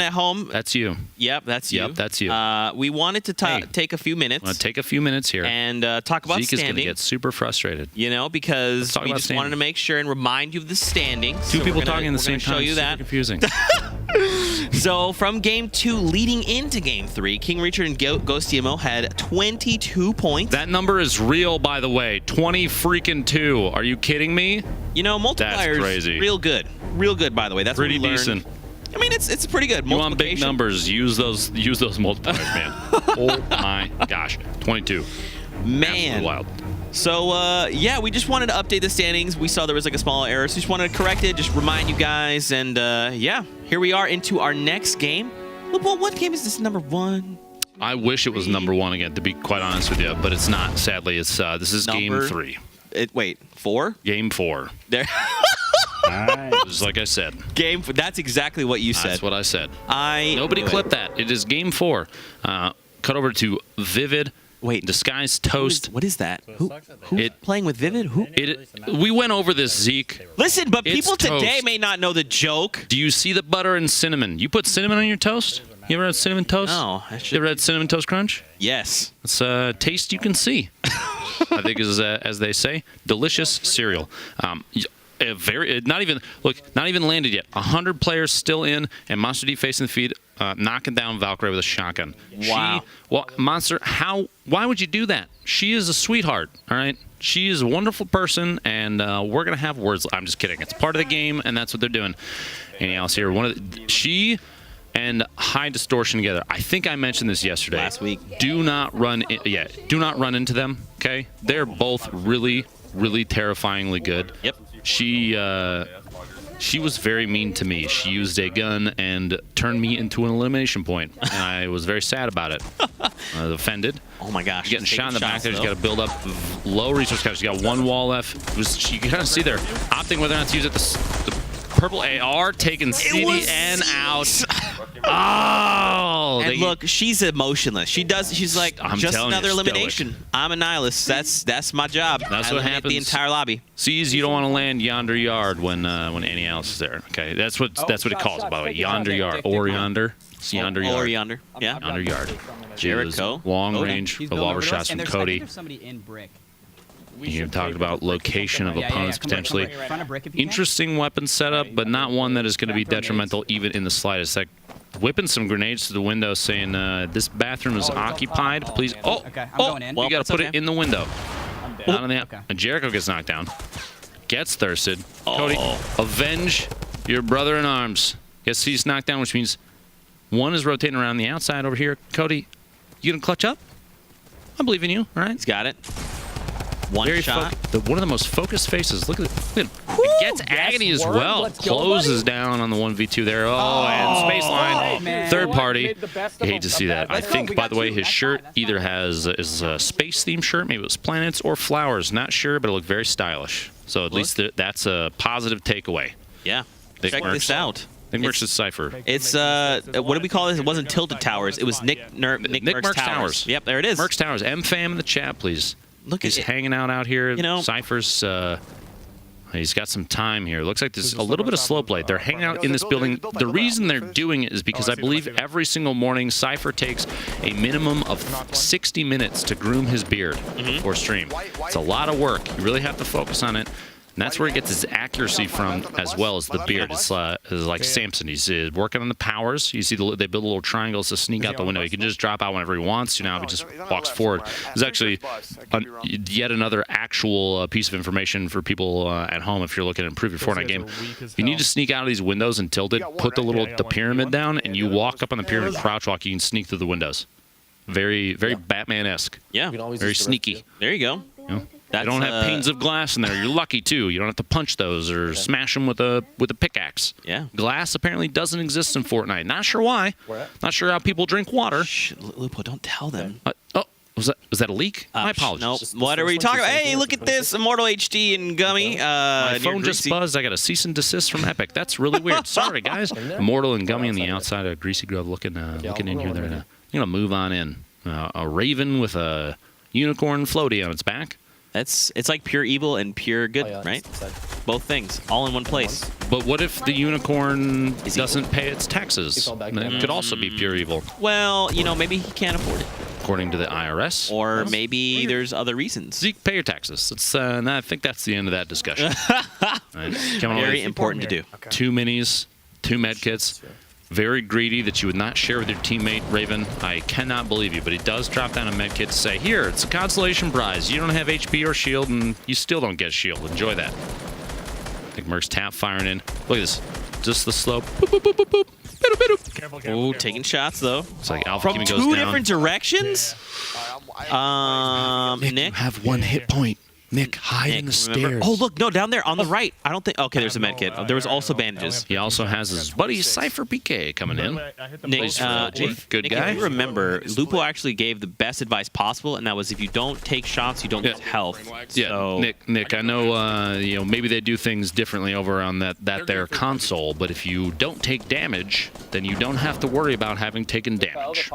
at home. That's you. Yep, that's you. Yep, that's you. We wanted to take a few minutes. Want to take a few minutes here and talk about Zeke standing. is going to get super frustrated. You know, because we just wanted to make sure and remind you of the standings. Two people talking at the same time. Show you that. Confusing. So from game 2 leading into game 3, King Richard and Ghost DMO had 22 points. That number is real, by the way. 20 freaking 2. Are you kidding me? You know, multipliers crazy. Real good. Real good, by the way. That's pretty what we decent. I mean, it's pretty good. You want big numbers? Use those multipliers, man. Oh my gosh, 22. Man, absolutely wild. So yeah, we just wanted to update the standings. We saw there was like a small error, so just wanted to correct it, just remind you guys, and yeah, here we are into our next game. Well, what game is this? Number 1? I wish it was number 1 again, to be quite honest with you, but it's not. Sadly, it's this is game 3. Wait, 4? Game 4. There. Just like I said. That's exactly what you said. That's what I said. Nobody clipped that. It is game 4. Cut over to Vivid. Wait, Disguised Toast. What is that? Who's playing with Vivid? Who? We went over this, Zeke. Listen, but It's people today toast. may not know the joke. Do you see the butter and cinnamon? You put cinnamon on your toast? You ever had cinnamon toast? No. You ever had cinnamon toast crunch? Yes. It's a taste you can see. I think is as they say, delicious cereal. Not even landed yet. 100 players still in, and Monster D facing the feed, knocking down Valkyrie with a shotgun. Wow. Monster, why would you do that? She is a sweetheart, all right? She is a wonderful person, and we're gonna have words. I'm just kidding. It's part of the game, and that's what they're doing. Anything else here? She and High Distortion together. I think I mentioned this yesterday. Last week. Do not run into them. Okay, they're both really, really terrifyingly good. Yep. She was very mean to me. She used a gun and turned me into an elimination point, and I was very sad about it. I was offended. Oh my gosh. Getting shot in the back there. She's got to build up low resource count. She's got 1 wall left. You can kind of see there, opting whether or not to use it. The purple AR taking CDN out. Oh, and look, she's emotionless. She's like, just another elimination. I'm a nihilist. That's my job. That's what happens. The entire lobby. Sees you don't want to land yonder yard when any else is there. Okay, that's what it calls it, by the way. Yonder yard or yonder. It's yonder yard. Or yonder. Yeah. Yonder yard. Jericho. Long range revolver shots from Cody. You're talking about location of opponents potentially. Interesting weapon setup, but not one that is going to be detrimental even in the slightest. Like whipping some grenades to the window saying, this bathroom is occupied. Please. Oh, you got to put it in the window. Not on the and Jericho gets knocked down. Gets thirsted. Cody, avenge your brother in arms. Gets he's knocked down, which means one is rotating around the outside over here. Cody, you going to clutch up? I believe in you, all right? He's got it. One shot. One of the most focused faces. Look at him. It gets agony as well. Closes down on the 1v2 there. Oh, and space line. Third party. You hate to see that. I think, by the way, his shirt either is a space themed shirt, maybe it was planets or flowers. Not sure, but it looked very stylish. So at least that's a positive takeaway. Yeah. Check this out. Nick Merck's Cypher. It's what did we call this? It wasn't Tilted Towers. It was Nick Merck's Towers. Yep, there it is. Merck's Towers. M-Fam in the chat, please. Look, he's hanging out here. You know, Cypher's. He's got some time here. Looks like there's a little bit of slow play. They're hanging out in this building. The reason they're doing it is because I believe every single morning Cypher takes a minimum of 60 minutes to groom his beard for stream. It's a lot of work. You really have to focus on it. And that's where he gets his accuracy from, as well as the beard. It's like Samson. He's working on the powers. You see they build little triangles to sneak out the window. He can just drop out whenever he wants to now if he just walks forward. There's actually yet another actual piece of information for people at home if you're looking to improve your Fortnite game. You need to sneak out of these windows and tilt it, put the pyramid down, and you walk up on the pyramid, crouch walk, you can sneak through the windows. Very, very Batman-esque. Yeah. Very sneaky. There you go. You don't have panes of glass in there. You're lucky too. You don't have to punch those or smash them with a pickaxe. Yeah. Glass apparently doesn't exist in Fortnite. Not sure why. Not sure how people drink water. Shh, Lupo, don't tell them. Was that a leak? My apologies. Nope. What are we talking about? Hey, look at this. Immortal HD and Gummy. My phone just buzzed. I got a cease and desist from Epic. That's really weird. Sorry, guys. Immortal and Gummy on the outside of Greasy Grove looking in here. They're going to move on in. A raven with a unicorn floaty on its back. It's like pure evil and pure good, right? Both things, all in one place. But what if the unicorn doesn't pay its taxes? That could also be pure evil. Well, you know, maybe he can't afford it. According to the IRS. Or maybe there's other reasons. Zeke, pay your taxes. I think that's the end of that discussion. Right. Very important to do. 2 minis, 2 medkits. Very greedy that you would not share with your teammate, Raven. I cannot believe you, but he does drop down a medkit to say, here, it's a consolation prize. You don't have HP or shield, and you still don't get a shield. Enjoy that. I think Merc's tap firing in. Look at this. Just the slope. Boop, boop, boop, boop, boop. Ooh, taking shots, though. It's like Alpha From goes 2 down. different directions? Nick? You have 1 hit point. Nick, hide in the stairs. Oh, look, no, down there on the right. I don't think. Okay, there's a med kit. There was also bandages. He also has his buddy Cypher PK coming in. Nick, good Nick, guy. if you remember, Lupo actually gave the best advice possible, and that was if you don't take shots, you don't get health. Yeah, So, Nick, I know maybe they do things differently over on that their console, but if you don't take damage, then you don't have to worry about having taken damage.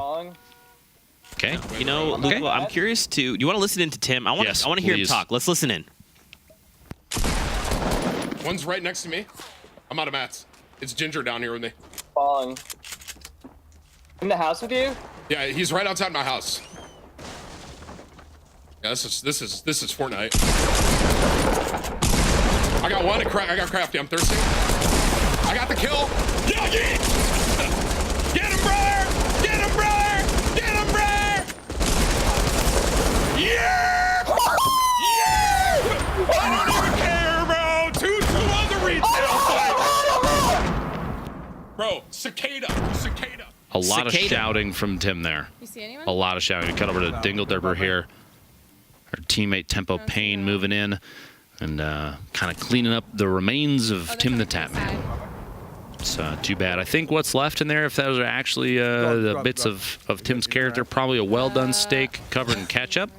Okay. You know, Lupo, I'm curious to. You want to listen in to Tim? I want to hear him talk. Let's listen in. One's right next to me. I'm out of mats. It's Ginger down here with me. Falling. In the house with you? Yeah, he's right outside my house. Yeah, this is Fortnite. I got one. I got crafty. I'm thirsty. I got the kill. Yeah, get him, brother! Get him, brother! Get him, brother! Yeah! Yeah! I don't even care, bro. Two on the retail side. Bro, cicada. A lot of shouting from Tim there. You see anyone? A lot of shouting. We cut over to Dingledurber here. Our teammate Tempo Payne moving in and kind of cleaning up the remains of Tim the Tapman. It's too bad. I think what's left in there, if those are actually the bits of Tim's character, probably a well-done steak covered in ketchup.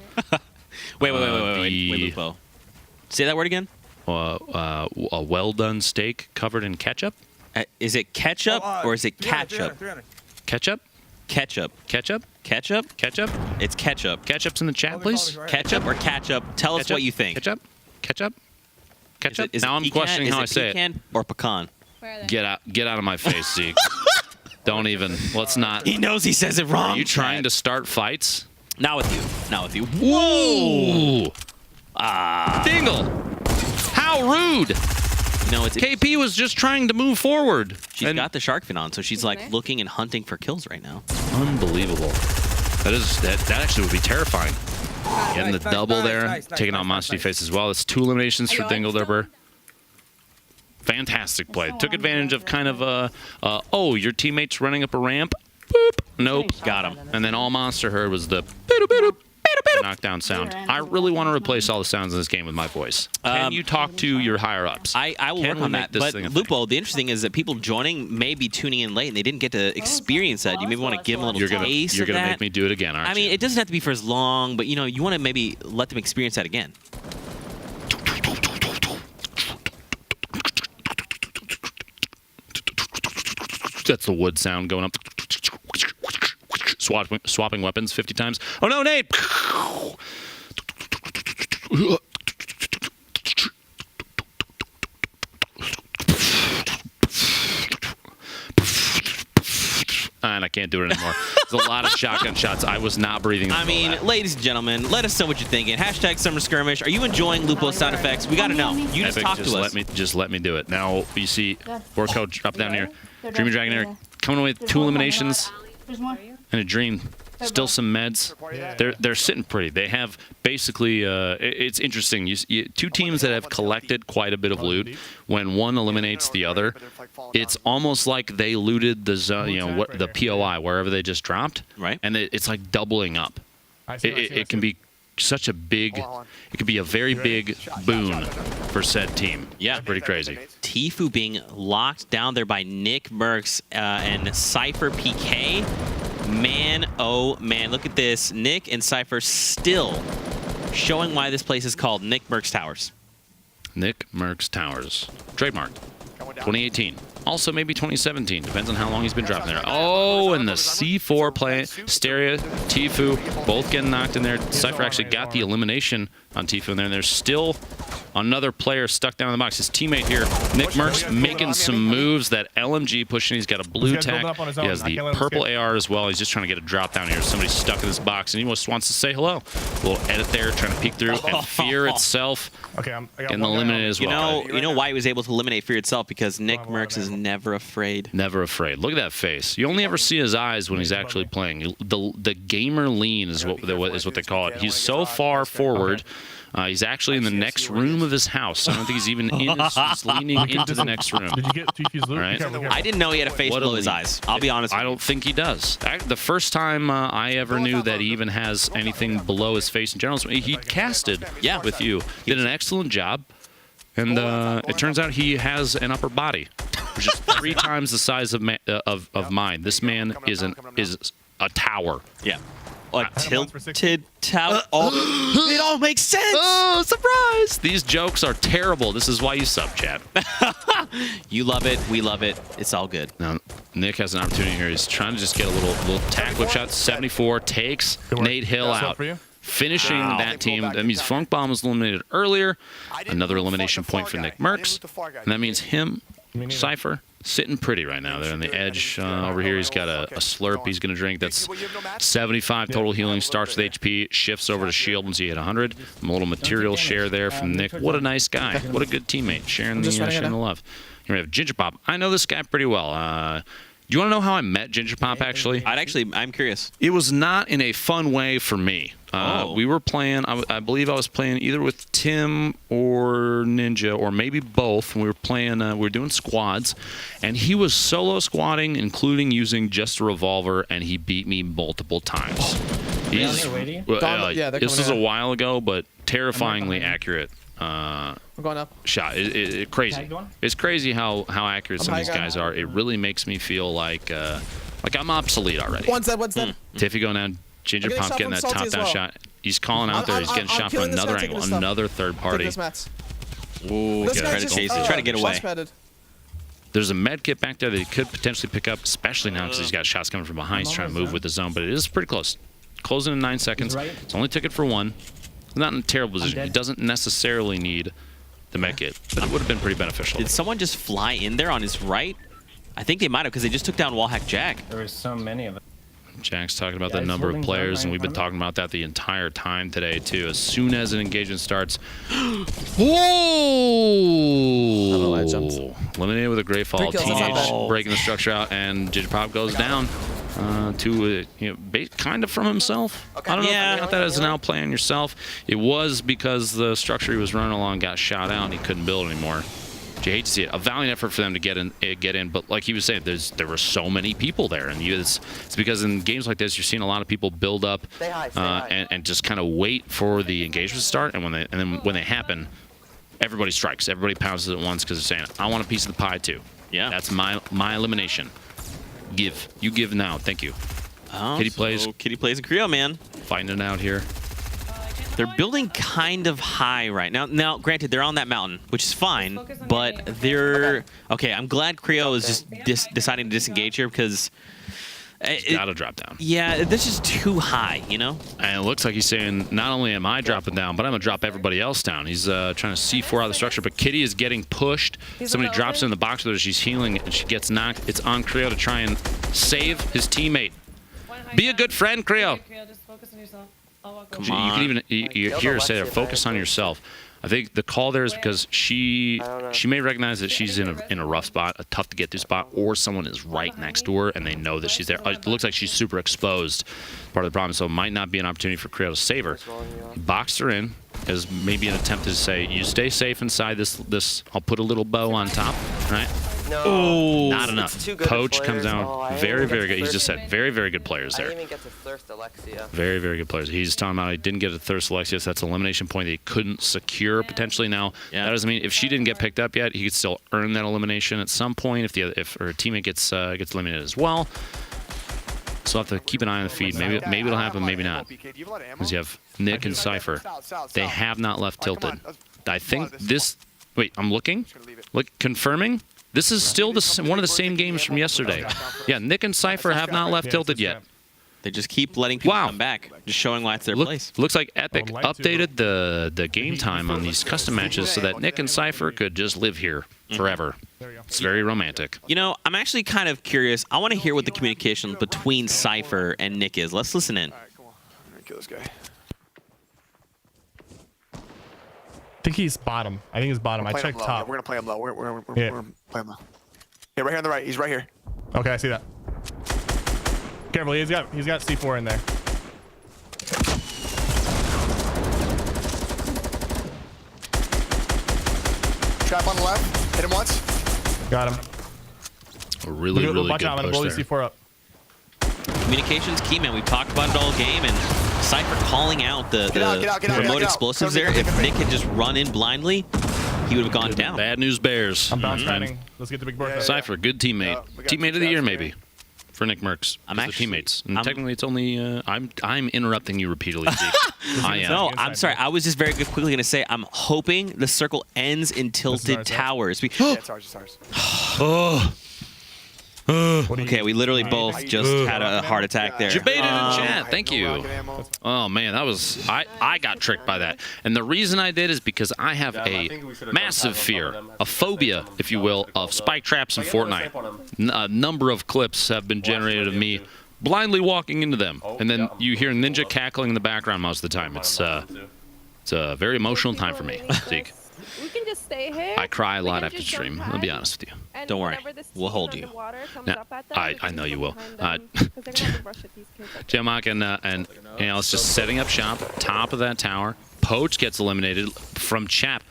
Wait, Lupo. Say that word again. A well-done steak covered in ketchup. Is it ketchup or is it ketchup? Ketchup? Ketchup. Ketchup? Ketchup? Ketchup? It's ketchup. Ketchup's in the chat, please. Ketchup or ketchup? Tell us what you think. Ketchup? Ketchup? Ketchup? Is now I'm questioning how I say it. Pecan or pecan? Where are they? Get out of my face, Zeke. Don't even. Let's not. He knows he says it wrong. Are you trying to start fights? Not with you. Not with you. Whoa! Dingle! How rude! No, it's KP was just trying to move forward. She's got the shark fin on, so she's like looking and hunting for kills right now. Unbelievable. That actually would be terrifying. Getting the double there, taking out Monster Face as well. That's 2 eliminations for Dingledurber. Fantastic play. Took advantage of kind of your teammate's running up a ramp. Boop. Nope. Got him. And then all Monster heard was the knockdown sound. I really want to replace all the sounds in this game with my voice. Can you talk to your higher ups? I will work on that. But Lupo, the interesting thing is that people joining may be tuning in late and they didn't get to experience that. You maybe want to give them a little taste You're of gonna that. make me do it again, aren't you? I mean, it doesn't have to be for as long, but you want to maybe let them experience that again. That's the wood sound going up. Swapping weapons 50 times. Oh no, Nate! And I can't do it anymore. There's a lot of shotgun shots. I was not breathing. I mean, ladies and gentlemen, let us know what you're thinking. Hashtag Summer Skirmish. Are you enjoying Lupo's sound effects? We got to know. You just talk to us. Just let me do it. Now, you see, work coach up down here. Dreamy Dragon Eric coming away with 2 eliminations and a dream. Still some meds. They're sitting pretty. They have basically. It's interesting. You 2 teams that have collected quite a bit of loot. When one eliminates the other, it's almost like they looted the zone. The POI wherever they just dropped. Right. And it's like doubling up. It can be such a big. It could be a very big boon for said team. Yeah, pretty crazy. Tfue being locked down there by Nick Mercs and Cypher PK. Man, oh man, look at this. Nick and Cypher still showing why this place is called Nick Merckx Towers. Nick Merckx Towers. Trademark. 2018. Also, maybe 2017. Depends on how long he's been dropping there. Oh, and the C4 play. Steria, Tfue, both getting knocked in there. Cypher actually got the elimination on Tfue in there, and there's still another player stuck down in the box. His teammate here, Nick Merckx, making some moves. That LMG pushing. He's got a blue tack. He has the purple AR as well. He's just trying to get a drop down here. Somebody's stuck in this box, and he just wants to say hello. A little edit there, trying to peek through, and Fear itself getting eliminated as well. You know why he was able to eliminate Fear itself? Because Nick Merckx is never afraid. Never afraid. Look at that face. You only ever see his eyes when he's actually playing. The gamer lean is what they call it. He's so far forward. He's actually in the next room of his house. I don't think he's even in. He's leaning into the next room. Did you get TQ's loot? Right? I didn't know he had a face below his eyes. I'll be honest. I don't think he does. The first time I ever knew that he even has anything below his face in general, he casted with you. Did an excellent job. And it turns out he has an upper body, which is 3 times the size of mine. This man is a tower. Yeah. A tilted tower. Oh, it all makes sense. Oh, surprise! These jokes are terrible. This is why you sub, chat. You love it. We love it. It's all good. Now, Nick has an opportunity here. He's trying to just get a little tack whip shot. 74 takes Nate Hill out. Finishing that team. That means Funk Bomb was eliminated earlier. Another elimination point for Nick Merckx. And that means him, Cypher, sitting pretty right now. They're on the edge over here. He's got a slurp he's going to drink. That's 75 total healing. Starts with HP, shifts over to shield once he hit 100. A little material share there from Nick. What a nice guy. What a good teammate. Sharing the love. Here we have Ginger Pop. I know this guy pretty well. Do you want to know how I met Ginger Pop, actually? I'm curious. It was not in a fun way for me. We were playing, I believe I was playing either with Tim or Ninja, or maybe both. We were playing, we were doing squads, and he was solo squatting, including using just a revolver, and he beat me multiple times. This was a while ago, but terrifyingly accurate. We're going up. Shot. Crazy. It's crazy how accurate some of these guys are. It really makes me feel like I'm obsolete already. One's dead. Tiffy going down. Ginger Pump getting that top-down shot. He's calling out there. He's getting shot from another angle. Another third party. Ooh, trying to chase it. Trying to get away. There's a med kit back there that he could potentially pick up, especially now because he's got shots coming from behind. He's trying to move with the zone, but it is pretty close. Closing in 9 seconds. It's only ticket for 1. He's not in a terrible position. He doesn't necessarily need the med kit, but it would have been pretty beneficial. Did someone just fly in there on his right? I think they might have, because they just took down Wallhack Jack. There were so many of them. Jack's talking about the number of players, and we've been talking about that the entire time today, too. As soon as an engagement starts... Whoa! Eliminated with a great fall. Teenage breaking the structure out, and Ginger Pop goes down to, kind of from himself. I don't know if you got that as an outplay on yourself. It was because the structure he was running along got shot out, and he couldn't build anymore. You hate to see it. A valiant effort for them to get in, but like he was saying, there were so many people there, and it's because in games like this, you're seeing a lot of people build up and just kind of wait for the engagement to start, and when they happen, everybody strikes, everybody pounces at once because they're saying, "I want a piece of the pie too." Yeah, that's my elimination. You give now. Thank you. Kitty plays in Creo, man. Finding it out here. They're building kind of high right now. Now, granted, they're on that mountain, which is fine, but they're... Okay, I'm glad Creo is just deciding to disengage here because... It's got to drop down. Yeah, this is too high, you know? And it looks like he's saying, not only am I dropping down, but I'm going to drop everybody else down. He's trying to C4 out of the structure, but Kitty is getting pushed. Somebody drops her in the box with her. She's healing, and she gets knocked. It's on Creo to try and save his teammate. Be a good friend, Creo. Just focus on yourself. You can even you hear her say there, focus on yourself. I think the call there is because she may recognize that she's in a rough spot, a tough to get through spot, or someone is right next to her and they know that she's there. It looks like she's super exposed, part of the problem, so it might not be an opportunity for Creo to save her. He boxed her in as maybe an attempt to say, you stay safe inside this. I'll put a little bow on top, right? No, not enough. Poach comes out very, very good. He's just said very, very good players there. I didn't even get to thirst Alexia. Very, very good players. He's talking about he didn't get a thirst Alexius. That's an elimination point that he couldn't secure potentially. Now that doesn't mean if she didn't get picked up yet, he could still earn that elimination at some point if her teammate gets eliminated as well. So I'll have to keep an eye on the feed. Maybe it'll happen, maybe not. Because you have Nick and Cypher. They have not left tilted. I think this... Wait, I'm looking. Look, confirming. This is still one of the same games from yesterday. Yeah, Nick and Cypher have not left tilted yet. They just keep letting people come back, just showing why it's their place. Looks like Epic updated the game time on these custom matches so that Nick and Cypher could just live here forever. It's very romantic. You know, I'm actually kind of curious. I want to hear what the communication between Cypher and Nick is. Let's listen in. All right, come on. I'm gonna kill this guy. I think he's bottom. I think he's bottom. I checked top. We're gonna play him low. We're gonna play him low. Yeah, right here on the right. He's right here. Okay, I see that. Careful, he's got C4 in there. Trap on the left. Hit him once. Got him. A really good watch out, I'm gonna blow the C4 up. Communication's key, man. We've talked about it all game, and Cypher calling out the remote explosives there. If Nick had just run in blindly, he would have gone down. Bad news bears. I'm bounce padding. Let's get the big board. Cypher, good teammate. Teammate of the year, maybe. For Nick Merckx. I'm actually teammates. And technically, it's only I'm interrupting you repeatedly. I am. No, I'm sorry. I was just very quickly going to say I'm hoping the circle ends in tilted towers. Yeah, it's ours. It's ours. Okay, we literally both just had a heart attack there. Debated in chat. Thank you. Oh man, that was I got tricked by that. And the reason I did is because I have a massive fear, a phobia, if you will, of spike traps in Fortnite. A number of clips have been generated of me blindly walking into them, and then you hear Ninja cackling in the background most of the time. It's a very emotional time for me, Zeke. We can just stay here. I cry a lot after stream. I'll be honest with you. Don't worry. We'll hold you. No, I know you will. Gemok and it's just setting up shop, top of that tower. Poach gets eliminated from Chap.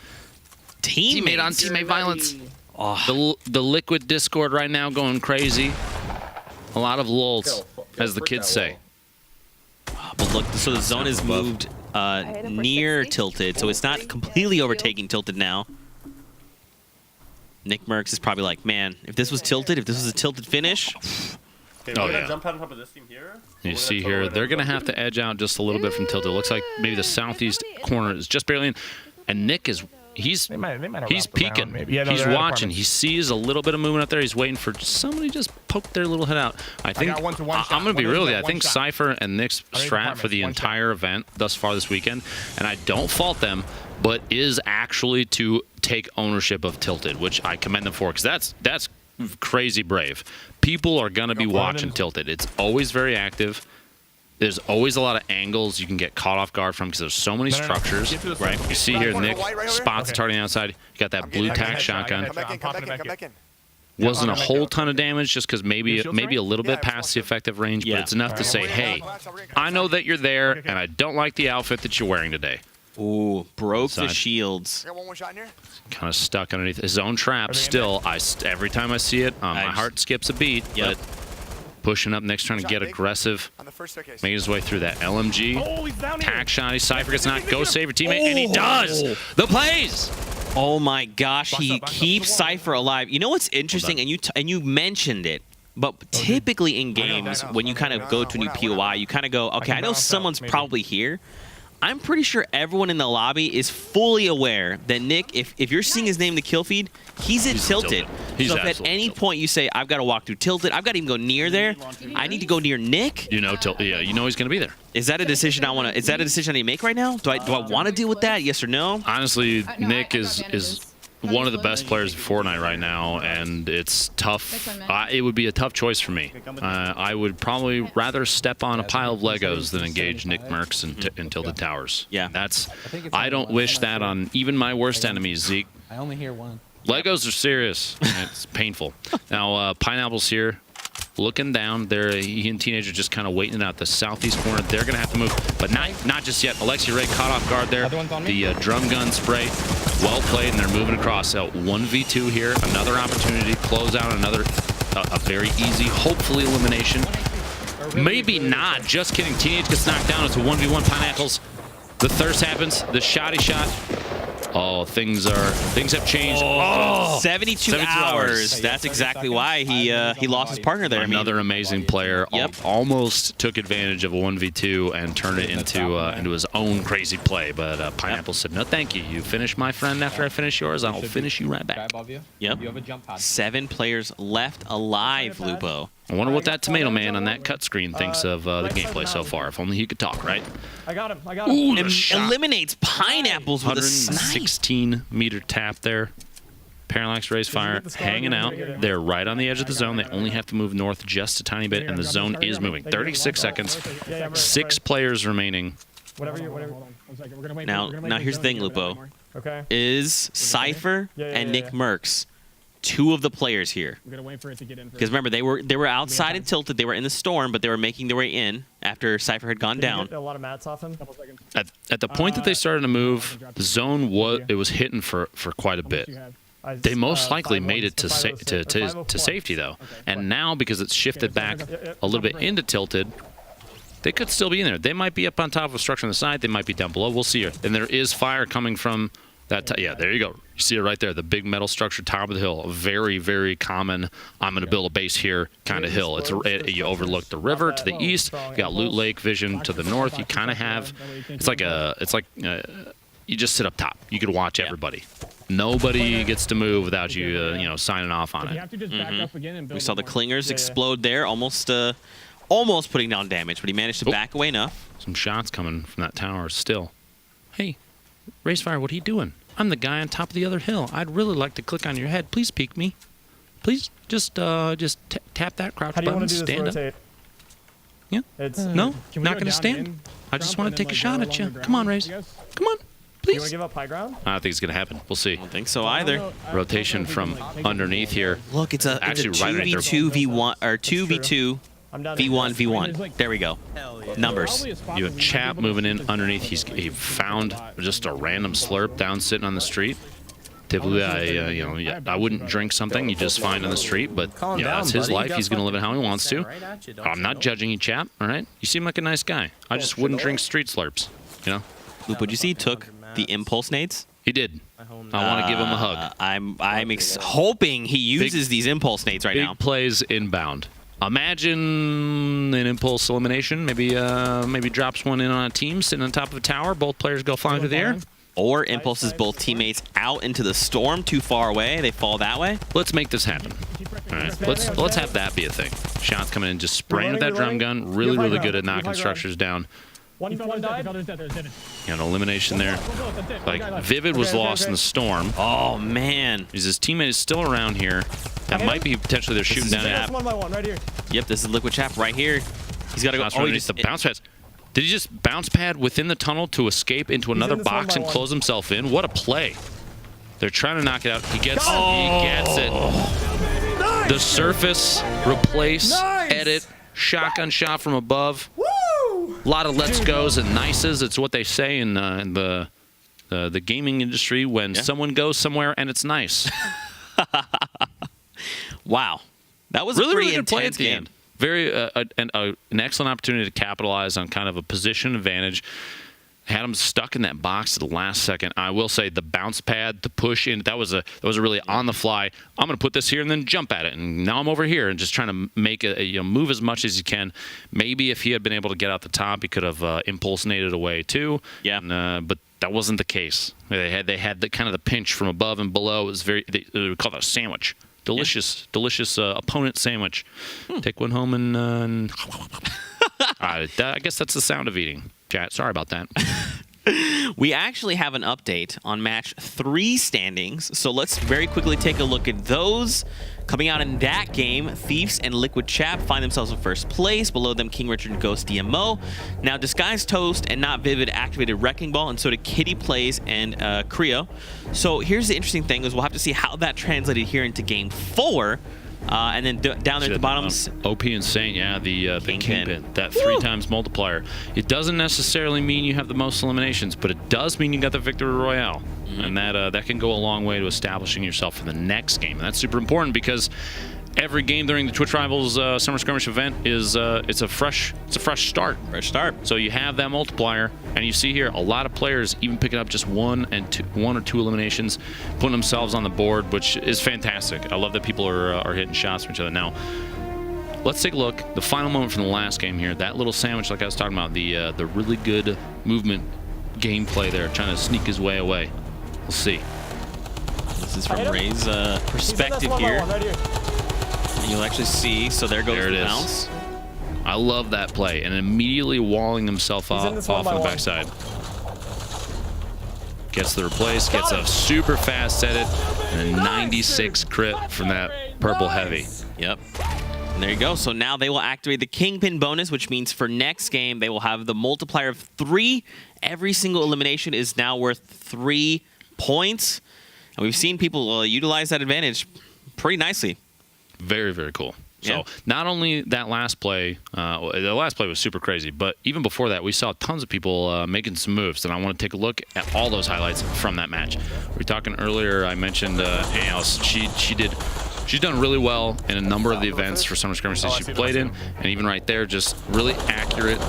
Teammate on teammate violence. Oh. The liquid Discord right now going crazy. A lot of lulz, as the kids say. But look, so the zone is moved near tilted, so it's not completely overtaking tilted now. Nick Merckx is probably like, man, if this was tilted, if this was a tilted finish. Oh, yeah. Jump on top of this team here. You see here, they're going to have to edge out just a little bit from tilted. It looks like maybe the southeast corner is just barely in. And Nick is, he's peeking. He's watching. He sees a little bit of movement up there. He's waiting for somebody just poke their little head out. I think I'm going to be real with you. I think Cypher and Nick's strat for the entire event thus far this weekend, and I don't fault them, but is actually to take ownership of tilted, which I commend them for, because that's crazy brave. People are going to be watching tilted. It's always very active. There's always a lot of angles you can get caught off guard from because there's so many structures. Right? You see here, Nick spots the target outside. You got that blue tack shotgun. Wasn't a whole ton of damage just because maybe a little bit past the effective range, but it's enough to say, hey, I know that you're there, and I don't like the outfit that you're wearing today. Ooh, broke the shields. Kind of stuck underneath his own trap. Still, every time I see it, my heart skips a beat. But pushing up next, trying to get aggressive, making his way through that LMG. Tack shot. Cypher gets knocked. Go save your teammate, and he does. The plays. Oh my gosh, he keeps Cypher alive. You know what's interesting, and you mentioned it, but typically in games, when you kind of go to a new POI, you kind of go, okay, I know someone's probably here. I'm pretty sure everyone in the lobby is fully aware that Nick, if you're seeing his name in the kill feed, he's at tilted. So if at any point you say, I've got to walk through tilted, I've got to even go near there, I need to go near Nick. You know, yeah, you know he's going to be there. Is that a decision I want to? Is that a decision I need to make right now? Do I want to deal with that? Yes or no? Honestly, Nick is one of the best players in Fortnite right now, and it's tough. It would be a tough choice for me. I would probably rather step on a pile of Legos than engage Nick Merckx in Tilted Towers. Yeah, I don't wish that on even my worst enemies, Zeke. I only hear one. Legos are serious. It's painful. Now, Pineapple's here. Looking down there, he and Teenager just kind of waiting out the southeast corner. They're going to have to move, but not just yet. Alexi Ray caught off guard there. The drum gun spray, well played, and they're moving across. 1v2 here, another opportunity, close out another, a very easy, hopefully elimination. Maybe not, just kidding. Teenage gets knocked down. It's a 1v1 Pineapples. The thirst happens, the shotty shot. Oh, things have changed. Oh, 72 hours. That's exactly why he lost his partner there. Another amazing player. Almost took advantage of a 1v2 and turned it into his own crazy play. But Pineapple said, no, thank you. You finish my friend after I finish yours. I'll finish you right back. Yep. 7 players left alive, Lupo. I wonder what that tomato man on that cut screen thinks of the gameplay so far. If only he could talk, right? I got him. Ooh, eliminates Pineapples with a snipe. 116-meter tap there. Parallax Race Fire hanging out. They're right on the edge of the zone. They only have to move north just a tiny bit, and the zone is moving. 36 seconds. 6 players remaining. Now here's the thing, Lupo. Is Cypher and Nick Merckx 2 of the players here? Because remember, they were outside and tilted. They were in the storm, but they were making their way in after Cypher had gone down. A lot of mats off him. At the point that they started to move, the zone was hitting for quite a bit. They most likely made it to safety though, and now because it's shifted back a little bit into tilted, they could still be in there. They might be up on top of a structure on the side. They might be down below. We'll see here. And there is fire coming from that. Yeah, there you go. You see it right there. The big metal structure, top of the hill. A very, very common. I'm going to build a base here kind of hill. You overlook the river to the east. You got Loot Lake Vision to the north. You kind of have. It's like you just sit up top. You could watch everybody. Nobody gets to move without you, signing off on it. We saw the clingers explode there, almost putting down damage, but he managed to back away enough. Some shots coming from that tower still. Hey, Racefire, what are you doing? I'm the guy on top of the other hill. I'd really like to click on your head. Please peek me. Please just tap that crouch button. Stand up. Yeah. No, not going to stand. I just want to take a shot at you. Come on, Race. Come on. Please. You want to give up high ground? I don't think it's going to happen. We'll see. I don't think so either. Rotation from underneath here. Look, it's a 2v2 v1 or 2v2 v1 v1. There we go. Numbers. You have Chap moving in underneath. He found just a random slurp down sitting on the street. Typically, I wouldn't drink something you just find on the street, but that's his life. He's going to live it how he wants to. I'm not judging you, Chap. All right, you seem like a nice guy. I just wouldn't drink street slurps. Luke, would you see he took the impulse nades? He did. I want to give him a hug. I'm hoping he uses these impulse nades right now. Big plays inbound. Imagine an impulse elimination. Maybe drops one in on a team sitting on top of a tower. Both players go flying through the air. Or impulses both teammates out into the storm too far away. They fall that way. Let's make this happen. All right, let's have that be a thing. Shots coming in, just spraying with that drum gun. Really, really good at knocking structures down. One died. An elimination there. Like, Vivid was lost in the storm. Oh, man. His teammate is still around here. That might be potentially they're shooting down at. Right here. Yep, this is Liquid Chap right here. He's got to go. Oh, he just the bounce pads. Did he just bounce pad within the tunnel to escape into another box and close himself in? What a play. They're trying to knock it out. He gets it. Nice. The surface, replace, edit, shotgun shot from above. A lot of let's goes and nices. It's what they say in the gaming industry when someone goes somewhere and it's nice. Wow, that was really, a pretty really good play intense at the game. end. Very an excellent opportunity to capitalize on kind of a position advantage. Had him stuck in that box at the last second. I will say the bounce pad, the push in, that was a really on the fly. I'm going to put this here and then jump at it. And now I'm over here and just trying to make it, move as much as you can. Maybe if he had been able to get out the top, he could have impulse-nated away too. Yeah. But that wasn't the case. They had the kind of the pinch from above and below. It was they call that a sandwich. Delicious opponent sandwich. Take one home and I guess that's the sound of eating. Chat, sorry about that. We actually have an update on match 3 standings, so let's very quickly take a look at those. Coming out in that game, Thieves and Liquid Chap find themselves in first place. Below them, King Richard and Ghost DMO. Now, Disguised Toast and Not Vivid activated Wrecking Ball, and so did Kitty Plays and Creo. So here's the interesting thing is we'll have to see how that translated here into Game 4. And then down there at the bottom, OP and Saint, the Kingpin, that 3 times multiplier. It doesn't necessarily mean you have the most eliminations, but it does mean you got the Victory Royale. And that can go a long way to establishing yourself for the next game. And that's super important because every game during the Twitch Rivals Summer Skirmish event is it's a fresh start. Fresh start. So you have that multiplier, and you see here a lot of players even picking up just one or two eliminations, putting themselves on the board, which is fantastic. I love that people are hitting shots from each other. Now, let's take a look. The final moment from the last game here. That little sandwich, like I was talking about, the really good movement gameplay there, trying to sneak his way away. We'll see. This is from Ray's perspective here. And you'll actually see, so there goes the bounce. I love that play, and immediately walling himself off on the backside. Gets the replace, gets a super fast edit, and a 96 crit from that purple heavy. Yep. And there you go. So now they will activate the Kingpin bonus, which means for next game, they will have the multiplier of 3. Every single elimination is now worth 3 points. And we've seen people utilize that advantage pretty nicely. Very, very cool. So not only that last play, the last play was super crazy, but even before that, we saw tons of people making some moves, and I want to take a look at all those highlights from that match. We were talking earlier, I mentioned Alice. She's done really well in a number of the events for Summer Skirmish that she's played in, and even right there, just really accurate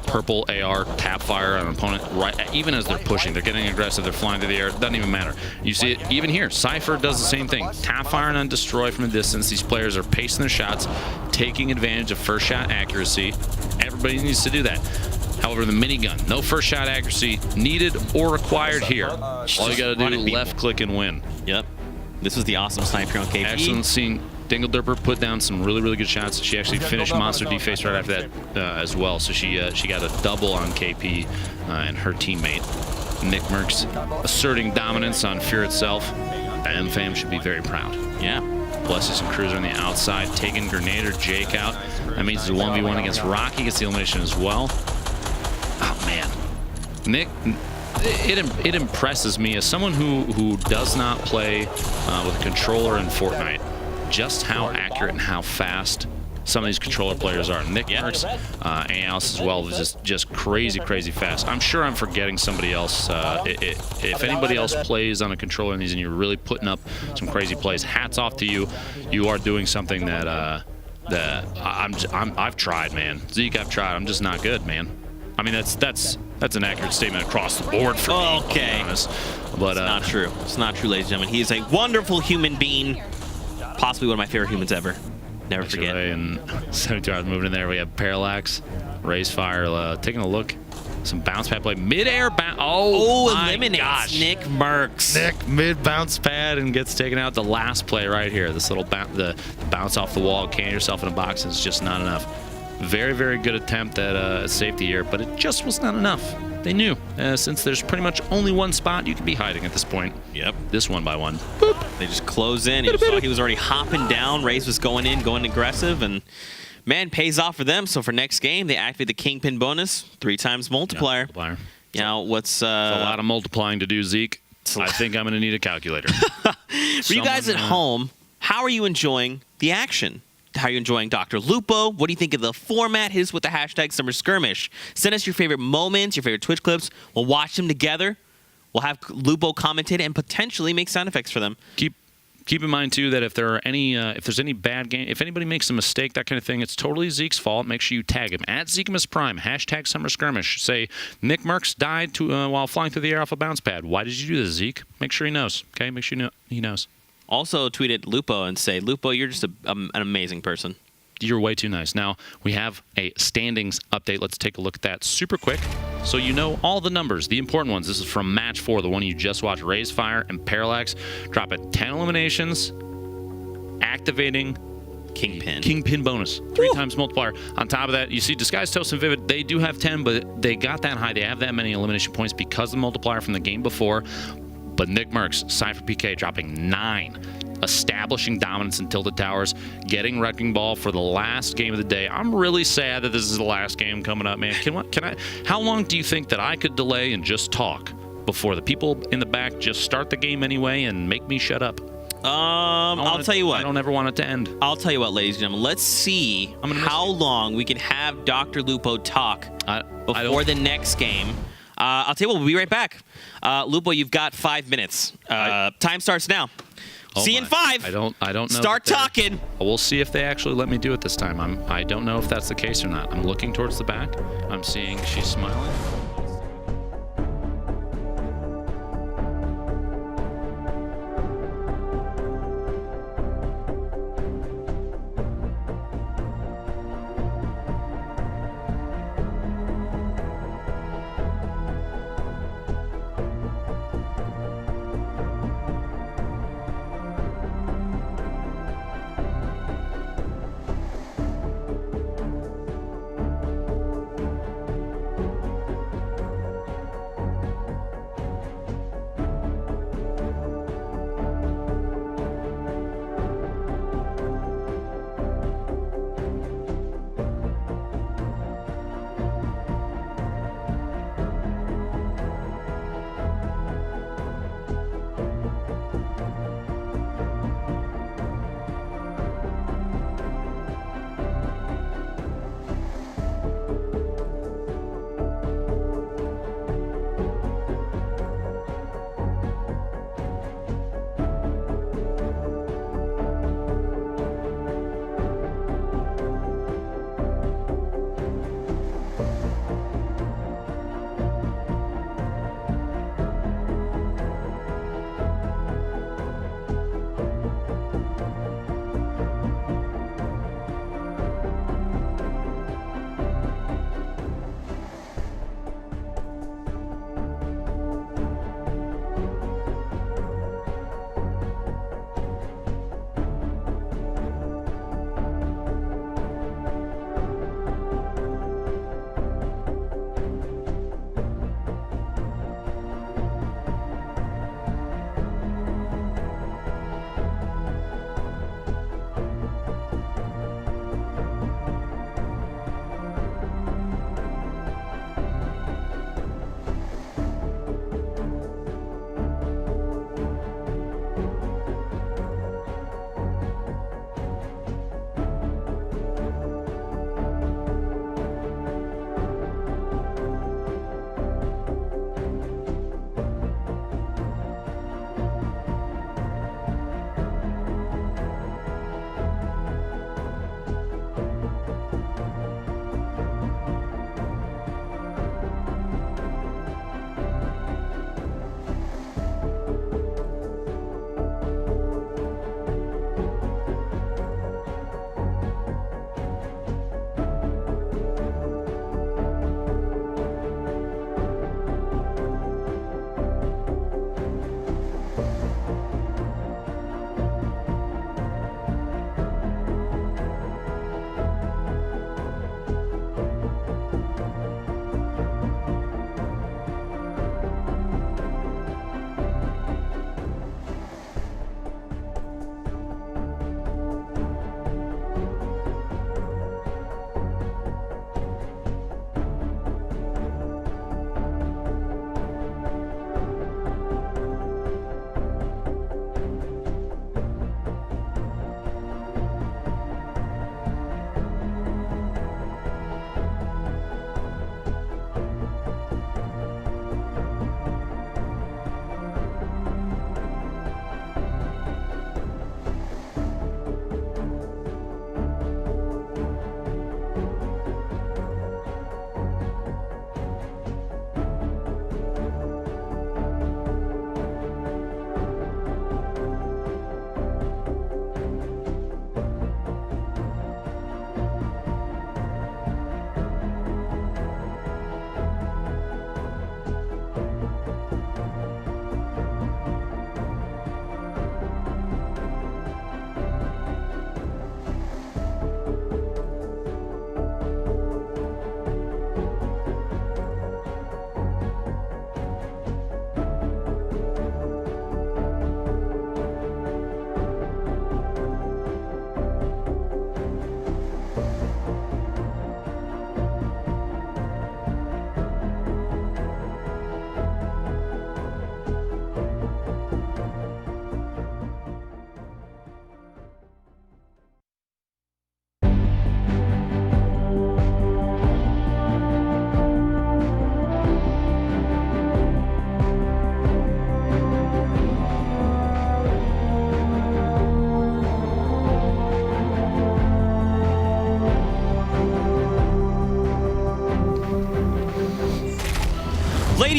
purple AR tap fire on an opponent, right, even as they're pushing. They're getting aggressive, they're flying through the air, it doesn't even matter. You see it even here. Cypher does the same thing. Tap firing on destroy from a distance. These players are pacing their shots, taking advantage of first shot accuracy. Everybody needs to do that. However, the minigun, no first shot accuracy needed or required here. All you gotta do is left click and win. Yep. This was the awesome sniper on KP. Excellent seeing Dingledurper put down some really, really good shots. She actually finished Monster Deface right after that as well. So she got a double on KP and her teammate. Nick Merckx asserting dominance on Fear itself. M-Fam should be very proud. Yeah. Blesses and Cruiser on the outside, taking Grenader Jake out. That means it's a 1v1 against Rocky. Gets the elimination as well. Oh, man. Nick... It impresses me as someone who does not play with a controller in Fortnite, just how accurate and how fast some of these controller players are. Nick Merckx, Alice as well, is just crazy, crazy fast. I'm sure I'm forgetting somebody else. If anybody else plays on a controller in these and you're really putting up some crazy plays, hats off to you. You are doing something that I've tried, man. Zeke, I've tried. I'm just not good, man. I mean, that's an accurate statement across the board for me. Okay. But it's not true. It's not true, ladies and gentlemen. He is a wonderful human being. Possibly one of my favorite humans ever. Never forget. And 72 hours moving in there. We have Parallax, Raise Fire, taking a look. Some bounce pad play. Mid-air bounce. Oh, my eliminates gosh. Nick Merckx. Nick mid-bounce pad and gets taken out. The last play right here. This little the bounce off the wall, can yourself in a box is just not enough. Very, very good attempt at safety here, but it just was not enough. They knew, since there's pretty much only one spot you could be hiding at this point. Yep. This one by one. Boop. They just close in. You saw he was already hopping down. Raze was going in, going aggressive, and man, pays off for them. So for next game, they activate the Kingpin bonus, 3 times multiplier. Yeah, multiplier. Now, what's... a lot of multiplying to do, Zeke. I think I'm going to need a calculator. For you guys at home, how are you enjoying the action? How are you enjoying Dr. Lupo? What do you think of the format? Hit us with the hashtag Summer Skirmish. Send us your favorite moments, your favorite Twitch clips. We'll watch them together. We'll have Lupo commentate and potentially make sound effects for them. Keep in mind too that if there are any, if there's any bad game, if anybody makes a mistake, that kind of thing, it's totally Zeke's fault. Make sure you tag him at Zekemus Prime. Hashtag Summer Skirmish. Say Nick Merckx died while flying through the air off a bounce pad. Why did you do this, Zeke? Make sure he knows. Okay, make sure he knows. Also tweet at Lupo and say, Lupo, you're just an amazing person. You're way too nice. Now, we have a standings update. Let's take a look at that super quick so you know all the numbers, the important ones. This is from match 4, the one you just watched. Raise Fire and Parallax drop at 10 eliminations, activating Kingpin bonus. 3 times multiplier. On top of that, you see Disguise, Toast, and Vivid. They do have 10, but they got that high. They have that many elimination points because of the multiplier from the game before. But Nick Merckx, Cypher PK, dropping 9. Establishing dominance in Tilted Towers, getting Wrecking Ball for the last game of the day. I'm really sad that this is the last game coming up, man. Can I? How long do you think that I could delay and just talk before the people in the back just start the game anyway and make me shut up? I'll tell you what. I don't ever want it to end. I'll tell you what, ladies and gentlemen. Let's see how long we can have Dr. Lupo talk before the next game. I'll tell you what, we'll be right back. Lupo, you've got 5 minutes. Time starts now. See you in 5. I don't know. Start talking. We'll see if they actually let me do it this time. I don't know if that's the case or not. I'm looking towards the back. I'm seeing she's smiling.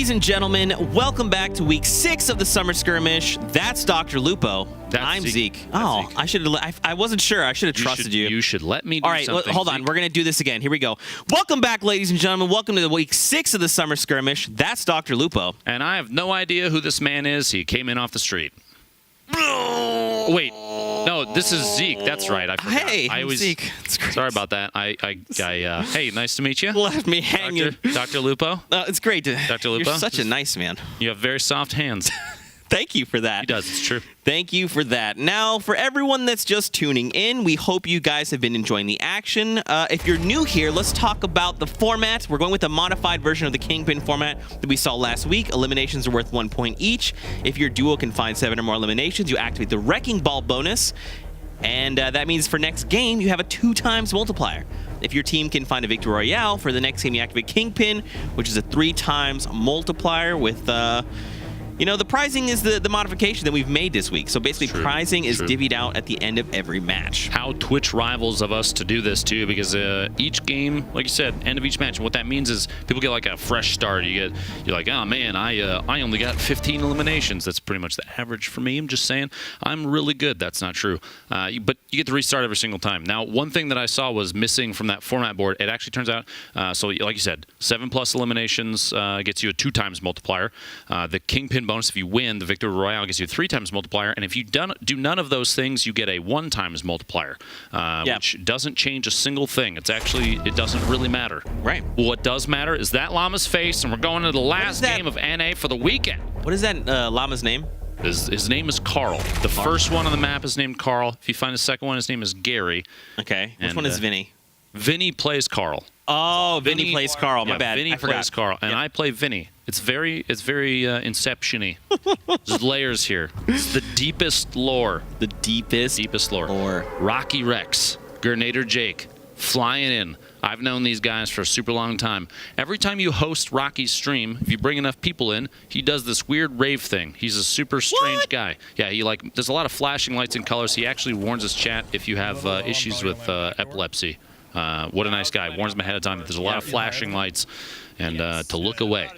Ladies and gentlemen, welcome back to week 6 of the Summer Skirmish. That's Dr. Lupo. I'm Zeke. Oh, I should have. I wasn't sure. I should have trusted you. You should let me do something. All right, hold on. We're going to do this again. Here we go. Welcome back, ladies and gentlemen. Welcome to the week 6 of the Summer Skirmish. That's Dr. Lupo. And I have no idea who this man is. He came in off the street. Wait. No, this is Zeke. That's right. I forgot. Hey, I'm Zeke. Sorry about that. Hey, nice to meet you. Left me hanging. Dr. Lupo. It's great to. Dr. Lupo. You're such a nice man. You have very soft hands. Thank you for that. He does. It's true. Thank you for that. Now, for everyone that's just tuning in, we hope you guys have been enjoying the action. If you're new here, let's talk about the format. We're going with a modified version of the Kingpin format that we saw last week. Eliminations are worth 1 point each. If your duo can find 7 or more eliminations, you activate the Wrecking Ball bonus. And that means for next game, you have a 2x multiplier. If your team can find a Victory Royale, for the next game, you activate Kingpin, which is a 3x multiplier with... You know, the prizing is the modification that we've made this week. So basically, prizing is divvied out at the end of every match. How Twitch rivals of us to do this, too, because each game, like you said, end of each match. And what that means is people get like a fresh start. You're like, oh, man, I only got 15 eliminations. That's pretty much the average for me. I'm just saying I'm really good. That's not true. But you get to restart every single time. Now, one thing that I saw was missing from that format board. It actually turns out, so like you said, 7+ eliminations gets you a 2x multiplier. The Kingpin bonus, if you win, the Victory Royale gives you a 3x multiplier, and if you do none of those things, you get a 1x multiplier, which doesn't change a single thing. It doesn't really matter. Right. What does matter is that llama's face, and we're going to the last game of NA for the weekend. What is that llama's name? His name is Carl. The first one on the map is named Carl. If you find the second one, his name is Gary. Okay. Which one is Vinny? Vinny plays Carl. Oh, Vinny plays Carl. My bad. Vinny plays Carl, and I play Vinny. It's very Inception-y. There's layers here. It's the deepest lore. The deepest lore. Rocky Rex, Grenader Jake, flying in. I've known these guys for a super long time. Every time you host Rocky's stream, if you bring enough people in, he does this weird rave thing. He's a super strange guy. Yeah, there's a lot of flashing lights and colors. He actually warns his chat if you have issues with epilepsy. What a nice guy. Warns them ahead of time that there's a lot of flashing lights and to look away.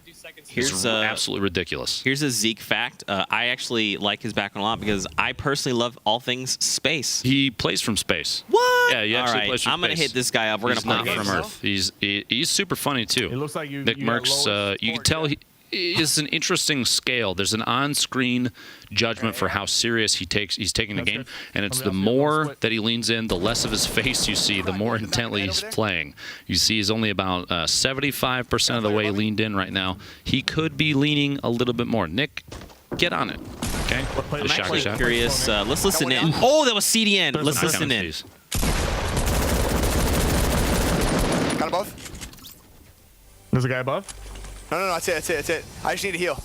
It's absolutely ridiculous. Here's a Zeke fact. I actually like his background a lot because I personally love all things space. He plays from space. What? Yeah, he actually plays from space. I'm going to hit this guy up. We're going to play not from Earth. He's super funny, too. It looks like Nick Merckx, you can tell it's an interesting scale. There's an on-screen judgment for how serious he's taking the game, and it's the more that he leans in, the less of his face you see, the more intently he's playing. You see he's only about 75% of the way leaned in right now. He could be leaning a little bit more. Nick, get on it, okay? I'm actually curious. Let's listen in. Oh, that was CDN. Let's listen in. Got above? There's a guy above? No, that's it. I just need to heal.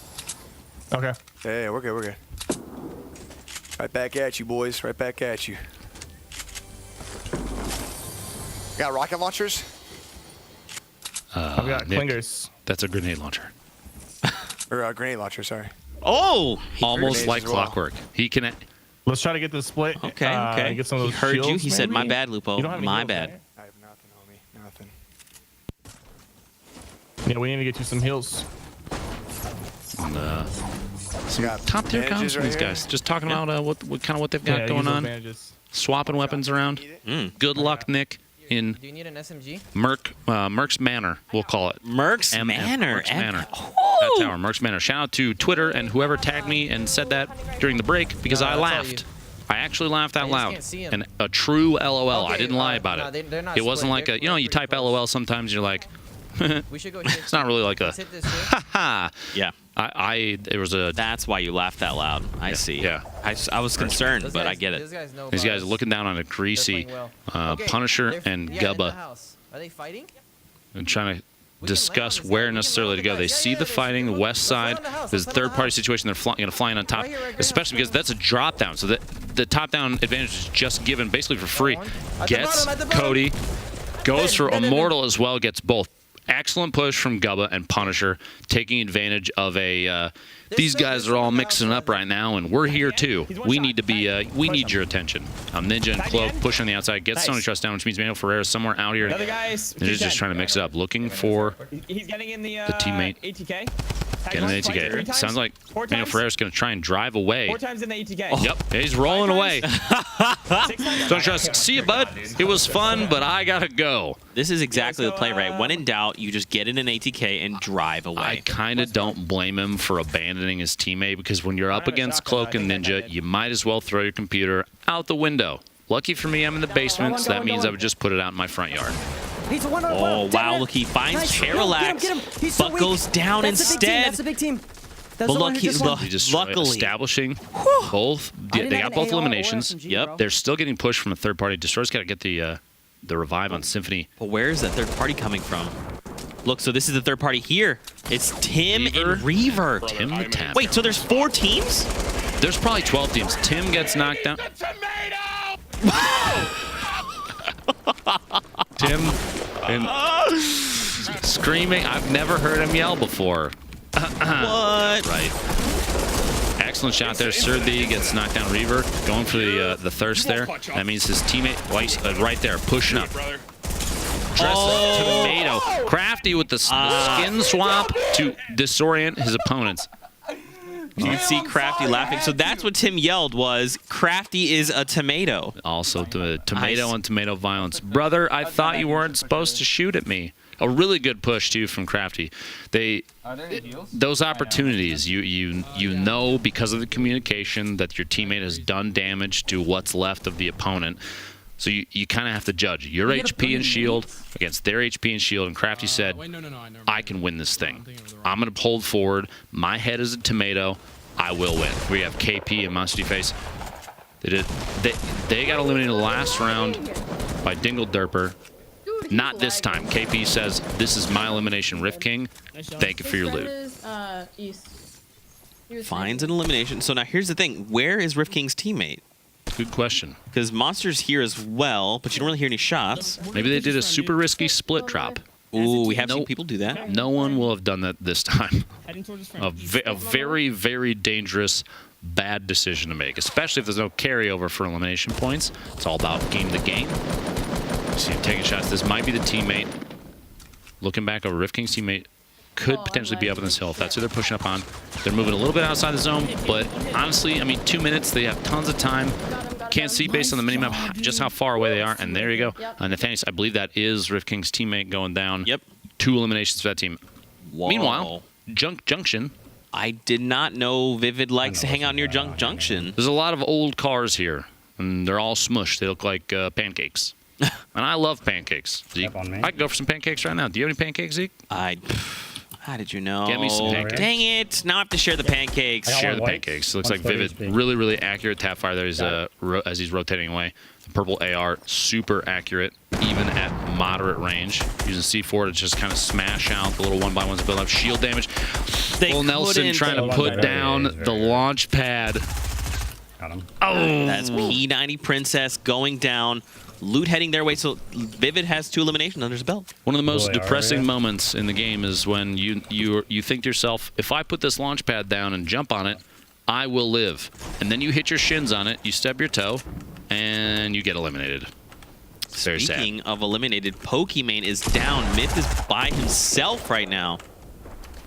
Okay. Yeah, we're good. Right back at you, boys. Right back at you. Got rocket launchers? I've got Nick, clingers. That's a grenade launcher. Or a grenade launcher, sorry. Oh! Almost like clockwork. He can... Let's try to get this split. Okay. Get some of those he heard shields, you. He said, maybe? my bad, Lupo. You don't have any My heals, bad. right? I have nothing, homie. Nothing. Yeah, we need to get you some heals. And, some top tier combos from these guys. Just talking about what they've got going on. Swapping weapons around. Good luck, Nick. Do you need an SMG? Merck's Manor, we'll call it. Merck's Manor. Merck's Manor. That tower, Merck's Manor. Shout out to Twitter and whoever tagged me and said that during the break because I laughed. I actually laughed out loud. And a true LOL. I didn't lie about it. It wasn't like a, you type LOL sometimes, you're like, we should go hit it's not really like a, ha. Yeah. There was a. That's why you laughed out loud. I see. Yeah. I was concerned, but I get it. These guys are looking down on a greasy Punisher and Gubba. Are they fighting? And trying to discuss where necessarily to go. They see the fighting, the west side. There's a third-party situation. They're flying on top, especially because that's a drop-down. So the top-down advantage is just given basically for free. Gets Cody, goes for Immortal as well, gets both. Excellent push from Gubba and Punisher, taking advantage of a. These guys are all mixing up right now, and we're here too. We need to be. We need your attention. Ninja and Cloak push on the outside, gets Sony Trust down, which means Manuel Ferreira somewhere out here. They're just trying to mix it up, looking for the teammate. ATK. Get an ATK. Sounds like Daniel Ferrera's going to try and drive away. 4 times in the ATK. Oh. Yep, he's rolling away. Don't trust. See you, bud. It was fun, but I got to go. This is exactly the play, right? When in doubt, you just get in an ATK and drive away. I kind of don't blame him for abandoning his teammate because when you're up against Cloak and Ninja, you might as well throw your computer out the window. Lucky for me, I'm in the basement, so that means I would just put it out in my front yard. He's a one Oh, wow, look, he finds Parallax, but goes down instead. That's a big team. But look, luckily. Establishing both. They got both eliminations. Yep. They're still getting pushed from a third party. Destroy's got to get the revive on Symphony. But where is that third party coming from? Look, so this is the third party here. It's Tim and Reaver. Tim the Tap. Wait, so there's 4 teams? There's probably 12 teams. Tim gets knocked down. Tim and screaming. I've never heard him yell before. What? Right. Excellent shot there. Surthy gets knocked down. Reaver going for the thirst there. That means his teammate right there pushing up. Tomato. Crafty with the skin swap to disorient his opponents. You can see Crafty laughing. So that's what Tim yelled was, Crafty is a tomato. Also, the tomato and tomato violence. Brother, I thought you weren't supposed to shoot at me. A really good push, too, from Crafty. Those opportunities, you know because of the communication that your teammate has done damage to what's left of the opponent. So you kind of have to judge your HP and shield against their HP and shield. And Crafty said, I can win this thing. I'm going to hold forward. My head is a tomato. I will win. We have KP and Monster Face. They got eliminated last round by Dingle Derper. Not this time. KP says, this is my elimination, Rift King. Thank you for your loot. Finds an elimination. So now here's the thing. Where is Rift King's teammate? Good question. Because Monster's here as well, but you don't really hear any shots. Maybe they did a super risky split drop. Ooh, we have seen people do that. No one will have done that this time. A very, very dangerous, bad decision to make, especially if there's no carryover for elimination points. It's all about game to game. See him taking shots. This might be the teammate. Looking back over, Rift King's teammate could potentially be up on this hill. If that's who they're pushing up on. They're moving a little bit outside the zone, but honestly, I mean, 2 minutes, they have tons of time. Can't see based on the minimap just how far away they are, and there you go. Nathaniel, I believe that is Rift King's teammate going down. Yep. 2 eliminations for that team. Whoa. Meanwhile, Junction. I did not know Vivid likes to hang out near Junction. There's a lot of old cars here, and they're all smushed. They look like pancakes. And I love pancakes. Zeke, I can go for some pancakes right now. Do you have any pancakes, Zeke? How did you know? Get me some pancakes. Dang it. Now I have to share the pancakes. Share the pancakes. Looks like Vivid. Really, really accurate tap fire there as he's rotating away. The purple AR, super accurate, even at moderate range. Using C4 to just kind of smash out the little 1x1s to build up shield damage. Full Nelson trying to put down the launch pad. Got him. Oh! That's P90 Princess going down. Loot heading their way, so Vivid has 2 eliminations under his belt. One of the most depressing moments in the game is when you think to yourself, if I put this launch pad down and jump on it, I will live. And then you hit your shins on it, you stub your toe, and you get eliminated. Very sad. Speaking of eliminated, Pokimane is down. Myth is by himself right now.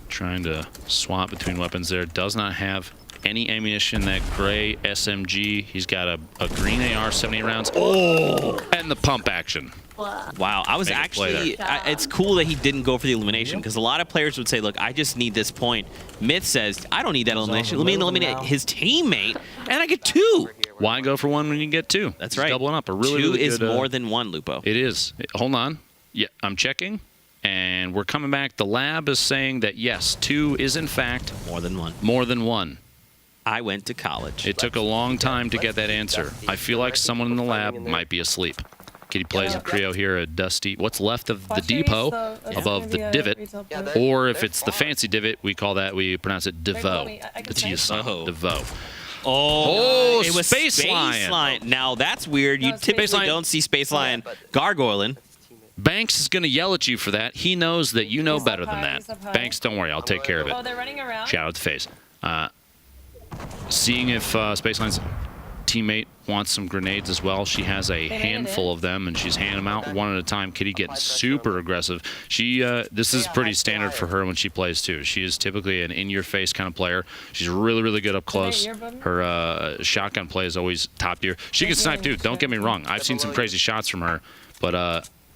Trying to swap between weapons there. Does not have any ammunition. That gray SMG. He's got a green AR, 78 rounds. Oh! And the pump action. Wow, I was actually, it's cool that he didn't go for the elimination, because a lot of players would say, look, I just need this point. Myth says, I don't need that elimination. Let me eliminate his teammate, and I get 2. Why go for 1 when you can get 2? That's right. Doubling up. A really, 2 really is good, more than 1, Lupo. It is. Hold on. Yeah, I'm checking, and we're coming back. The lab is saying that, yes, 2 is, in fact, more than 1. More than 1. I went to college. It took a long time to get that answer. I feel like someone in the lab might be asleep. Kitty plays in Creo here, a dusty, what's left of the depot above the divot, or if it's the fancy divot, we pronounce it DeVoe. The T is silent, DeVoe. Oh, it was Space Lion. Now that's weird. You typically don't see Space Lion gargoyling. Banks is going to yell at you for that. He knows that you know better than that. Banks, don't worry, I'll take care of it. Oh, they're running around. Shout out to FaZe. Seeing if Space Lion's teammate wants some grenades as well. She has a handful of them, and she's handing them out one at a time. Kitty getting super aggressive. She this is pretty standard for her when she plays too. She is typically an in-your-face kind of player. She's really, really good up close. Her shotgun play is always top tier. She can snipe too. Don't get me wrong. I've seen some crazy shots from her, but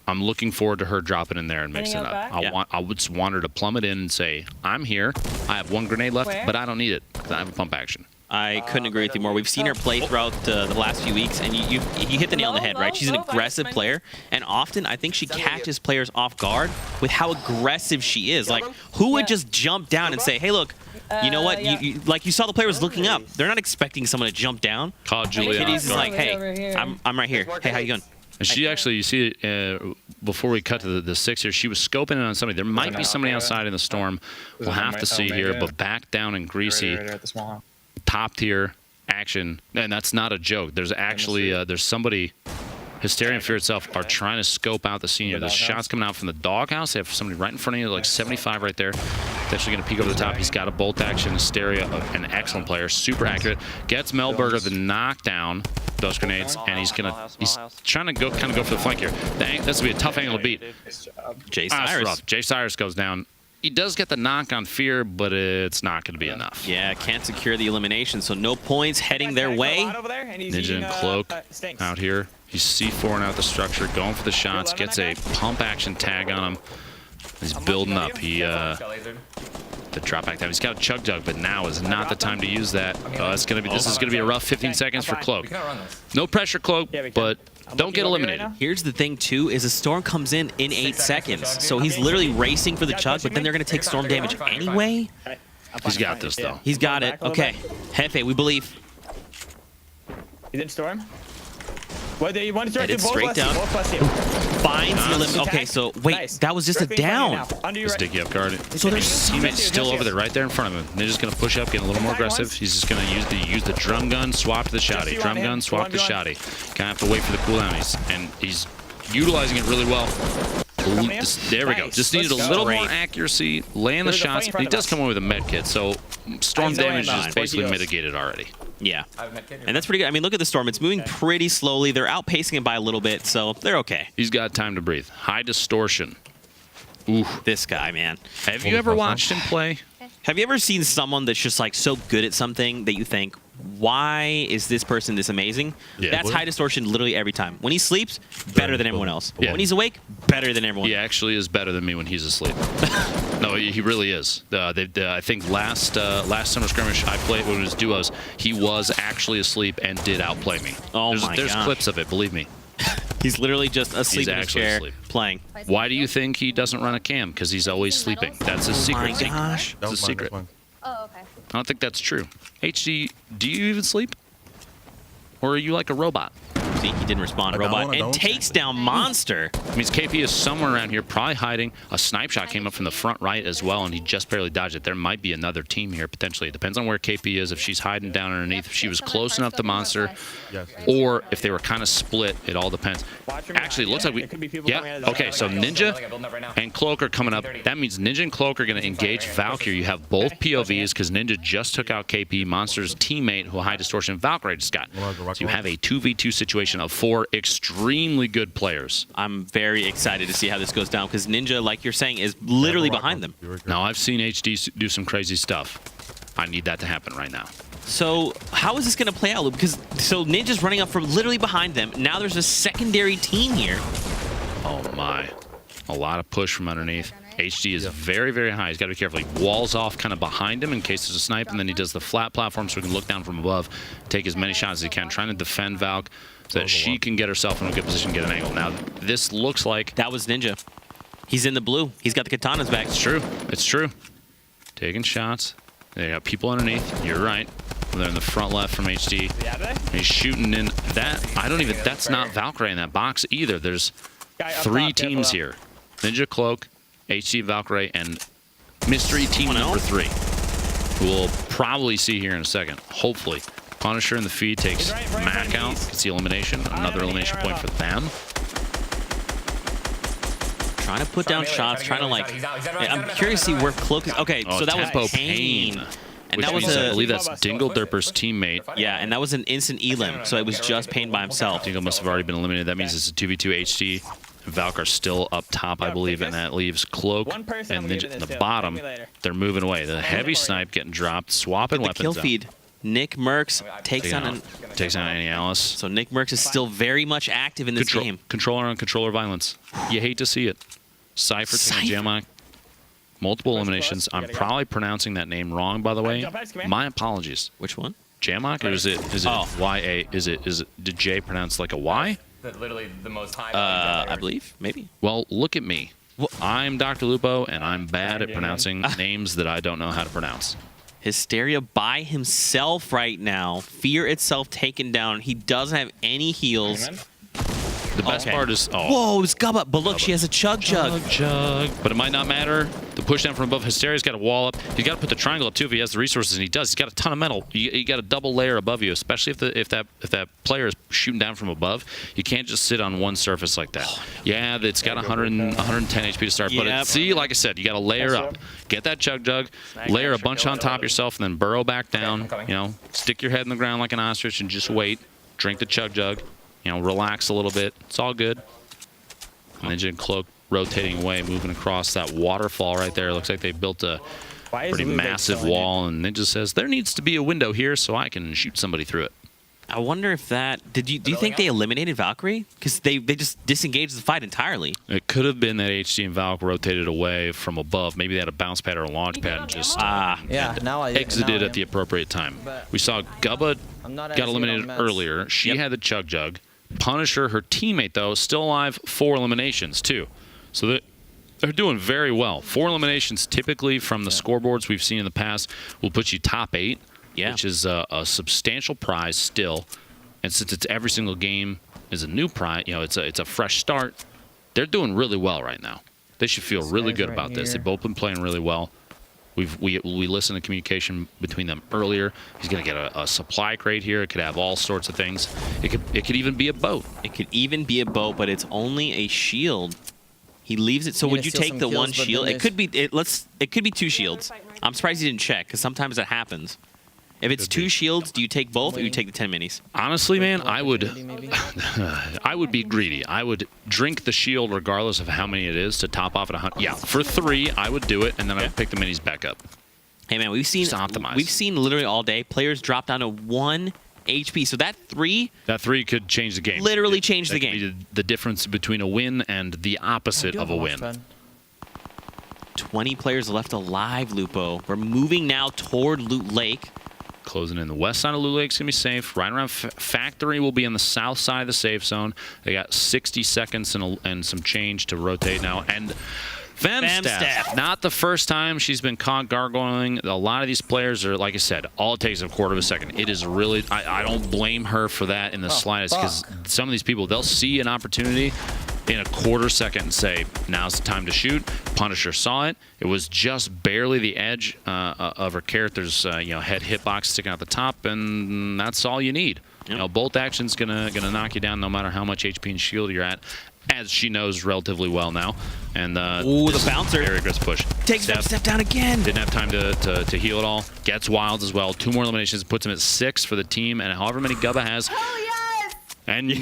I'm looking forward to her dropping in there and mixing it up. I would just want her to plummet in and say, I'm here. I have one grenade left, but I don't need it because I have a pump action. I couldn't agree with you more. We've seen her play throughout the last few weeks, and you hit the nail on the head, right? She's an aggressive player, and often I think she catches players off guard with how aggressive she is. Like, who would just jump down and say, hey, look, you know what? Like, you saw the player was looking up. They're not expecting someone to jump down. Called Julia. Kitty's is like, hey, I'm right here. Hey, how you doing? And she actually, you see, before we cut to the 6 here, she was scoping in on somebody. There might be somebody outside in the storm. We'll have to see here, but back down in Greasy. Top tier action, and that's not a joke. There's actually there's somebody. Hysteria and Fear itself are trying to scope out the scene here. There's shots coming out from the doghouse. They have somebody right in front of you, like 75 right there. They're actually going to peek over the top. He's got a bolt action. Hysteria, an excellent player, super accurate. Gets Melberger the knockdown, those grenades, and he's trying to go for the flank here. This will be a tough angle to beat. Jay Cyrus. Jay Cyrus goes down. He does get the knock on Fear, but it's not going to be enough. Yeah, can't secure the elimination, so no points heading their way. Ninja and Cloak out here. He's C4ing out the structure, going for the shots, gets a pump action tag on him. He's building up. He the drop back time. He's got a chug jug, but now is not the time to use that. This is gonna be a rough 15 seconds for Cloak. No pressure, Cloak, but don't get eliminated. Here's the thing too, is the storm comes in 8 seconds. So he's literally racing for the chug, but then they're gonna take storm damage anyway. He's got this though. He's got it. Okay. Hefe, we believe. He's in storm. What do you want to Headed straight down. Finds the limit. Okay, so wait, that was just a down. Sticky up guard. So there's teammates still over there, right there in front of him. Ninja's gonna push up, get a little more aggressive. He's just gonna use the drum gun, swap to the shotty. Drum gun, swap to shotty. Gonna have to wait for the cooldown. He's utilizing it really well. There we go. Just needed a little more accuracy, laying the shots. He does come in with a med kit, so storm damage is basically mitigated already. Yeah, and that's pretty good. I mean, look at the storm. It's moving pretty slowly. They're outpacing it by a little bit, so they're okay. He's got time to breathe. High distortion. Ooh, this guy, man. Have you ever watched him play? Have you ever seen someone that's just like so good at something that you think, why is this person this amazing? Yeah. That's high distortion literally every time. When he sleeps, better than everyone else. Yeah. When he's awake, better than everyone. He actually is better than me when he's asleep. No, he really is. I think last Summer Skirmish I played when it was duos, he was actually asleep and did outplay me. Oh there's clips of it, believe me. He's literally just asleep in his chair playing. Why do you think he doesn't run a cam? Because he's always sleeping. That's his secret. Oh my gosh. That's a secret. Oh, okay. I don't think that's true. HD, do you even sleep? Or are you like a robot? See, he didn't respond. Robot. And takes down Monster. Means KP is somewhere around here, probably hiding. A snipe shot came up from the front right as well, and he just barely dodged it. There might be another team here, potentially. It depends on where KP is, if she's hiding down underneath, if she was close enough to Monster, or if they were kind of split. It all depends. Actually, it looks like yeah, okay, so Ninja and Cloak are coming up. That means Ninja and Cloak are going to engage Valkyrie. You have both POVs, because Ninja just took out KP, Monster's teammate, who high distortion Valkyrie just got. So you have a 2v2 situation of 4 extremely good players. I'm very excited to see how this goes down, because Ninja, like you're saying, is literally behind them. Now, I've seen HD do some crazy stuff. I need that to happen right now. So how is this going to play out, Luke? Because so Ninja's running up from literally behind them. Now there's a secondary team here. Oh my. A lot of push from underneath. HD is very, very high. He's got to be careful. He walls off kind of behind him in case there's a snipe, and then he does the flat platform so he can look down from above, take as many shots as he can, trying to defend Valk so that she can get herself in a good position, get an angle. Now, this looks like... That was Ninja. He's in the blue. He's got the katanas back. It's true. It's true. Taking shots. They got people underneath. You're right. They're in the front left from HD. He's shooting in that. That's not Valkyrie in that box either. There's 3 teams here. Ninja, Cloak, HD, Valkyrie, and mystery team number 3. We'll probably see here in a second. Hopefully. Punisher in the feed takes Mac out. Gets the elimination. Another elimination point for them. Trying to put down shots. Trying to like... I'm curious to see where Cloak is. Okay, so that was Pain. And Which that was means I believe that's Dingle Derper's teammate. Yeah, and that was an instant elim, so it was just Pain by himself. Dingle must have already been eliminated. That means it's a 2v2 HD. Valk are still up top, I believe, and that leaves Cloak and Ninja at the bottom. They're moving away. The heavy snipe getting dropped, swapping weapons. Kill feed. Nick Merckx takes on Annie Alice. So Nick Merckx is still very much active in this game. Controller on controller violence. You hate to see it. Cypher taking Jamok. Multiple eliminations. I'm probably pronouncing that name wrong, by the way. My apologies. Which one? Jamok, or is it YA? Is it did J pronounce like a Y? Literally the most high. I believe, maybe. Well, look at me. I'm Dr. Lupo, and I'm bad at pronouncing names that I don't know how to pronounce. Hysteria by himself right now. Fear itself taken down. He doesn't have any heals. The best part is... Whoa, it's Gubba. But look, she has a chug. But it might not matter. The push down from above. Hysteria's got a wall up. He's got to put the triangle up, too, if he has the resources, and he does. He's got a ton of metal. You got a double layer above you, especially if that player is shooting down from above. You can't just sit on one surface like that. Yeah, it's got 110 HP to start. But see, like I said, you got to layer up. Get that chug, layer a bunch on top of yourself, and then burrow back down. You know, stick your head in the ground like an ostrich and just wait. Drink the chug. You know, relax a little bit. It's all good. And Ninja and Cloak rotating away, moving across that waterfall right there. Looks like they built a pretty massive wall, and Ninja says, there needs to be a window here so I can shoot somebody through it. I wonder if that... Do you think they eliminated Valkyrie? Because they just disengaged the fight entirely. It could have been that HG and Valk rotated away from above. Maybe they had a bounce pad or a launch pad and just exited at the appropriate time. We saw Gubba got eliminated earlier. She had the chug. Punisher, her teammate, though, still alive. 4 eliminations, too. So they're doing very well. 4 eliminations, typically from the scoreboards we've seen in the past, will put you top 8, which is a substantial prize still. And since it's every single game is a new prize, you know, it's a fresh start. They're doing really well right now. They should feel really good about this. They've both been playing really well. We listened to communication between them earlier. He's going to get a supply crate here. It could have all sorts of things. It could even be a boat. It could even be a boat, but it's only a shield. He leaves it. So would you take the one shield? It could be 2 shields. I'm surprised he didn't check, because sometimes that happens. If it's 2 shields, do you take both or you take the 10 minis? Honestly, man, I would be greedy. I would drink the shield regardless of how many it is to top off at 100. Yeah, for 3, I would do it, and then I would pick the minis back up. Hey, man, we've seen literally all day players drop down to 1 HP. So that 3... That 3 could change the game. Literally change the game. Be the difference between a win and the opposite of a win. 20 players left alive, Lupo. We're moving now toward Loot Lake. Closing in. The west side of Loot Lake's going to be safe. Right around Factory will be on the south side of the safe zone. They got 60 seconds and some change to rotate now. And Femstaff, not the first time she's been caught gargoyling. A lot of these players are, like I said, all it takes is a quarter of a second. It is really, I don't blame her for that in the slightest, because some of these people, they'll see an opportunity in a quarter second and say, now's the time to shoot. Punisher saw it. It was just barely the edge of her character's head hitbox sticking out the top, and that's all you need. Yep. You know, bolt action's gonna knock you down no matter how much HP and shield you're at, as she knows relatively well now. And ooh, the bouncer. Very aggressive push. Takes that step down again. Didn't have time to heal at all. Gets wilds as well. 2 more eliminations, puts him at 6 for the team, and however many Gubba has. Oh yes! And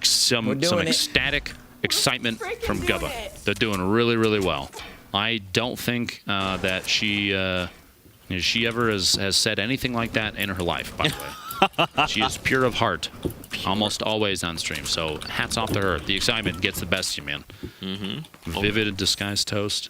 some ecstatic excitement from Gubba. They're doing really, really well. I don't think that she ever has said anything like that in her life, by the way. She is pure of heart, almost always on stream. So hats off to her. The excitement gets the best of you, man. Vivid and disguised toast.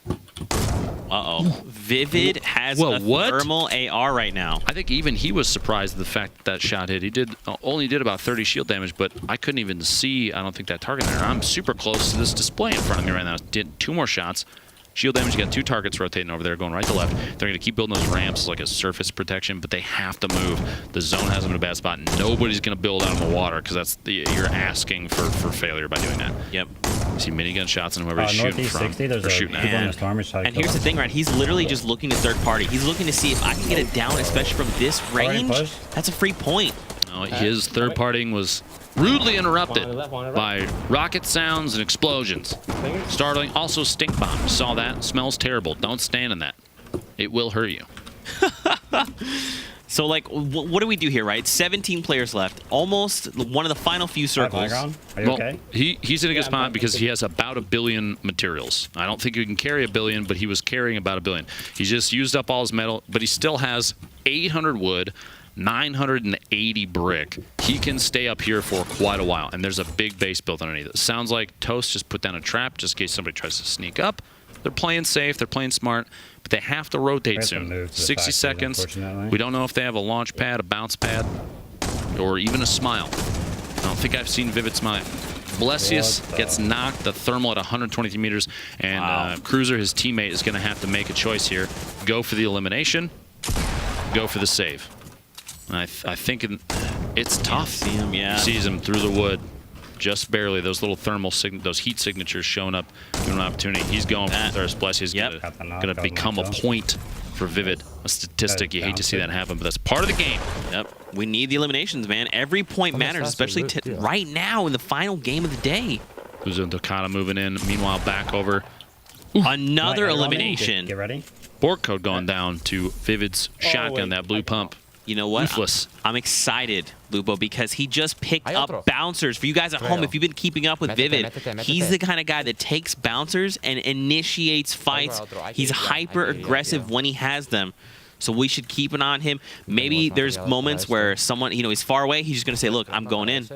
Vivid has a thermal AR right now. I think even he was surprised at the fact that shot hit. He only did about 30 shield damage, but I couldn't even see, I don't think, that target there. I'm super close to this display in front of me right now. Did 2 more shots. Shield damage, you got 2 targets rotating over there, going right to left. They're going to keep building those ramps like a surface protection, but they have to move. The zone has them in a bad spot. Nobody's going to build out on the water, because you're asking for failure by doing that. Yep. You see minigun shots and whoever's shooting from. Or shooting at. And here's the thing, right? He's literally just looking to third party. He's looking to see if I can get it down, especially from this range. That's a free point. His third partying was rudely interrupted by rocket sounds and explosions. Startling. Also, stink bomb. Saw that. Smells terrible. Don't stand in that. It will hurt you. So, like, what do we do here, right? 17 players left. Almost one of the final few circles. Are you okay? He's in a good spot because he has about 1 billion materials. I don't think he can carry 1 billion, but he was carrying about 1 billion. He just used up all his metal, but he still has 800 wood, 980 brick. He can stay up here for quite a while, and there's a big base built underneath it. Sounds like Toast just put down a trap just in case somebody tries to sneak up. They're playing safe, they're playing smart, but they have to rotate soon. 60 seconds. We don't know if they have a launch pad, a bounce pad, or even a smile. I don't think I've seen Vivid smile. Blessius gets knocked, the thermal at 123 meters, and Cruiser, his teammate, is going to have to make a choice here. Go for the elimination, go for the save. And I think it's tough. See him, yeah. He sees him through the wood. Just barely. Those little thermal those heat signatures showing up, giving him an opportunity. He's going for thirst. Bless. He's going to become a point for Vivid. A statistic. You hate to see that happen, but that's part of the game. Yep. We need the eliminations, man. Every point matters, especially right now in the final game of the day. Uzo and Tokata moving in. Meanwhile, back over. Another elimination. Get ready. Bork code going down to Vivid's shotgun, that blue pump. You know what? Ruthless. I'm excited, Lupo, because he just picked up bouncers. For you guys at home, if you've been keeping up with Vivid, he's the kind of guy that takes bouncers and initiates fights. He's hyper aggressive when he has them. So we should keep an eye on him. Maybe there's moments where someone, he's far away. He's just going to say, look, I'm going in.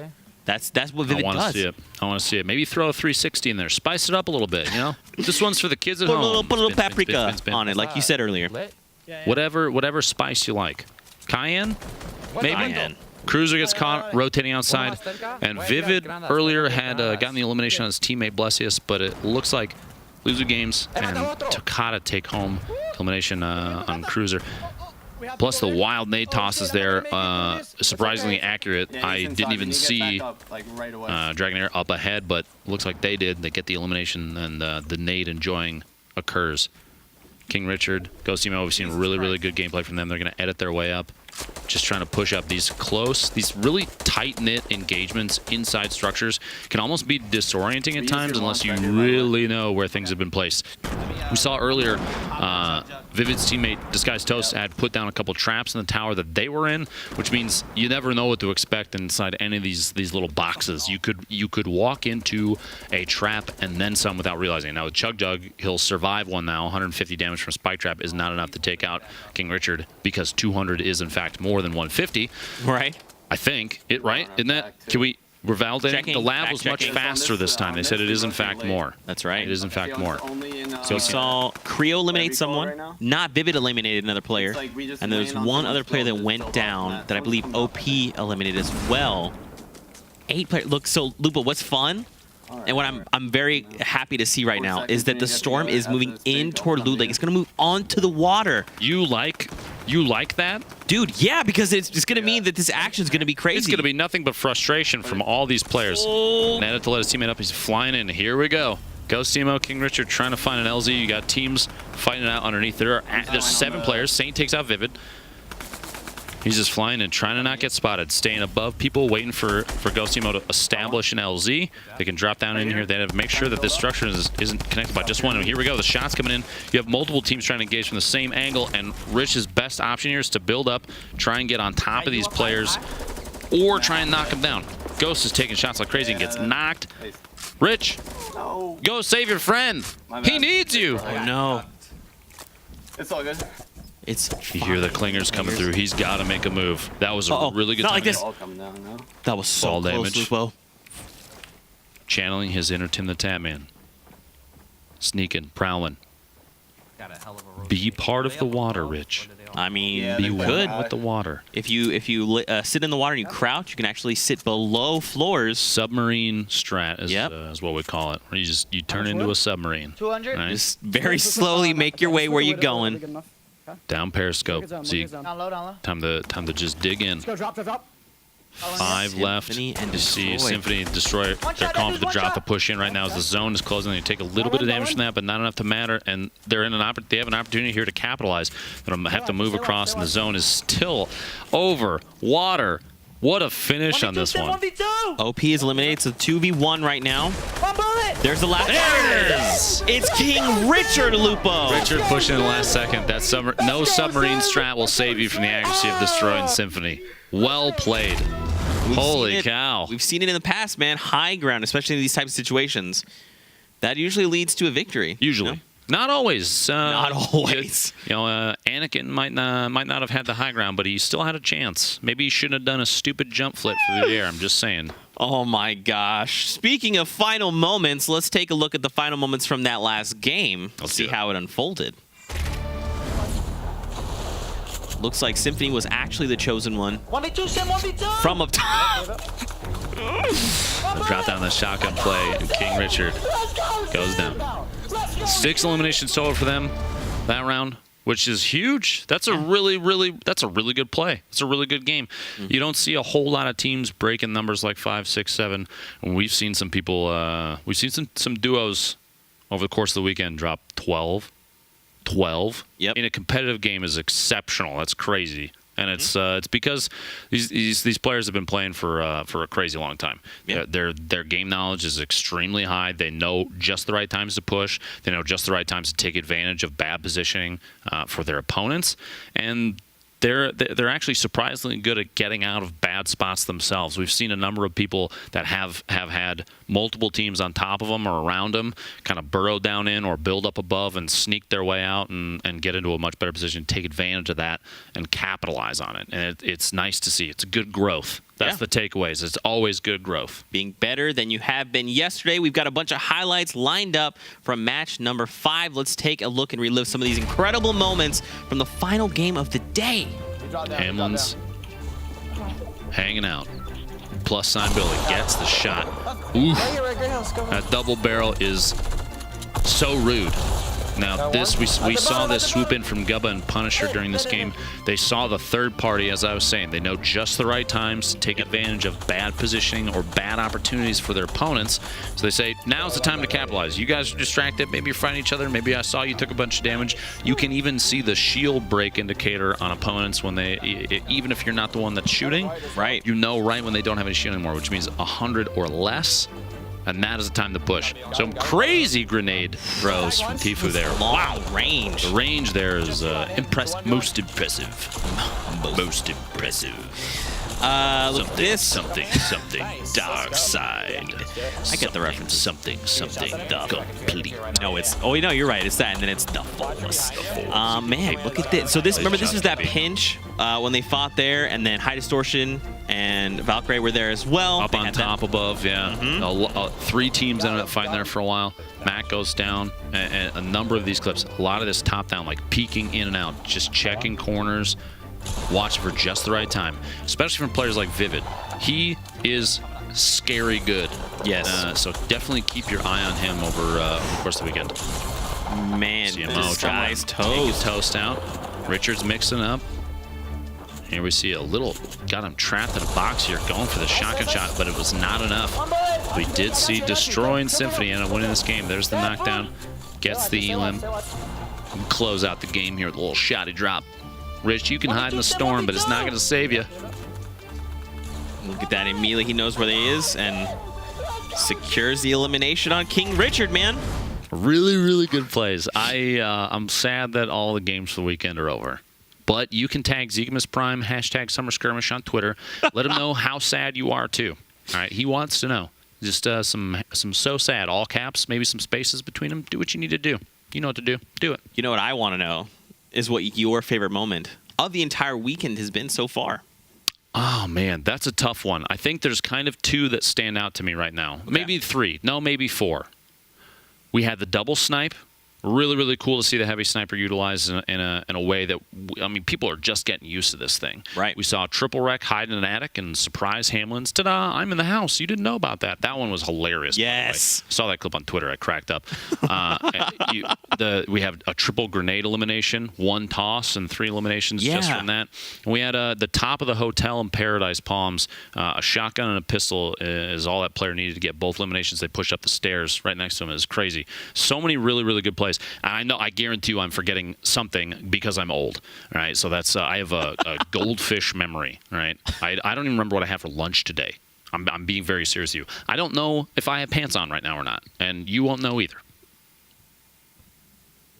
That's what Vivid does. I want to see it. Maybe throw a 360 in there. Spice it up a little bit, This one's for the kids at home. Put a little paprika on it, like you said earlier. Whatever spice you like. Cayenne? Maybe. Cayenne. Cruiser gets caught rotating outside. And Vivid earlier had gotten the elimination on his teammate Blessius, but it looks like Loser Games and Tokata take home elimination on Cruiser. Plus the wild nade tosses there, surprisingly accurate. I didn't even see Dragonair up ahead, but looks like they did. They get the elimination, and the nade enjoying occurs. King Richard, Ghost Emo, we've seen really, really good gameplay from them. They're going to edit their way up. Just trying to push up these really tight-knit engagements inside structures. Can almost be disorienting at times unless you really know where things have been placed. We saw earlier Vivid's teammate Disguised Toast had put down a couple traps in the tower that they were in, which means you never know what to expect inside any of these little boxes. You could walk into a trap and then some without realizing it. Now with Chug Jug, he'll survive one now. 150 damage from Spike Trap is not enough to take out King Richard because 200 is in fact more than 150. Right. I think right? Isn't that? Can we? We're validating. The lab was much faster this time. They said it is in fact more. That's right. It is in fact more. So we saw Creo eliminate someone, not Vivid eliminated another player, and there's one other player that went down that I believe OP eliminated as well. 8 players. Look, so Lupa, what's fun? And what I'm very happy to see right now is that the storm is moving in toward Loot Lake. It's going to move onto the water. You like that? Dude, yeah, because it's going to mean that this action is going to be crazy. It's going to be nothing but frustration from all these players. Netta to let his teammate up. He's flying in. Here we go. Ghost Emo, King Richard trying to find an LZ. You got teams fighting it out underneath. There's 7 players. Saint takes out Vivid. He's just flying and trying to not get spotted, staying above people, waiting for Ghost Emo to establish an LZ. They can drop down in here. They have to make sure that this structure isn't connected by just one. And here we go. The shot's coming in. You have multiple teams trying to engage from the same angle, and Rich's best option here is to build up, try and get on top of these players, or try and knock them down. Ghost is taking shots like crazy and gets knocked. Rich, go save your friend. He needs you. Oh, no. It's all good. You hear the clingers coming through. He's got to make a move. That was a really good time. Like this. That was so close, damage. Lupo. Channeling his inner Tim the Tatman. Sneaking, prowling. Be part of the water, Rich. I mean, be you good with the water. If you sit in the water and you crouch, you can actually sit below floors. Submarine strat is what we call it. Where you turn into a submarine. 200. Right? Just very slowly make your way where you're going. Down periscope. See, Down low. time to just dig in. Let's go, drop. 5 left. Symphony and You see Destroy. Symphony Destroyer. They're calling for the drop to push in right now as the zone is closing. They take a little bit of damage from that, but not enough to matter. And they're in they have an opportunity here to capitalize. They're going to have to move across, and the zone is still over water. What a finish on this one. OP is eliminated. It's a 2v1 right now. bullet. There's the last. There it is. It's King Richard Lupo. Richard pushing in the last second. That no submarine strat will save you from the accuracy of destroying Symphony. Well played. Holy cow. We've seen it in the past, man. High ground, especially in these types of situations. That usually leads to a victory. Usually. You know? Not always. Not always. Anakin might not have had the high ground, but he still had a chance. Maybe he shouldn't have done a stupid jump flip through the air. I'm just saying. Oh my gosh. Speaking of final moments, let's take a look at the final moments from that last game. Let's see how it unfolded. Looks like Symphony was actually the chosen one. 1v2, from up top. Drop down the shotgun play, and King Richard goes down. 6 eliminations total for them that round, which is huge. That's a really good play. It's a really good game. You don't see a whole lot of teams breaking numbers like 5, 6, 7. And we've seen some people. We've seen some duos over the course of the weekend drop 12. In a competitive game is exceptional. That's crazy. And it's because these players have been playing for a crazy long time. Yep. Their game knowledge is extremely high. They know just the right times to push. They know just the right times to take advantage of bad positioning for their opponents, and they're actually surprisingly good at getting out of bad spots themselves. We've seen a number of people that have had multiple teams on top of them or around them kind of burrow down in or build up above and sneak their way out and get into a much better position, take advantage of that, and capitalize on it. And it's nice to see. It's good growth. That's the takeaways. It's always good growth. Being better than you have been yesterday. We've got a bunch of highlights lined up from match number 5. Let's take a look and relive some of these incredible moments from the final game of the day. Hamlin's hanging out. Plus sign Billy gets the shot. Oof. That double barrel is so rude. Now this we saw this swoop in from Gubba and Punisher during this game. They saw the third party, as I was saying. They know just the right times to take advantage of bad positioning or bad opportunities for their opponents. So they say, now's the time to capitalize. You guys are distracted. Maybe you're fighting each other. Maybe I saw you took a bunch of damage. You can even see the shield break indicator on opponents when even if you're not the one that's shooting, right? You know right when they don't have any shield anymore, which means 100 or less. And that is the time to push. Some crazy grenade throws from Tfue there. Wow, range. The range there is most impressive. Most impressive. Something, dark side. I get the reference. Something, the complete. No, it's, oh, no, you're right. It's that, and then it's the fullness. Man, look at this. So remember, this was that pinch when they fought there, and then High Distortion and Valkyrie were there as well. Up on top, above, yeah. 3 teams ended up fighting there for a while. Matt goes down, and a number of these clips, a lot of this top-down, like peeking in and out, just checking corners, watch for just the right time, especially from players like Vivid. He is scary good. Yes. So definitely keep your eye on him over the course of the weekend. Man, this guy's toast out. Richard's mixing up. Here we see a little, got him trapped in a box here, going for the shotgun shot, but it was not enough. We did see destroying Symphony and winning this game. There's the knockdown, gets the elim. Close out the game here with a little shotty drop. Rich, you can hide in the storm, but it's not going to save you. Look at that. Immediately he knows where he is and secures the elimination on King Richard, man. Really, really good plays. I'm sad that all the games for the weekend are over. But you can tag Zegamus Prime, hashtag Summer Skirmish on Twitter. Let him know how sad you are, too. All right, he wants to know. Just some so sad, all caps, maybe some spaces between them. Do what you need to do. You know what to do. Do it. You know what I want to know is what your favorite moment of the entire weekend has been so far. Oh, man, that's a tough one. I think there's kind of 2 that stand out to me right now. Okay. Maybe 3. No, maybe 4. We had the double snipe. Really, really cool to see the heavy sniper utilized in a way that, I mean, people are just getting used to this thing. Right. We saw triple wreck hide in an attic and surprise Hamlin's. Ta-da, I'm in the house. You didn't know about that. That one was hilarious. Yes. Saw that clip on Twitter. I cracked up. We have a triple grenade elimination, 1 toss and 3 eliminations just from that. We had the top of the hotel in Paradise Palms. A shotgun and a pistol is all that player needed to get both eliminations. They pushed up the stairs right next to him. It was crazy. So many really, really good plays. I guarantee you I'm forgetting something because I'm old. All right, so that's I have a goldfish memory. Right, I don't even remember what I had for lunch today. I'm being very serious with you. I don't know if I have pants on right now or not, and you won't know either.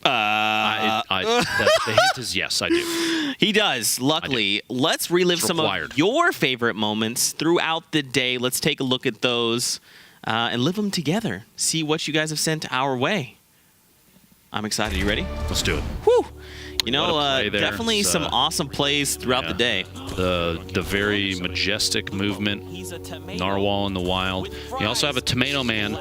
The hint is yes, I do. He does. Luckily, let's relive some of your favorite moments throughout the day. Let's take a look at those and live them together. See what you guys have sent our way. I'm excited. You ready? Let's do it. Whew. You know, definitely some awesome plays throughout the day. The very majestic movement, Narwhal in the wild. You also have a Tomato Man,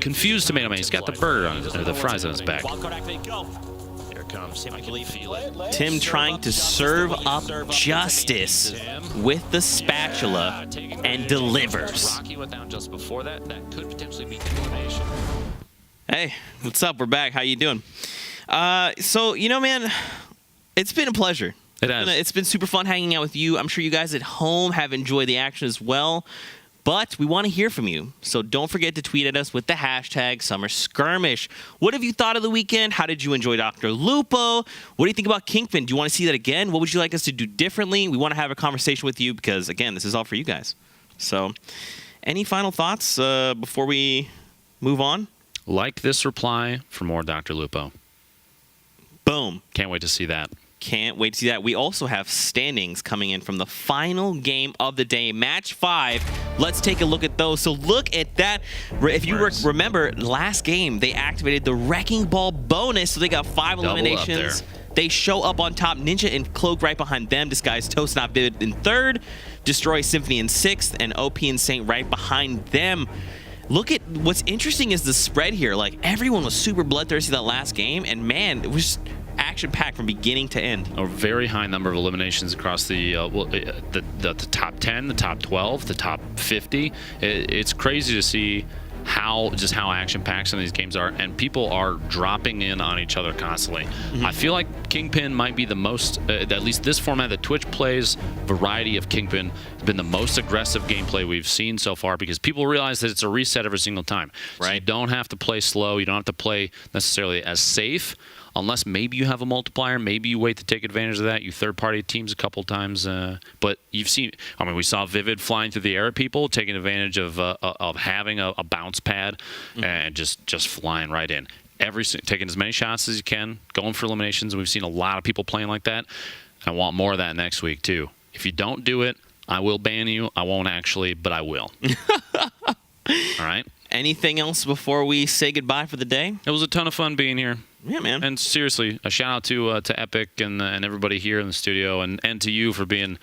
confused Tomato Man. He's got the burger on his, or the fries on his back. Here it comes. I can feel it. Tim trying to serve up justice with the spatula and delivers. Rocky went down just before that. That could potentially be elimination. Hey, what's up? We're back. How you doing? So, you know, man, it's been a pleasure. It has. It's been super fun hanging out with you. I'm sure you guys at home have enjoyed the action as well. But we want to hear from you. So don't forget to tweet at us with the hashtag Summer Skirmish. What have you thought of the weekend? How did you enjoy Dr. Lupo? What do you think about Kingpin? Do you want to see that again? What would you like us to do differently? We want to have a conversation with you because, again, this is all for you guys. So any final thoughts before we move on? Like this reply for more Dr. Lupo. Boom. Can't wait to see that. Can't wait to see that. We also have standings coming in from the final game of the day, match 5. Let's take a look at those. So look at that. If you remember, last game, they activated the Wrecking Ball bonus, so they got 5 eliminations. They show up on top. Ninja and Cloak right behind them. Disguise Toast Not Vivid in 3rd. Destroy Symphony in 6th. And OP and Saint right behind them. Look at what's interesting is the spread here. Like, everyone was super bloodthirsty that last game, and man, it was action-packed from beginning to end. A very high number of eliminations across the top 10, the top 12, the top 50. It's crazy to see how action-packed some of these games are, and people are dropping in on each other constantly. I feel like Kingpin might be the most, at least this format that Twitch plays, variety of Kingpin, has been the most aggressive gameplay we've seen so far because people realize that it's a reset every single time. Right. So you don't have to play slow. You don't have to play necessarily as safe unless maybe you have a multiplier. Maybe you wait to take advantage of that. You third-party teams a couple times. But you've seen, I mean, we saw Vivid flying through the air at people, taking advantage of having a bounce pad and just flying right in. Taking as many shots as you can, going for eliminations. We've seen a lot of people playing like that. I want more of that next week, too. If you don't do it, I will ban you. I won't actually, but I will. All right? Anything else before we say goodbye for the day? It was a ton of fun being here. Yeah, man. And seriously, a shout out to Epic and everybody here in the studio, and to you for being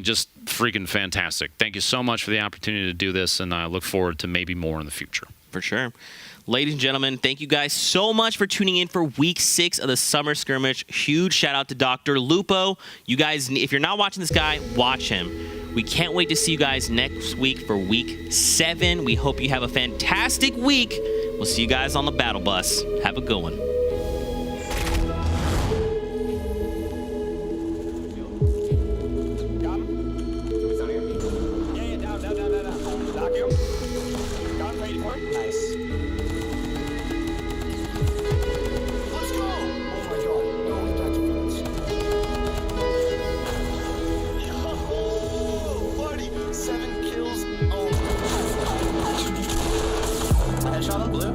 just freaking fantastic. Thank you so much for the opportunity to do this, and I look forward to maybe more in the future. For sure. Ladies and gentlemen, thank you guys so much for tuning in for week 6 of the Summer Skirmish. Huge shout out to Dr. Lupo. You guys, if you're not watching this guy, watch him. We can't wait to see you guys next week for week 7. We hope you have a fantastic week. We'll see you guys on the battle bus. Have a good one. Headshot on blue.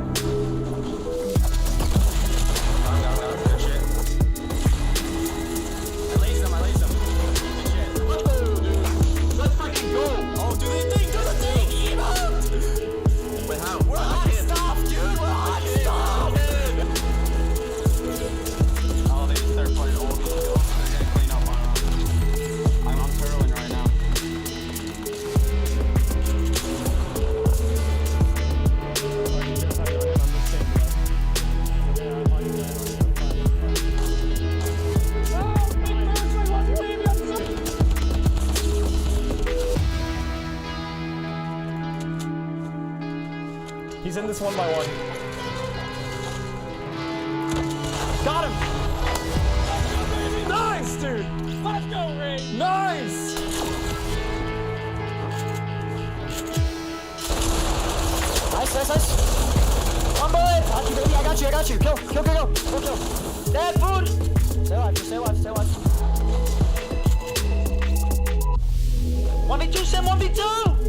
He's in this one by one. Got him! Nice, dude! Let's go, Ray! Nice! Nice. One bullet! Got you, baby, I got you. Kill. Dead food! Stay alive. 1v2, Sim, 1v2!